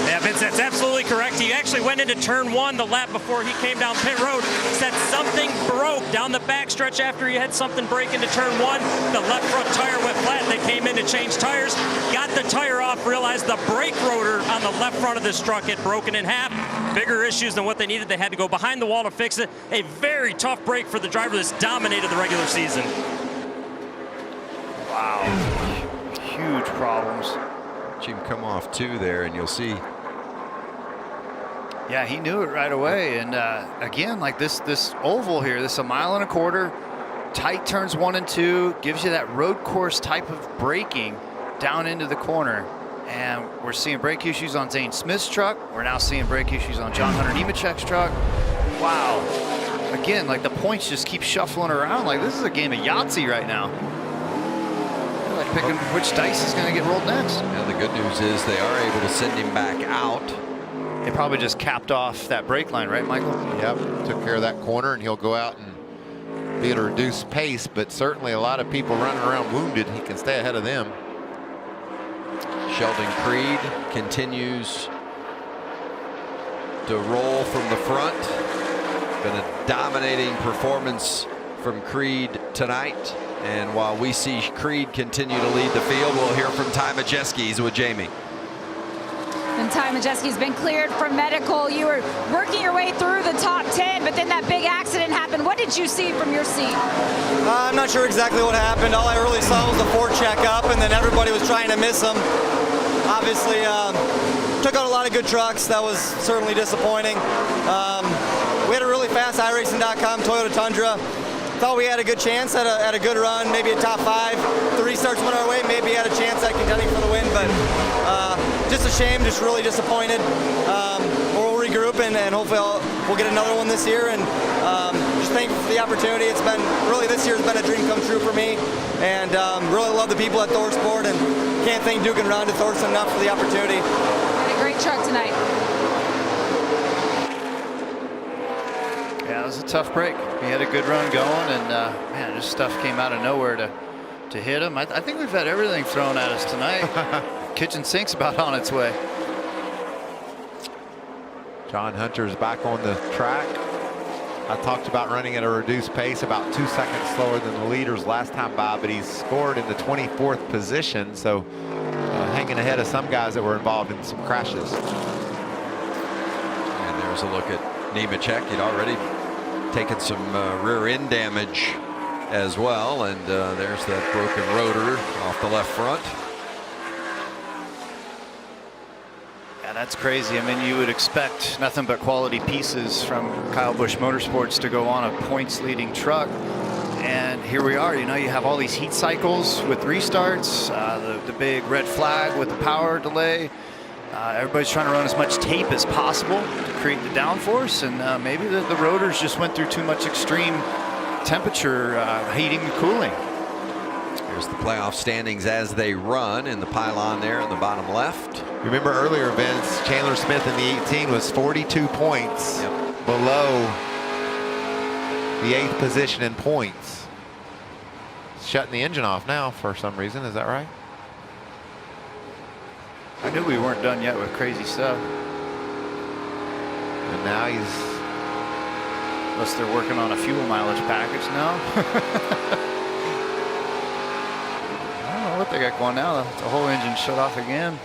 Yeah, Vince, that's absolutely correct. He actually went into turn 1 the lap before he came down pit road. Said something broke down the backstretch after he had something break into turn 1. The left front tire went flat. They came in to change tires, got the tire off, realized the brake rotor on the left front of this truck had broken in half. Bigger issues than what they needed. They had to go behind the wall to fix it. A very tough break for the driver that's dominated the regular season. Wow. Huge problems. Watch him come off 2 there, and you'll see. Yeah, he knew it right away. And again, like this oval here, this is 1.25 miles, tight turns 1 and 2, gives you that road course type of braking down into the corner. And we're seeing brake issues on Zane Smith's truck. We're now seeing brake issues on John Hunter Nemechek's truck. Wow. Again, like the points just keep shuffling around. Like this is a game of Yahtzee right now. They're like picking which dice is going to get rolled next. Yeah, the good news is they are able to send him back out. They probably just capped off that brake line, right, Michael? Yep, took care of that corner, and he'll go out and be at a reduced pace, but certainly a lot of people running around wounded. He can stay ahead of them. Sheldon Creed continues to roll from the front. Been a dominating performance from Creed tonight. And while we see Creed continue to lead the field, we'll hear from Ty Majeski's with Jamie. And Ty Majeski's been cleared from medical. You were working your way through the top 10, but then that big accident happened. What did you see from your seat? I'm not sure exactly what happened. All I really saw was the forecheck up, and then everybody was trying to miss him. Obviously, took out a lot of good trucks. That was certainly disappointing. We had a really fast iRacing.com Toyota Tundra. Thought we had a good chance at a good run, maybe a top 5. The restarts went our way, maybe had a chance at contending for the win, but just a shame, just really disappointed. We'll regroup and hopefully we'll get another one this year, and just thankful for the opportunity. It's been, really this year's been a dream come true for me, and really love the people at ThorSport, and can't thank Duke and Ron Thorson enough for the opportunity. Had a great truck tonight. Yeah, it was a tough break. He had a good run going, and man, just stuff came out of nowhere to hit him. I think we've had everything thrown at us tonight. Kitchen sink's about on its way. John Hunter's back on the track. I talked about running at a reduced pace, about 2 seconds slower than the leaders last time by, but he's scored in the 24th position, so hanging ahead of some guys that were involved in some crashes. And there's a look at Nemechek. He'd already taken some rear end damage as well, and there's that broken rotor off the left front. Yeah, that's crazy. I mean, you would expect nothing but quality pieces from Kyle Busch Motorsports to go on a points leading truck, and here we are. You know, you have all these heat cycles with restarts, the big red flag with the power delay. Everybody's trying to run as much tape as possible to create the downforce, and maybe the rotors just went through too much extreme temperature heating and cooling. Here's the playoff standings as they run in the pylon there in the bottom left. Remember earlier, Vince, Chandler Smith in the 18 was 42 points below the 8th position in points. Shutting the engine off now for some reason, is that right? I knew we weren't done yet with crazy stuff. And now he's... Unless they're working on a fuel mileage package now. I don't know what they got going now. The whole engine shut off again.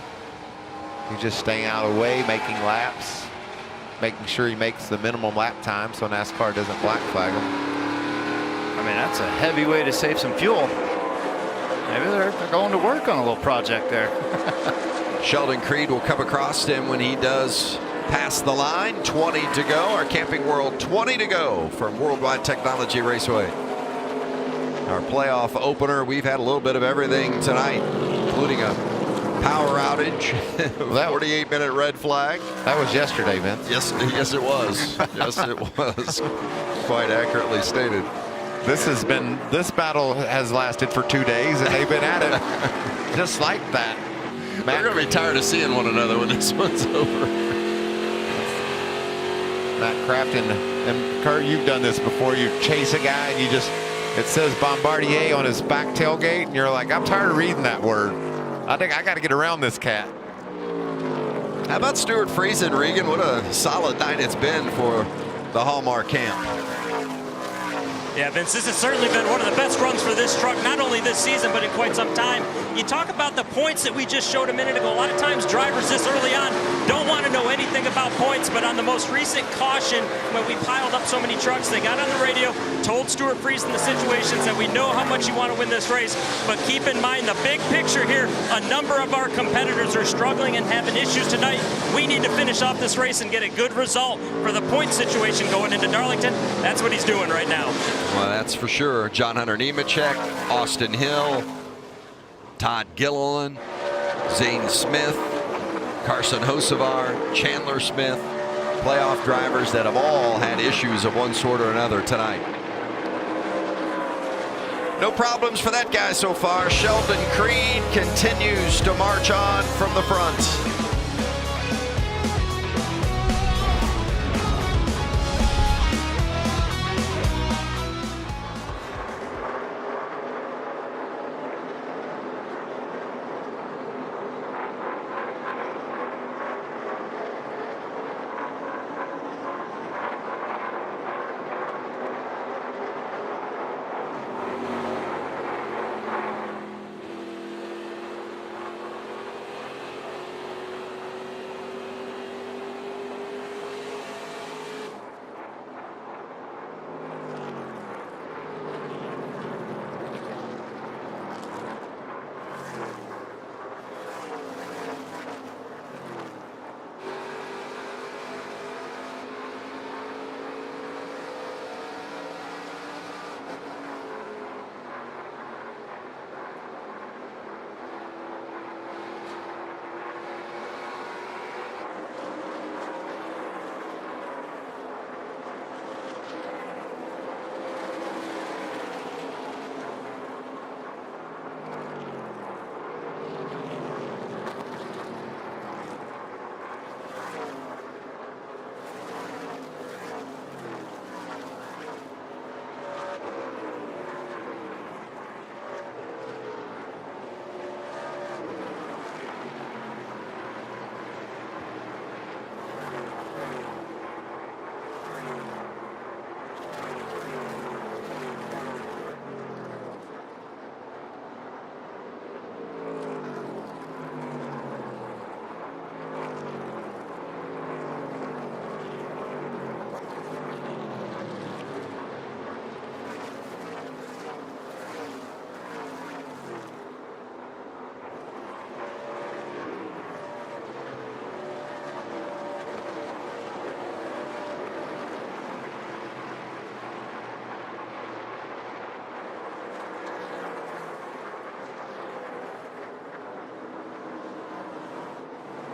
He's just staying out of the way, making laps, making sure he makes the minimum lap time so NASCAR doesn't black flag him. I mean, that's a heavy way to save some fuel. Maybe they're going to work on a little project there. Sheldon Creed will come across him when he does pass the line. 20 to go. Our Camping World 20 to go from World Wide Technology Raceway. Our playoff opener, we've had a little bit of everything tonight, including a power outage, that 48-minute red flag. That was yesterday, Vince. Yes, it was. Yes, it was. Quite accurately stated. This battle has lasted for 2 days, and they've been at it just like that. They're going to be tired of seeing one another when this one's over. Matt Crafton and Kurt, you've done this before. You chase a guy and it says Bombardier on his back tailgate, and you're like, I'm tired of reading that word. I think I got to get around this cat. How about Stuart Friesen, Regan? What a solid night it's been for the Hallmark camp. Yeah, Vince, this has certainly been one of the best runs for this truck, not only this season, but in quite some time. You talk about the points that we just showed a minute ago. A lot of times drivers this early on don't want to know anything about points, but on the most recent caution, when we piled up so many trucks, they got on the radio, told Stuart Friesen the situations, that we know how much you want to win this race, but keep in mind the big picture here. A number of our competitors are struggling and having issues tonight. We need to finish off this race and get a good result for the point situation going into Darlington. That's what he's doing right now. Well, that's for sure. John Hunter Nemechek, Austin Hill, Todd Gilliland, Zane Smith, Carson Hocevar, Chandler Smith, playoff drivers that have all had issues of one sort or another tonight. No problems for that guy so far. Sheldon Creed continues to march on from the front.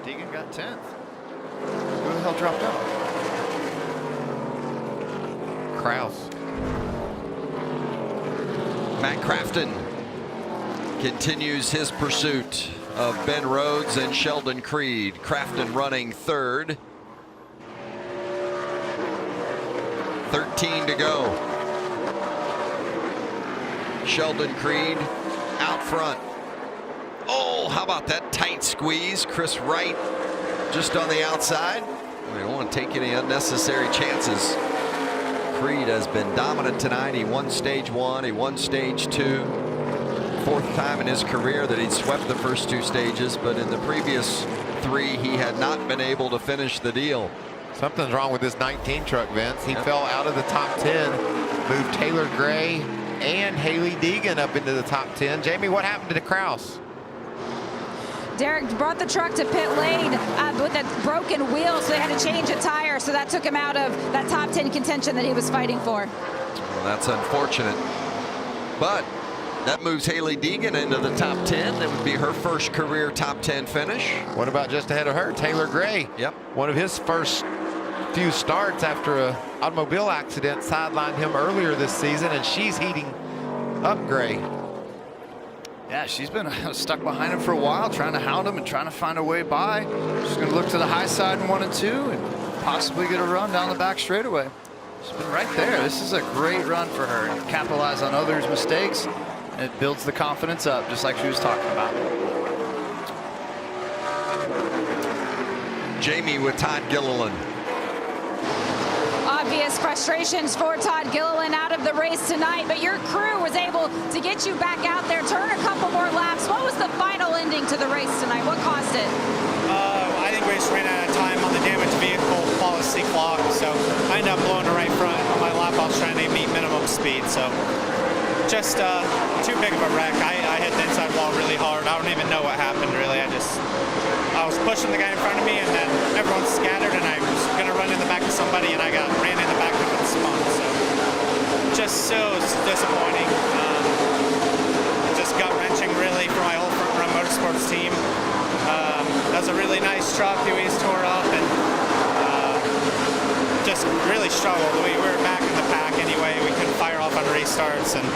Deegan got 10th. Who the hell dropped out? Kraus. Matt Crafton continues his pursuit of Ben Rhodes and Sheldon Creed. Crafton running third. 13 to go. Sheldon Creed out front. Oh, how about that tight squeeze? Chris Wright just on the outside. We don't want to take any unnecessary chances. Creed has been dominant tonight. He won stage 1, he won stage 2. Fourth time in his career that he'd swept the first 2 stages, but in the previous 3 he had not been able to finish the deal. Something's wrong with this 19 truck, Vince. He fell out of the top 10, moved Taylor Gray and Haley Deegan up into the top 10. Jamie, what happened to Kraus? Derek brought the truck to pit lane with a broken wheel, so they had to change a tire, so that took him out of that top 10 contention that he was fighting for. Well, that's unfortunate, but that moves Haley Deegan into the top 10. That would be her first career top 10 finish. What about just ahead of her, Taylor Gray? Yep. One of his first few starts after an automobile accident sidelined him earlier this season, and she's heating up Gray. Yeah, she's been stuck behind him for a while, trying to hound him and trying to find a way by. She's going to look to the high side in 1 and 2 and possibly get a run down the back straightaway. She's been right there. This is a great run for her. Capitalize on others' mistakes, and it builds the confidence up, just like she was talking about. Jamie with Todd Gilliland. Obvious frustrations for Todd Gilliland out of the race tonight, but your crew was able to get you back out there, turn a couple more laps. What was the final ending to the race tonight? What caused it? I think we just ran out of time on the damaged vehicle policy clock, so I ended up blowing the right front on my lap. I was trying to meet minimum speed, so just too big of a wreck. I hit the inside wall really hard. I don't even know what happened, really. I was pushing the guy in front of me, and then everyone scattered, and I was going to run in the back of somebody, and I ran in the back of the spun. So just so disappointing. Just gut-wrenching, really, for my whole Front Run Motorsports team. That was a really nice truck. The wheels tore up, and just really struggled. We were back in the pack anyway. We couldn't fire off on restarts, and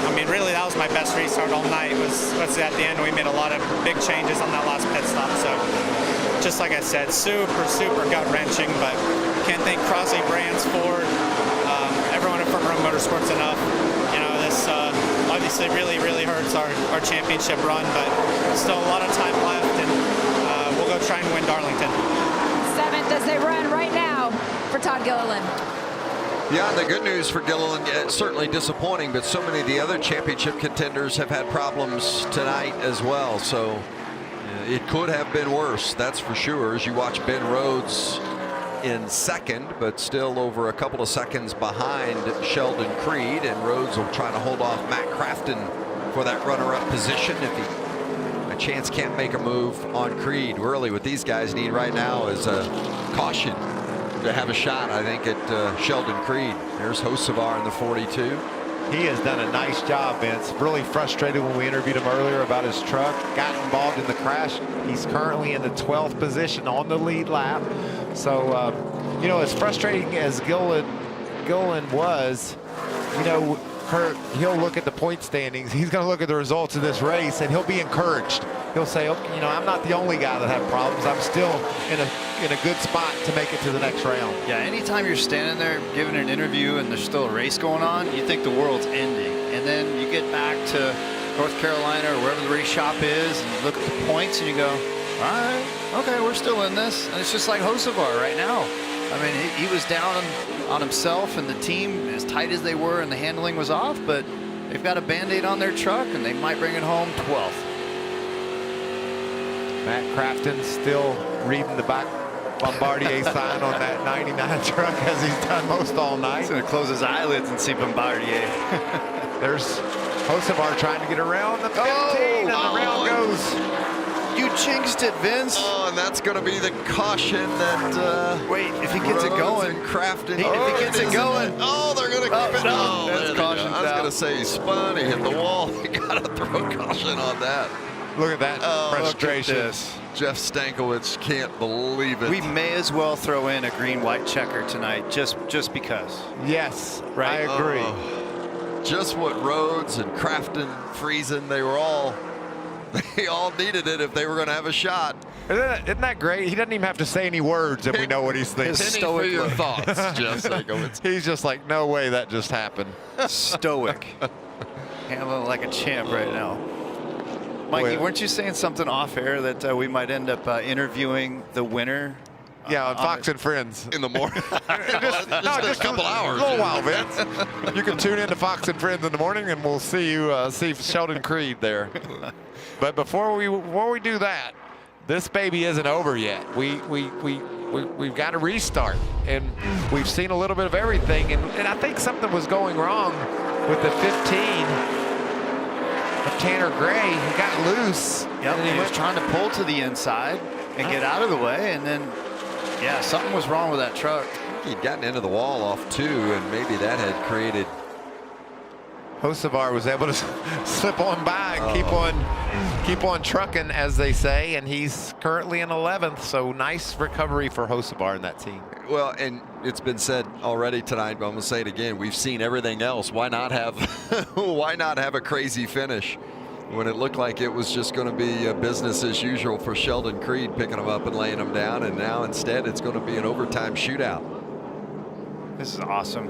I mean, really, that was my best restart all night. Was at the end we made a lot of big changes on that last pit stop. So, just like I said, super gut-wrenching. But can't thank Crosley Brands, Ford, everyone at Front Row Motorsports enough. You know, this obviously really hurts our championship run, but still a lot of time left, and we'll go try and win Darlington. 7th as they run right now for Todd Gilliland. Yeah, the good news for Gilliland, certainly disappointing, but so many of the other championship contenders have had problems tonight as well. So it could have been worse, that's for sure. As you watch Ben Rhodes in second, but still over a couple of seconds behind Sheldon Creed, and Rhodes will try to hold off Matt Crafton for that runner-up position if he, a chance, can't make a move on Creed. Really, what these guys need right now is a caution to have a shot, I think, at Sheldon Creed. There's Hocevar in the 42. He has done a nice job, Vince. Really frustrated when we interviewed him earlier about his truck. Got involved in the crash. He's currently in the 12th position on the lead lap. So, you know, as frustrating as Gilliland was, you know, he'll look at the point standings. He's going to look at the results of this race, and he'll be encouraged. He'll say, okay, you know, I'm not the only guy that had problems. I'm still in a good spot to make it to the next round. Yeah, anytime you're standing there giving an interview and there's still a race going on, you think the world's ending. And then you get back to North Carolina or wherever the race shop is, and you look at the points and you go, all right, okay, we're still in this. And it's just like Hocevar right now. I mean, he was down on himself and the team, as tight as they were, and the handling was off, but they've got a Band-Aid on their truck, and they might bring it home 12th. Matt Crafton still reading the back Bombardier sign on that 99 truck, as he's done most all night. He's going to close his eyelids and see Bombardier. There's Hocevar trying to get around the 15, and the round goes. You jinxed it, Vince. Oh, and that's going to be the caution that. Wait, if he gets it going. Crafton. If he gets it going. Oh, they're going to keep it. No, that's caution. I was going to say he spun, he hit the wall. You got to throw caution on that. Look at that frustration. Look at this. Jeff Stankiewicz can't believe it. We may as well throw in a green-white checker tonight, just because. Yes, Right? I agree. Just what Rhodes and Crafton, Friesen, they all needed it if they were going to have a shot. Isn't that great? He doesn't even have to say any words, and we know what he's thinking. Penny for your thoughts, Jeff Stankiewicz. He's just like, no way that just happened. Stoic. Handling like a champ right now. Mikey, weren't you saying something off air that we might end up interviewing the winner? Yeah, on Fox and Friends. In the morning. just a couple hours. A little while, Vince. You can tune in to Fox and Friends in the morning, and we'll see you see Sheldon Creed there. But before we do that, this baby isn't over yet. We've got to restart, and we've seen a little bit of everything. And I think something was going wrong with the 15 of Tanner Gray. He got loose. Yep, and he was trying to pull to the inside and get out of the way, and then, yeah, something was wrong with that truck. He'd gotten into the wall off 2, and maybe that had created. Hocevar was able to slip on by and keep on trucking, as they say, and he's currently in 11th. So nice recovery for Hocevar in that team. Well, and it's been said already tonight, but I'm going to say it again. We've seen everything else. Why not have a crazy finish when it looked like it was just going to be business as usual for Sheldon Creed, picking them up and laying them down, and now instead it's going to be an overtime shootout. This is awesome.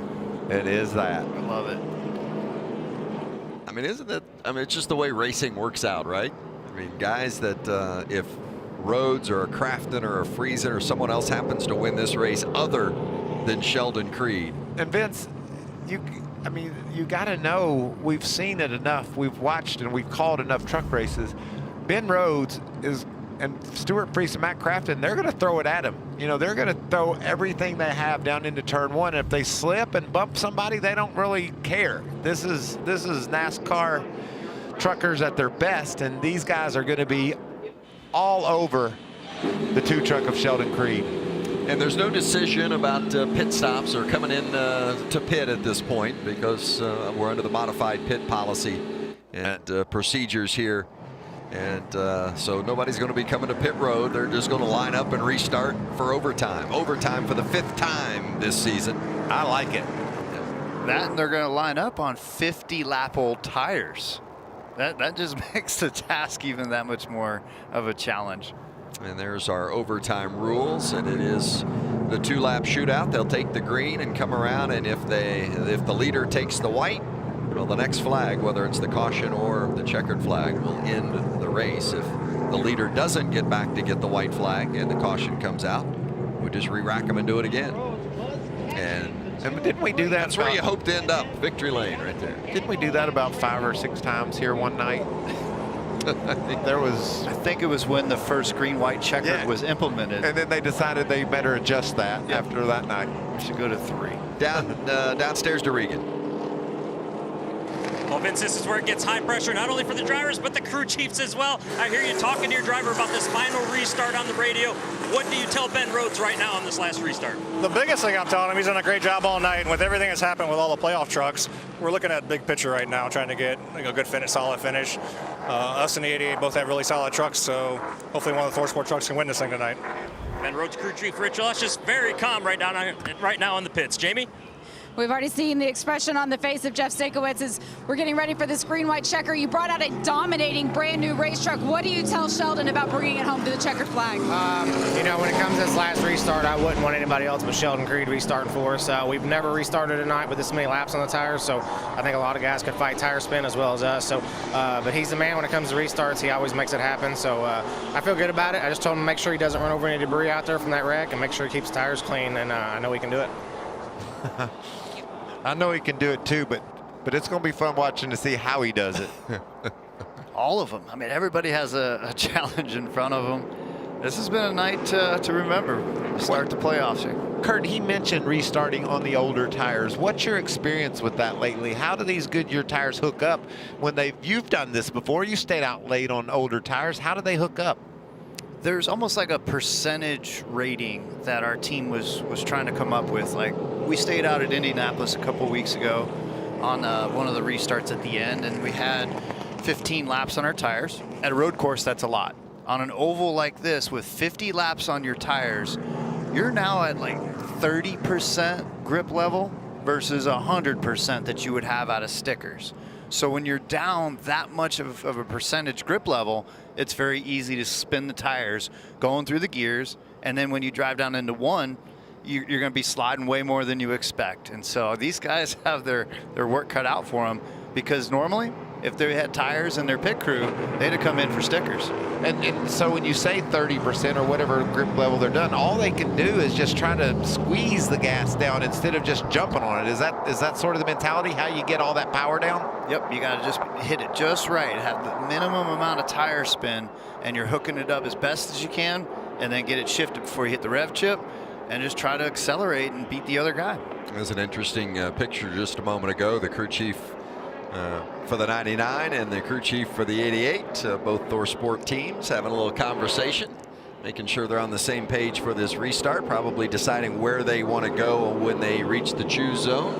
It is that. I love it. I mean, isn't it? I mean, it's just the way racing works out, right? I mean, guys that if Rhodes or a Crafton or a Friesen or someone else happens to win this race other than Sheldon Creed. And Vince, you got to know, we've seen it enough. We've watched and we've called enough truck races. Ben Rhodes and Stuart Friesen, Matt Crafton, they're going to throw it at him. You know, they're going to throw everything they have down into turn 1. And if they slip and bump somebody, they don't really care. This is NASCAR truckers at their best, and these guys are going to be all over the 2 truck of Sheldon Creed. And there's no decision about pit stops or coming in to pit at this point, because we're under the modified pit policy and procedures here. And so nobody's going to be coming to pit road. They're just going to line up and restart for overtime. Overtime for the 5th time this season. I like it. That, and they're going to line up on 50-lap-old tires. That just makes the task even that much more of a challenge. And there's our overtime rules, and it is the 2-lap shootout. They'll take the green and come around, and if the leader takes the white, well, the next flag, whether it's the caution or the checkered flag, will end the race. If the leader doesn't get back to get the white flag and the caution comes out, we just re-rack them and do it again. And didn't we do that? That's where you hope to end up, victory lane right there. Didn't we do that about 5 or 6 times here one night? I think it was when the first green-white checker was implemented. And then they decided they better adjust that after that night. We should go to 3. Downstairs to Regan. Well, Vince, this is where it gets high pressure, not only for the drivers, but the crew chiefs as well. I hear you talking to your driver about this final restart on the radio. What do you tell Ben Rhodes right now on this last restart? The biggest thing I'm telling him, he's done a great job all night, and with everything that's happened with all the playoff trucks, we're looking at big picture right now, trying to get a good finish, solid finish. Us and the 88 both have really solid trucks, so hopefully one of the ThorSport trucks can win this thing tonight. Ben Rhodes crew chief Rich Lush is very calm right now in the pits. Jamie? We've already seen the expression on the face of Jeff Stankiewicz as we're getting ready for this green-white checker. You brought out a dominating brand-new race truck. What do you tell Sheldon about bringing it home to the checkered flag? You know, when it comes to this last restart, I wouldn't want anybody else but Sheldon Creed restarting for us. We've never restarted tonight with this many laps on the tires, so I think a lot of guys could fight tire spin as well as us. So, but he's the man when it comes to restarts. He always makes it happen. So I feel good about it. I just told him to make sure he doesn't run over any debris out there from that wreck and make sure he keeps the tires clean, and I know he can do it. I know he can do it too, but it's going to be fun watching to see how he does it. All of them. I mean, everybody has a challenge in front of them. This has been a night to remember. Start the playoffs here. Kurt, he mentioned restarting on the older tires. What's your experience with that lately? How do these Goodyear tires hook up when you've done this before? You stayed out late on older tires. How do they hook up? There's almost like a percentage rating that our team was trying to come up with. Like, we stayed out at Indianapolis a couple weeks ago on one of the restarts at the end, and we had 15 laps on our tires. At a road course, that's a lot. on an oval like this with 50 laps on your tires, you're now at like 30% grip level versus 100% that you would have out of stickers. So when you're down that much of a percentage grip level, it's very easy to spin the tires going through the gears. And then when you drive down into one, you're going to be sliding way more than you expect. And so these guys have their work cut out for them, because normally if they had tires in their pit crew, they'd have come in for stickers. And so when you say 30% or whatever grip level they're done, all they can do is just try to squeeze the gas down instead of just jumping on it. Is that sort of the mentality, how you get all that power down? Yep, you got to just hit it just right, have the minimum amount of tire spin, and you're hooking it up as best as you can, and then get it shifted before you hit the rev chip, and just try to accelerate and beat the other guy. There's an interesting picture just a moment ago. The crew chief for the 99 and the crew chief for the 88, both Thor Sport teams having a little conversation, making sure they're on the same page for this restart, probably deciding where they want to go when they reach the choose zone.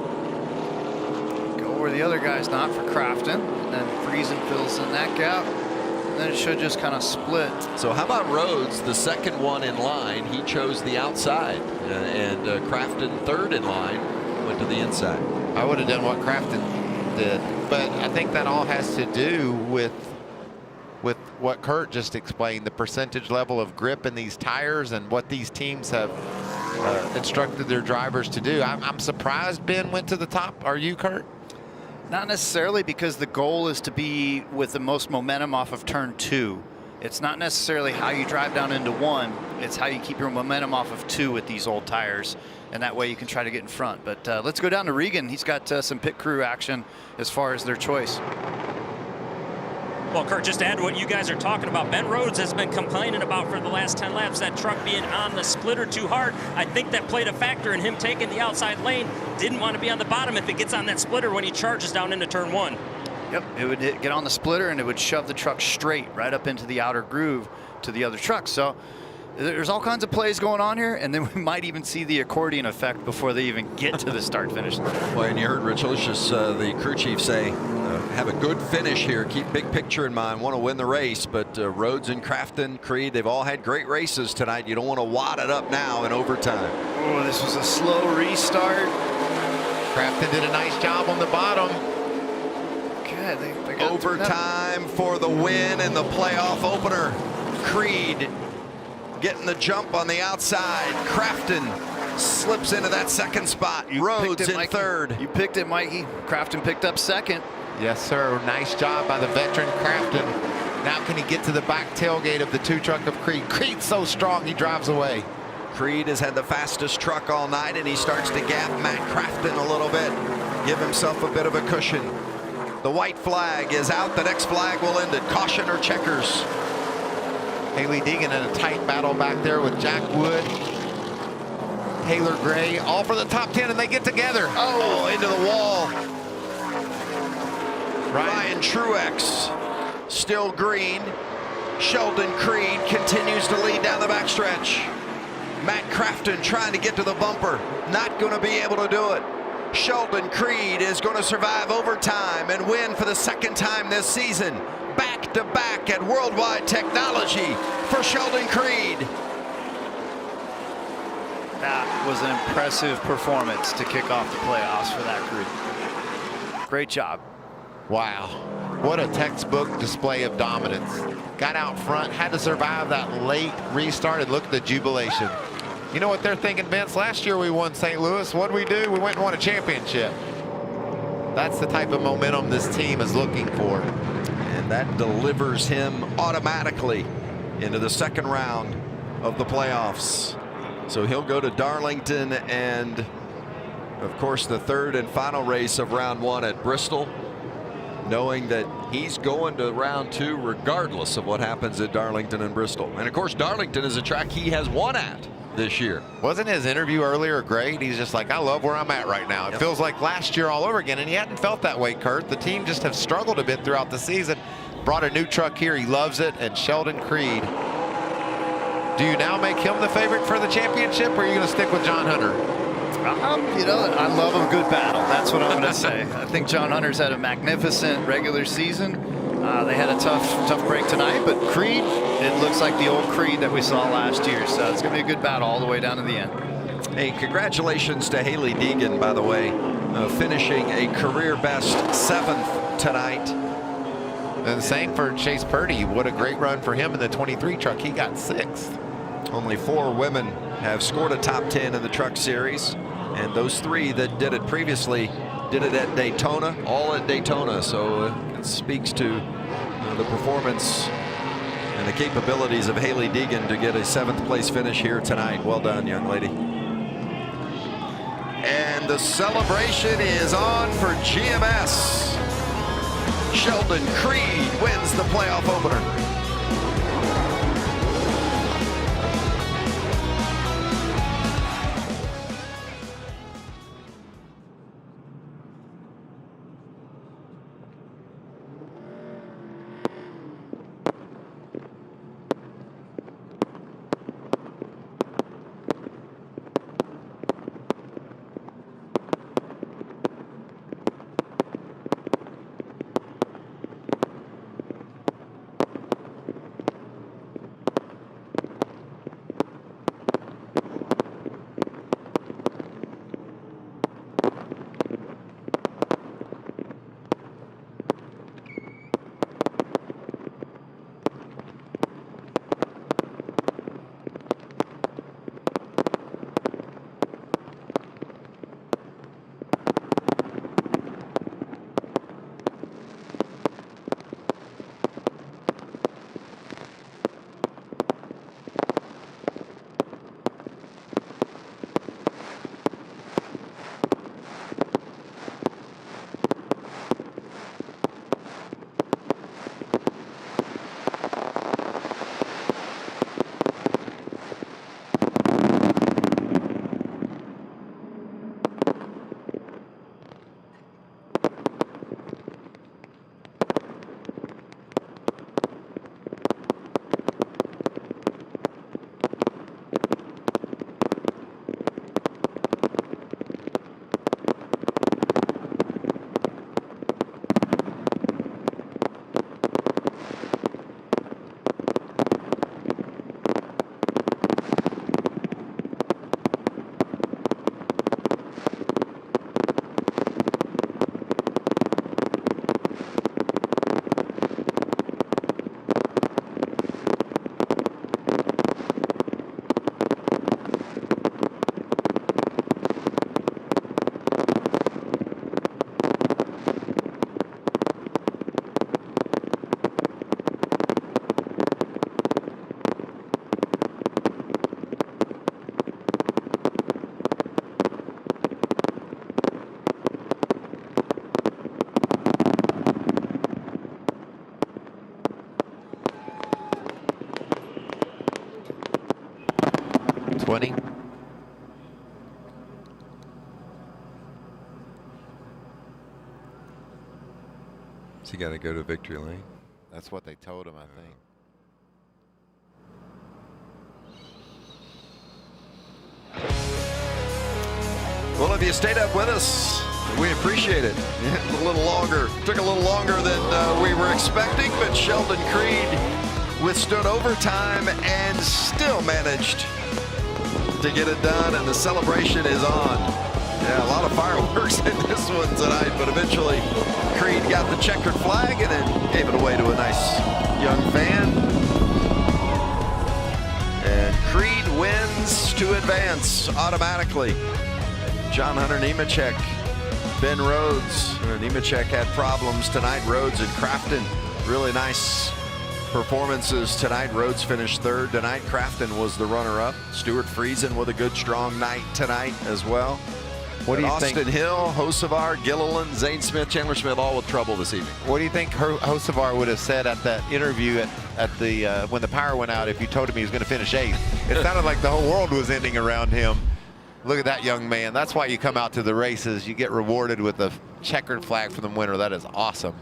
Go where the other guy's not for Crafton, and Friesen fills in that gap. And then it should just kind of split. So how about Rhodes, the second one in line? He chose the outside, and Crafton, third in line, went to the inside. I would have done what Crafton did, but I think that all has to do with what Kurt just explained, the percentage level of grip in these tires and what these teams have instructed their drivers to do. I'm surprised Ben went to the top. Are you, Kurt? Not necessarily, because the goal is to be with the most momentum off of turn 2. It's not necessarily how you drive down into 1, it's how you keep your momentum off of 2 with these old tires, and that way you can try to get in front. But let's go down to Regan. He's got some pit crew action as far as their choice. Well, Kurt, just to add to what you guys are talking about, Ben Rhodes has been complaining about for the last 10 laps that truck being on the splitter too hard. I think that played a factor in him taking the outside lane. Didn't want to be on the bottom if it gets on that splitter when he charges down into turn 1. Yep, it would get on the splitter and it would shove the truck straight right up into the outer groove to the other truck. So there's all kinds of plays going on here, and then we might even see the accordion effect before they even get to the start-finish line. Well, and you heard Rich Lucius, the crew chief, say, have a good finish here. Keep big picture in mind. Want to win the race, but Rhodes and Crafton, Creed, they've all had great races tonight. You don't want to wad it up now in overtime. Oh, this was a slow restart. Crafton did a nice job on the bottom. God, they got overtime for the win and the playoff opener. Creed getting the jump on the outside. Crafton slips into that second spot. Rhodes in third. You picked it, Mikey. Crafton picked up second. Yes, sir. Nice job by the veteran Crafton. Now can he get to the back tailgate of the 2 truck of Creed? Creed's so strong, he drives away. Creed has had the fastest truck all night, and he starts to gap Matt Crafton a little bit. Give himself a bit of a cushion. The white flag is out. The next flag will end it. Caution or checkers. Haley Deegan in a tight battle back there with Jack Wood, Taylor Gray, all for the top 10, and they get together. Oh, into the wall. Ryan Truex still green. Sheldon Creed continues to lead down the backstretch. Matt Crafton trying to get to the bumper. Not going to be able to do it. Sheldon Creed is going to survive overtime and win for the second time this season. Back-to-back at World Wide Technology for Sheldon Creed. That was an impressive performance to kick off the playoffs for that crew. Great job. Wow. What a textbook display of dominance. Got out front, had to survive that late restart, and look at the jubilation. You know what they're thinking, Vince? Last year we won St. Louis. What did we do? We went and won a championship. That's the type of momentum this team is looking for. And that delivers him automatically into the second round of the playoffs. So he'll go to Darlington and, of course, the third and final race of round 1 at Bristol, knowing that he's going to round 2 regardless of what happens at Darlington and Bristol. And, of course, Darlington is a track he has won at this year. Wasn't his interview earlier great? He's just like, I love where I'm at right now. It feels like last year all over again, and he hadn't felt that way, Kurt. The team just have struggled a bit throughout the season. Brought a new truck here. He loves it. And Sheldon Creed, do you now make him the favorite for the championship, or are you going to stick with John Hunter? You know, I love a good battle. That's what I'm going to say. I think John Hunter's had a magnificent regular season. They had a tough break tonight, but Creed, it looks like the old Creed that we saw last year. So it's going to be a good battle all the way down to the end. Hey, congratulations to Haley Deegan, by the way, finishing a career best 7th tonight. And same for Chase Purdy. What a great run for him in the 23 truck. He got 6th. Only 4 women have scored a top 10 in the truck series, and those 3 that did it previously did it at Daytona, all at Daytona. So it speaks to the performance and the capabilities of Haley Deegan to get a 7th place finish here tonight. Well done, young lady. And the celebration is on for GMS. Sheldon Creed wins the playoff opener. So you got to go to victory lane. That's what they told him, I think. Well, if you stayed up with us, we appreciate it. A little longer. Took a little longer than we were expecting, but Sheldon Creed withstood overtime and still managed to get it done, and the celebration is on. Yeah, a lot of fireworks in this one tonight, but eventually Creed got the checkered flag and then gave it away to a nice young fan. And Creed wins to advance automatically. John Hunter Nemechek, Ben Rhodes. Nemechek had problems tonight. Rhodes and Crafton, really nice performances tonight. Rhodes finished third tonight. Crafton was the runner-up. Stuart Friesen with a good, strong night tonight as well. What do you Austin think? Hill, Hocevar, Gilliland, Zane Smith, Chandler Smith, all with trouble this evening. What do you think Hocevar would have said at that interview at the when the power went out if you told him he was going to finish 8th? It sounded like the whole world was ending around him. Look at that young man. That's why you come out to the races. You get rewarded with a checkered flag for the winner. That is awesome.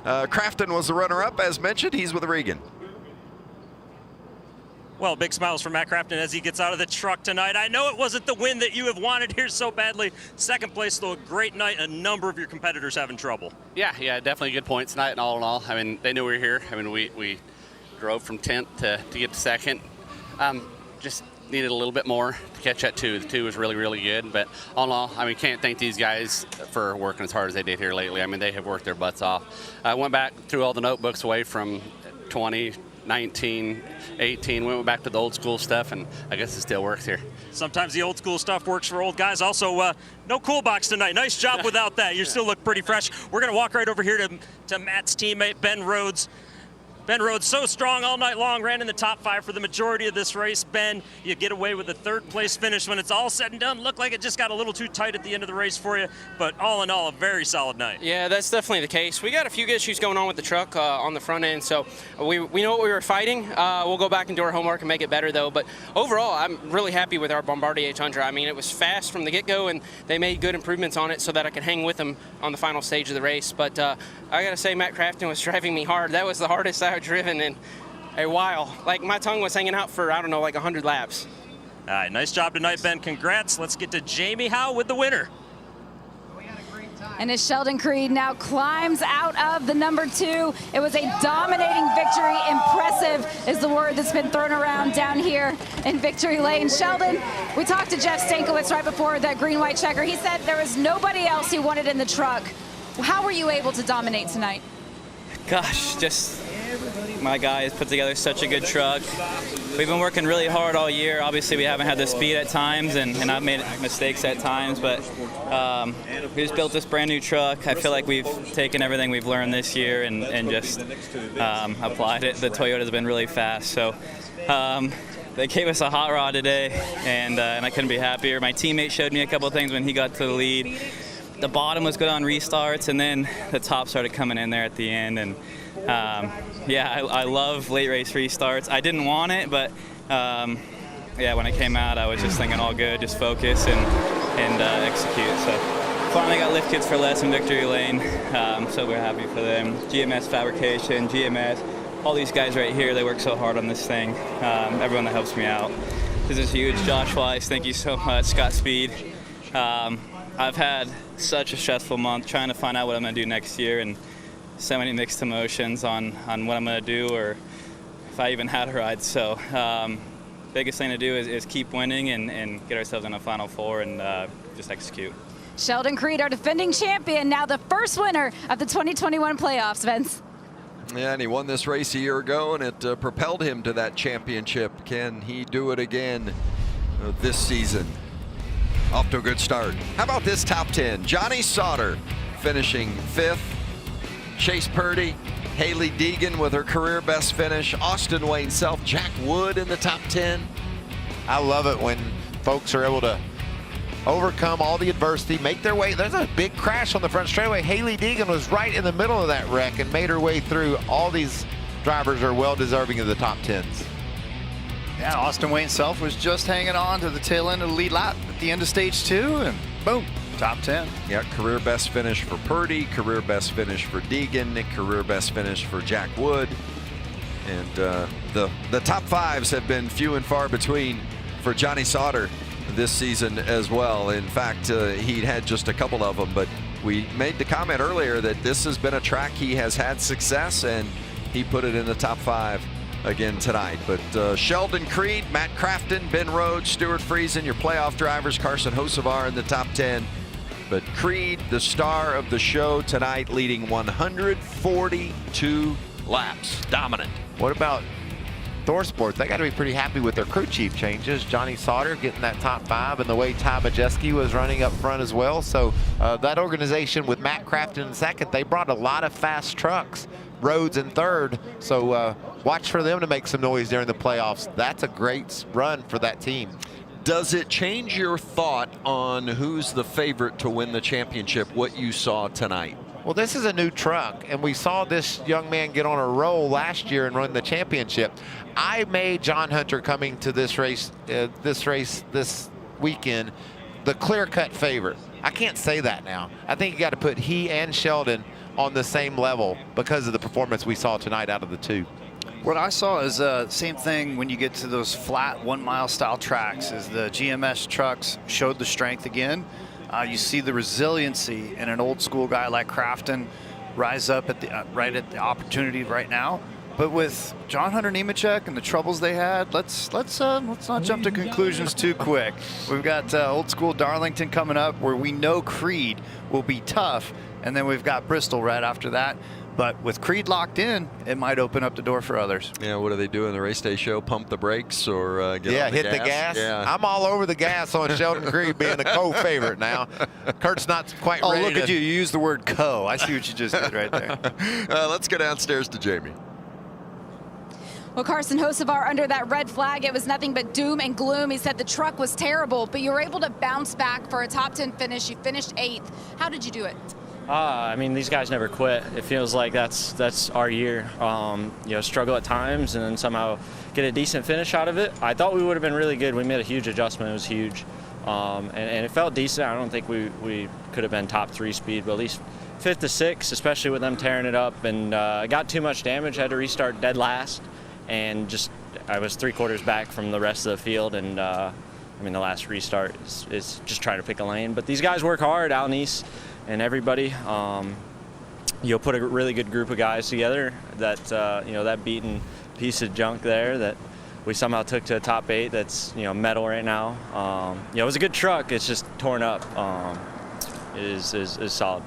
Crafton was the runner-up, as mentioned. He's with Regan. Well, big smiles from Matt Crafton as he gets out of the truck tonight. I know it wasn't the win that you have wanted here so badly. Second place, though, a great night. A number of your competitors having trouble. Yeah, definitely good points tonight and all in all. I mean, they knew we were here. I mean, we drove from 10th to get to second. Just needed a little bit more to catch that 2. The 2 was really, really good. But all in all, I mean, can't thank these guys for working as hard as they did here lately. I mean, they have worked their butts off. I went back through all the notebooks away from 20, 19, 18, went back to the old school stuff, and I guess it still works here. Sometimes the old school stuff works for old guys. Also, no cool box tonight. Nice job without that. You still look pretty fresh. We're going to walk right over here to Matt's teammate, Ben Rhodes. Ben Rhodes, so strong all night long, ran in the top 5 for the majority of this race. Ben, you get away with a 3rd place finish. When it's all said and done, looked like it just got a little too tight at the end of the race for you, but all in all, a very solid night. Yeah, that's definitely the case. We got a few issues going on with the truck on the front end, so we know what we were fighting. We'll go back and do our homework and make it better, though. But overall, I'm really happy with our Bombardier Tundra. I mean, it was fast from the get-go, and they made good improvements on it so that I could hang with them on the final stage of the race. But I got to say, Matt Crafton was driving me hard. That was the hardest I've driven in a while. Like, my tongue was hanging out for, I don't know, like 100 laps. All right, nice job tonight, Ben. Congrats. Let's get to Jamie Howe with the winner. And as Sheldon Creed now climbs out of the number 2, it was a dominating victory. Impressive is the word that's been thrown around down here in victory lane. Sheldon, we talked to Jeff Stankiewicz right before that green-white checker. He said there was nobody else he wanted in the truck. How were you able to dominate tonight? Gosh, just my guys put together such a good truck. We've been working really hard all year. Obviously, we haven't had the speed at times, and I've made mistakes at times, but we just built this brand new truck. I feel like we've taken everything we've learned this year and just applied it. The Toyota's been really fast, so they gave us a hot rod today, and I couldn't be happier. My teammate showed me a couple things when he got to the lead. The bottom was good on restarts, and then the top started coming in there at the end. And yeah, I love late race restarts. I didn't want it, but yeah, when it came out, I was just thinking all good, just focus and execute. So finally got lift kits for less in victory lane, so we're happy for them. GMS Fabrication, GMS, all these guys right here, they work so hard on this thing. Everyone that helps me out. This is huge. Josh Weiss, thank you so much. Scott Speed. I've had such a stressful month trying to find out what I'm going to do next year, and so many mixed emotions on what I'm going to do or if I even had a ride. So biggest thing to do is keep winning and get ourselves in a Final Four and just execute. Sheldon Creed, our defending champion, now the first winner of the 2021 playoffs, Vince. Yeah, and he won this race a year ago, and it propelled him to that championship. Can he do it again this season? Off to a good start. How about this top 10? Johnny Sauter finishing 5th. Chase Purdy, Haley Deegan with her career best finish. Austin Wayne Self, Jack Wood in the top 10. I love it when folks are able to overcome all the adversity, make their way. There's a big crash on the front straightaway. Haley Deegan was right in the middle of that wreck and made her way through. All these drivers are well deserving of the top 10s. Yeah, Austin Wayne Self was just hanging on to the tail end of the lead lap at the end of stage 2, and boom, top 10. Yeah, career best finish for Purdy, career best finish for Deegan, career best finish for Jack Wood. And the top 5s have been few and far between for Johnny Sauter this season as well. In fact, he had just a couple of them, but we made the comment earlier that this has been a track he has had success, and he put it in the top 5 again tonight. But Sheldon Creed, Matt Crafton, Ben Rhodes, Stuart Friesen, your playoff drivers, Carson Hocevar in the top 10. But Creed, the star of the show tonight, leading 142 laps. Dominant. What about ThorSports? They got to be pretty happy with their crew chief changes. Johnny Sauter getting that top 5, and the way Ty Majeski was running up front as well. So that organization with Matt Crafton in 2nd, they brought a lot of fast trucks. Rhodes in 3rd, so watch for them to make some noise during the playoffs. That's a great run for that team. Does it change your thought on who's the favorite to win the championship, what you saw tonight? Well, this is a new truck, and we saw this young man get on a roll last year and run the championship. I made John Hunter coming to this race this weekend the clear-cut favorite. I can't say that now. I think you got to put he and Sheldon on the same level because of the performance we saw tonight out of the 2. What I saw is same thing when you get to those flat 1 mile style tracks, is the GMS trucks showed the strength again. You see the resiliency in an old school guy like Crafton rise up at the right at the opportunity right now. But with John Hunter Nemechek and the troubles they had, let's not jump to conclusions too quick. We've got old school Darlington coming up, where we know Creed will be tough, and then we've got Bristol right after that. But with Creed locked in, it might open up the door for others. Yeah, what do they do in the race day show? Pump the brakes or get on the hit gas? the gas. Yeah. I'm all over the gas on Sheldon Creed being the co-favorite now. Kurt's not quite ready. Oh, look at you. You used the word co. I see what you just did right there. Let's go downstairs to Jamie. Well, Carson Hocevar, under that red flag, it was nothing but doom and gloom. He said the truck was terrible, but you were able to bounce back for a top 10 finish. You finished 8th. How did you do it? I mean, these guys never quit. It feels like that's our year. Struggle at times and then somehow get a decent finish out of it. I thought we would have been really good. We made a huge adjustment. It was huge. And it felt decent. I don't think we could have been top 3 speed, but at least 5th to 6th, especially with them tearing it up. And I got too much damage. Had to restart dead last. And I was 3/4 back from the rest of the field. And the last restart is just trying to pick a lane. But these guys work hard, Al Neese and everybody. You'll put a really good group of guys together that, that beaten piece of junk there that we somehow took to a top 8 that's, metal right now. It was a good truck. It's just torn up. Is solid.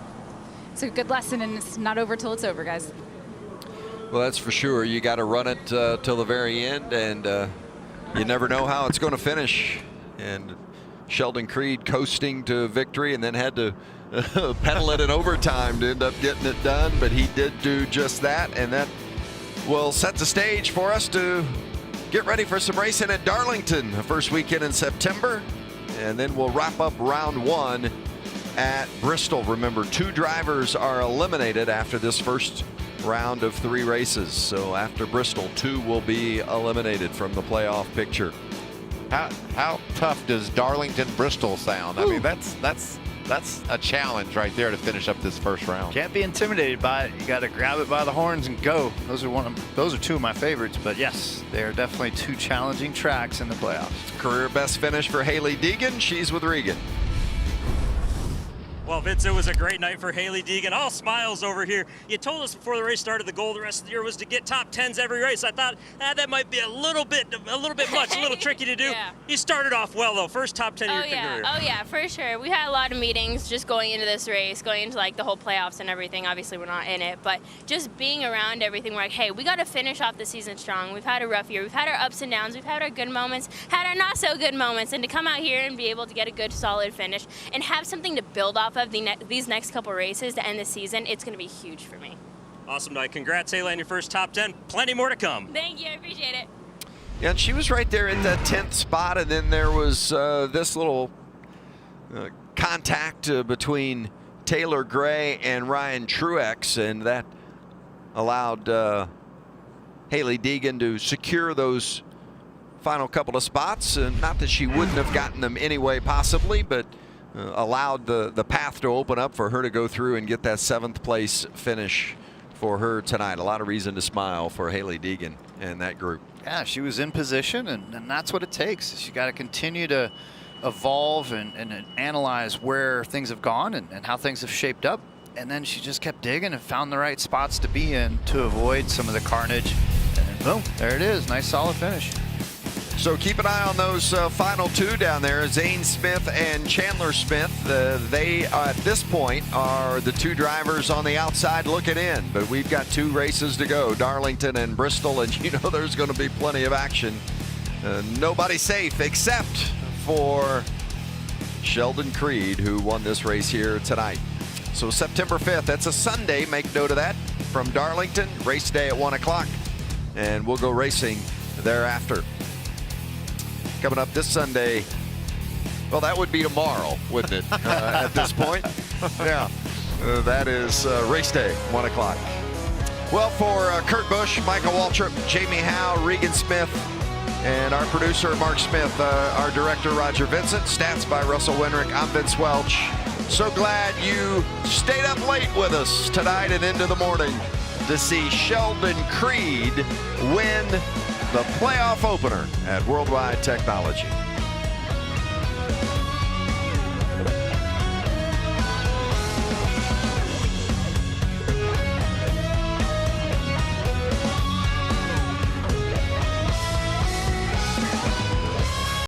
It's a good lesson, and it's not over till it's over, guys. Well, that's for sure. You got to run it till the very end, and you never know how it's going to finish. And Sheldon Creed coasting to victory, and then had to pedal it in overtime to end up getting it done, but he did do just that, and that will set the stage for us to get ready for some racing at Darlington the first weekend in September, and then we'll wrap up round 1 at Bristol. Remember, 2 drivers are eliminated after this first round of 3 races, so after Bristol, 2 will be eliminated from the playoff picture. How tough does Darlington Bristol sound? I mean, that's a challenge right there to finish up this first round. Can't be intimidated by it. You got to grab it by the horns and go. Those are 2 of my favorites, but yes, they are definitely 2 challenging tracks in the playoffs. Career best finish for Haley Deegan. She's with Regan. Well, Vince, it was a great night for Haley Deegan. All smiles over here. You told us before the race started the goal the rest of the year was to get top 10s every race. I thought that might be a little bit much, a little tricky to do. Yeah. You started off well, though. First top 10 of your career. Oh, yeah, for sure. We had a lot of meetings just going into this race, going into like the whole playoffs and everything. Obviously, we're not in it, but just being around everything, we're like, hey, we got to finish off the season strong. We've had a rough year. We've had our ups and downs. We've had our good moments, had our not so good moments, and to come out here and be able to get a good, solid finish and have something to build off of these next couple races to end the season, it's going to be huge for me. Awesome night. Congrats, Haley, on your first top 10. Plenty more to come. Thank you. I appreciate it. Yeah, and she was right there at that 10th spot, and then there was this little contact between Taylor Gray and Ryan Truex, and that allowed Haley Deegan to secure those final couple of spots. And not that she wouldn't have gotten them anyway, possibly, but allowed the path to open up for her to go through and get that 7th place finish for her tonight. A lot of reason to smile for Haley Deegan and that group. Yeah, she was in position, and that's what it takes. She got to continue to evolve and analyze where things have gone and how things have shaped up. And then she just kept digging and found the right spots to be in to avoid some of the carnage. And boom, there it is. Nice, solid finish. So keep an eye on those final 2 down there, Zane Smith and Chandler Smith. They, at this point, are the 2 drivers on the outside looking in. But we've got 2 races to go, Darlington and Bristol, and you know there's going to be plenty of action. Nobody safe except for Sheldon Creed, who won this race here tonight. So September 5th, that's a Sunday, make note of that, from Darlington, race day at 1 o'clock. And we'll go racing thereafter. Coming up this Sunday, well, that would be tomorrow, wouldn't it, at this point? Yeah, that is race day, 1 o'clock. Well, for Kurt Busch, Michael Waltrip, Jamie Howe, Regan Smith, and our producer, Mark Smith, our director, Roger Vincent, stats by Russell Winrick, I'm Vince Welch. So glad you stayed up late with us tonight and into the morning. to see Sheldon Creed win the playoff opener at World Wide Technology.